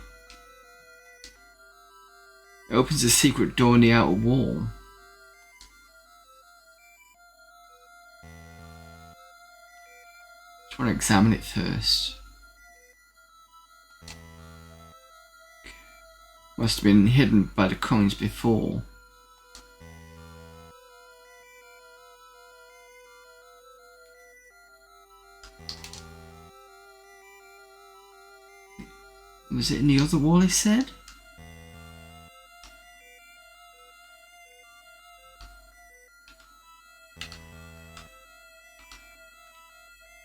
It opens a secret door in the outer wall. Just want to examine it first. Must have been hidden by the coins before. Was it in the other wall, he said?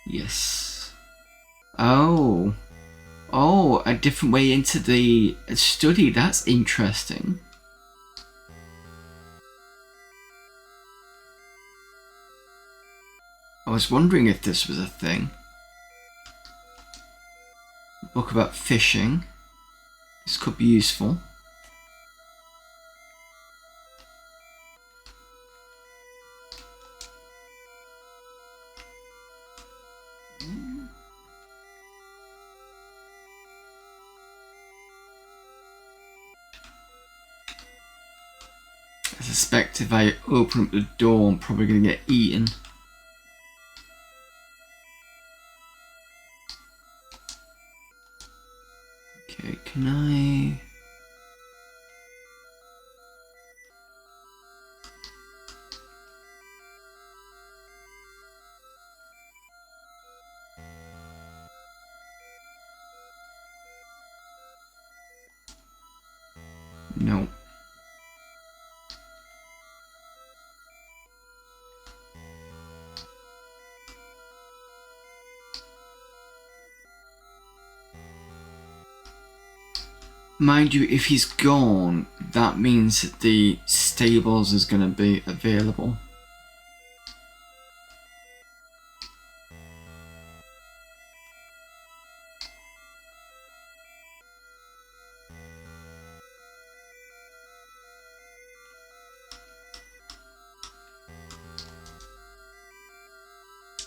Yes. Oh. Oh, a different way into the study. That's interesting. I was wondering if this was a thing. A book about fishing. This could be useful. I suspect if I open up the door, I'm probably going to get eaten. Okay, can I... No. Mind you, if he's gone, that means that the stables is going to be available.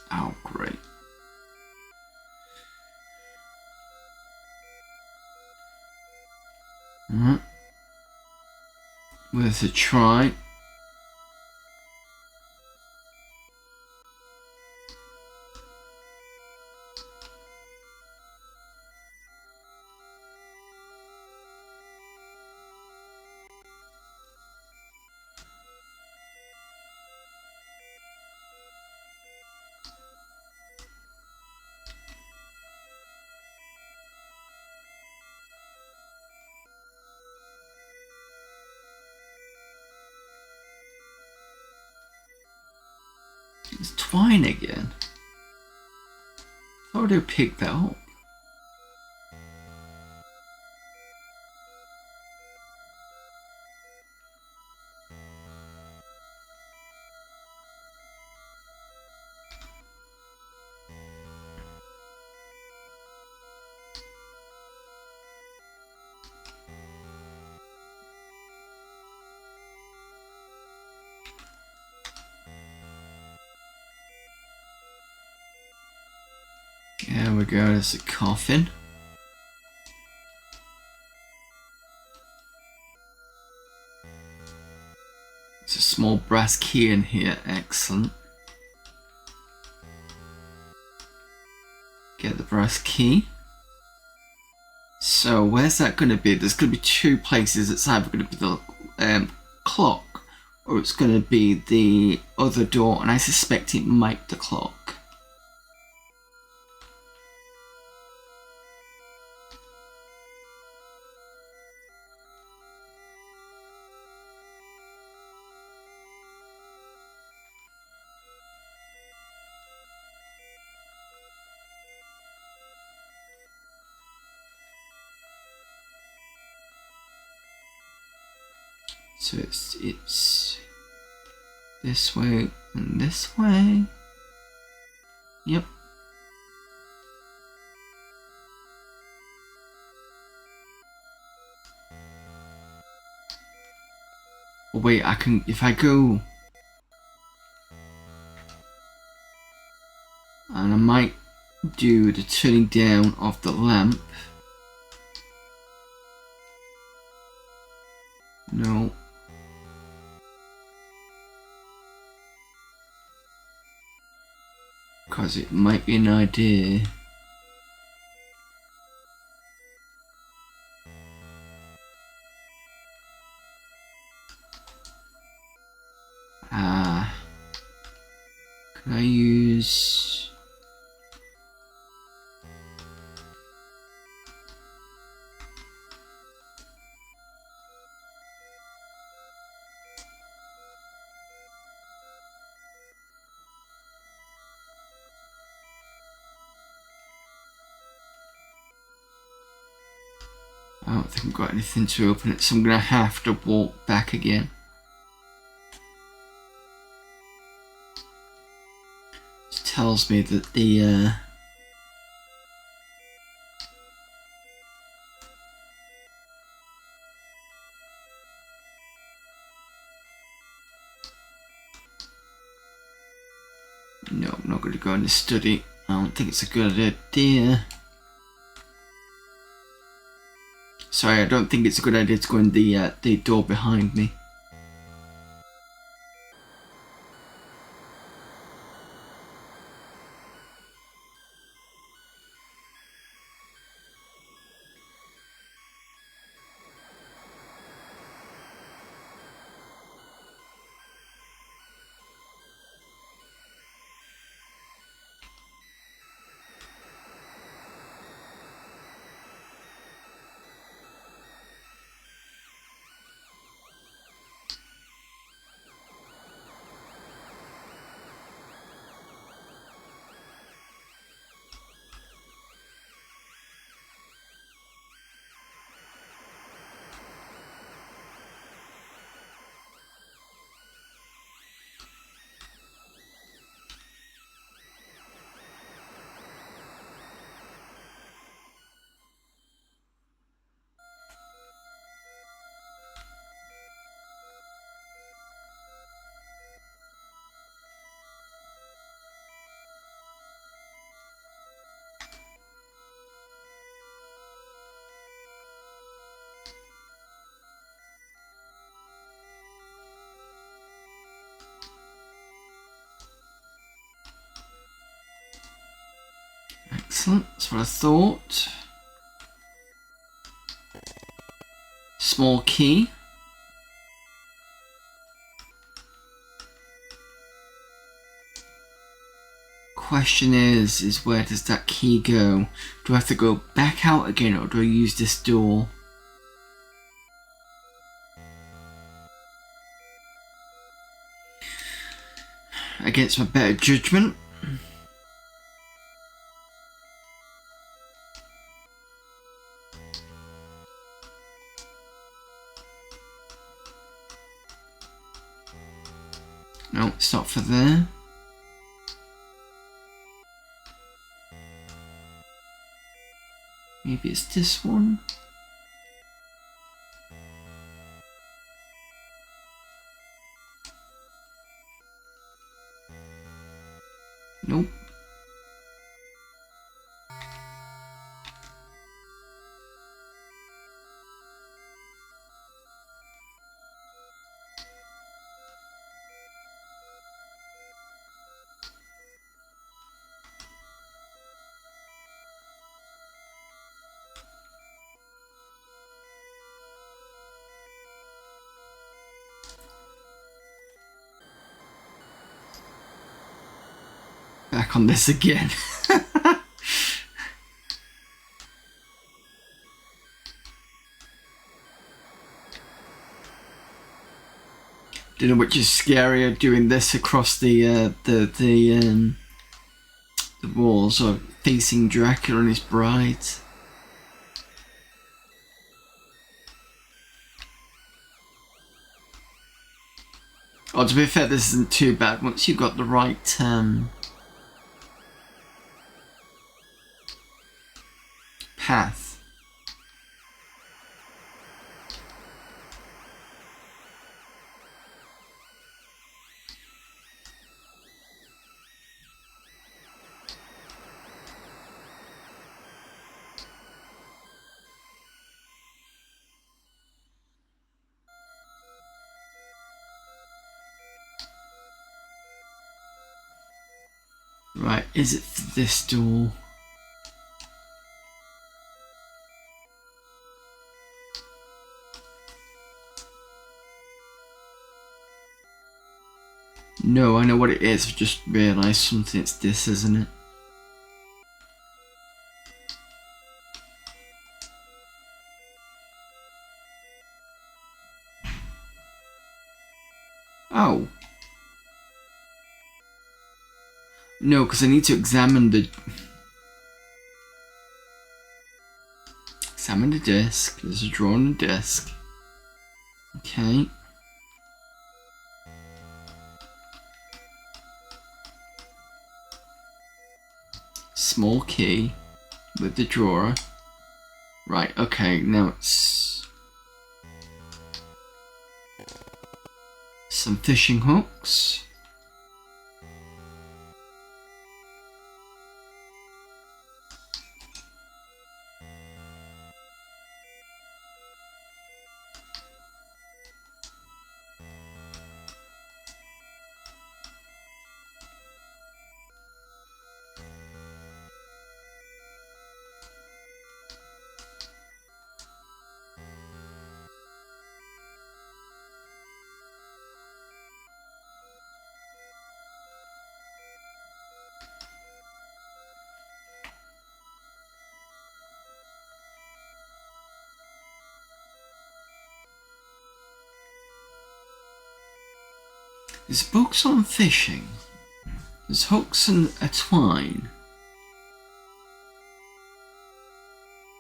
Oh, great. Worth a try. It's twine again. I thought I'd pick that up. There we go, there's a coffin. There's a small brass key in here, excellent. Get the brass key. So where's that going to be? There's going to be two places. It's either going to be the clock or it's going to be the other door, and I suspect it might be the clock. So it's This way and this way. Yep. Oh wait, I can, if I go, and I might do the turning down of the lamp. No. Because it might be an idea. Can I use... I don't think I've got anything to open it, so I'm going to have to walk back again. It tells me that the no, I'm not going to go in the study. I don't think it's a good idea. Sorry, I don't think it's a good idea to go in the door behind me. Excellent, that's what I thought. Small key. Question is where does that key go? Do I have to go back out again, or do I use this door? Against my better judgment. No, it's not for there. Maybe it's this one. Nope. Back on this again. Don't know which is scarier, doing this across the walls or facing Dracula and his bride. Oh, to be fair, this isn't too bad once you've got the right path. Right, is it for this door? No, I know what it is. I just realised something. It's this, isn't it? Oh. No, because I need to examine the disc. There's a drawer on the disc. Okay. Small key with the drawer. Right, okay, now it's some fishing hooks. There's books on fishing. There's hooks and a twine.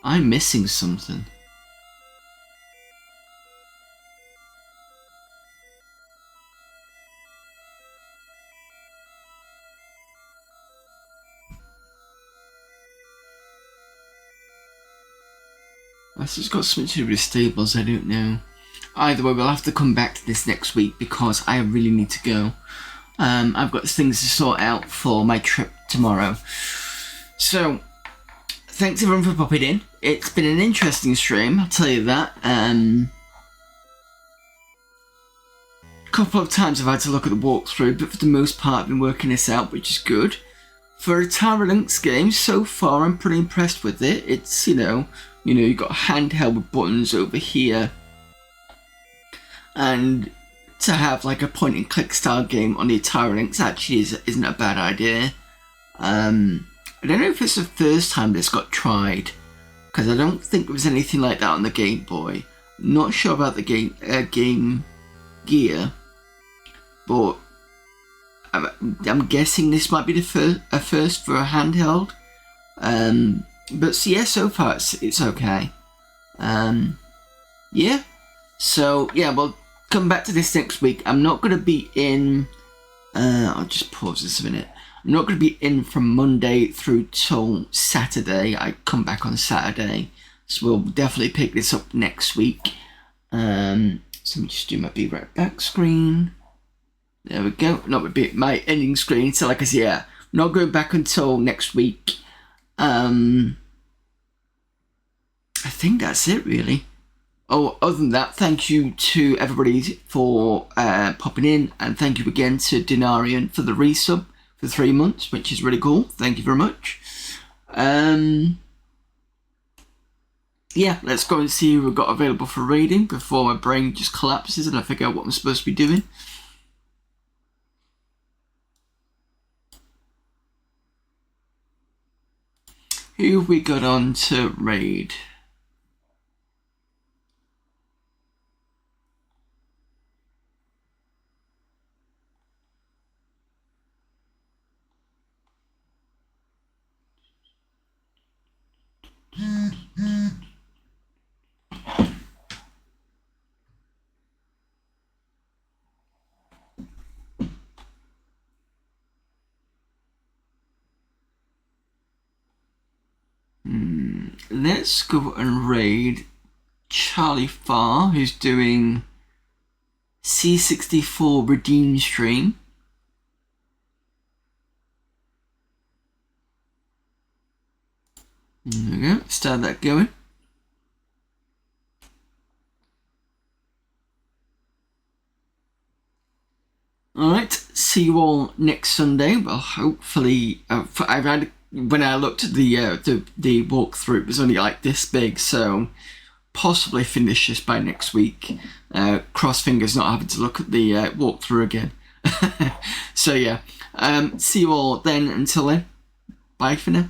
I'm missing something. Unless it's got something to do with stables, I don't know. Either way, we'll have to come back to this next week because I really need to go. I've got things to sort out for my trip tomorrow. So, thanks everyone for popping in. It's been an interesting stream, I'll tell you that. A couple of times I've had to look at the walkthrough, but for the most part I've been working this out, which is good. For a Atari Lynx game, so far I'm pretty impressed with it. It's, you know, you've got handheld with buttons over here. And to have like a point and click style game on the Atari Lynx actually isn't a bad idea. I don't know if it's the first time this got tried, because I don't think there was anything like that on the Game Boy. Not sure about the Game Gear, but I'm guessing this might be the first for a handheld. But yeah, so far it's okay. Yeah. So yeah, well, come back to this next week. I'm not going to be in. I'll just pause this a minute. I'm not going to be in from Monday through till Saturday. I come back on Saturday, so we'll definitely pick this up next week. So let me just do my Be Right Back screen. There we go. Not my ending screen. So like I said, yeah, I'm not going back until next week. I think that's it really. Oh, other than that, thank you to everybody for popping in, and thank you again to Denarian for the resub for 3 months, which is really cool. Thank you very much. Yeah, let's go and see who we've got available for raiding before my brain just collapses and I figure out what I'm supposed to be doing. Who have we got on to raid? let's go and raid Charlie Farr, who's doing C64 Redeem stream. There we go, start that going. Alright, see you all next Sunday. Well, hopefully, when I looked at the walkthrough, it was only like this big, so possibly finish this by next week. Cross fingers not having to look at the walkthrough again. So yeah, see you all then. Until then, bye for now.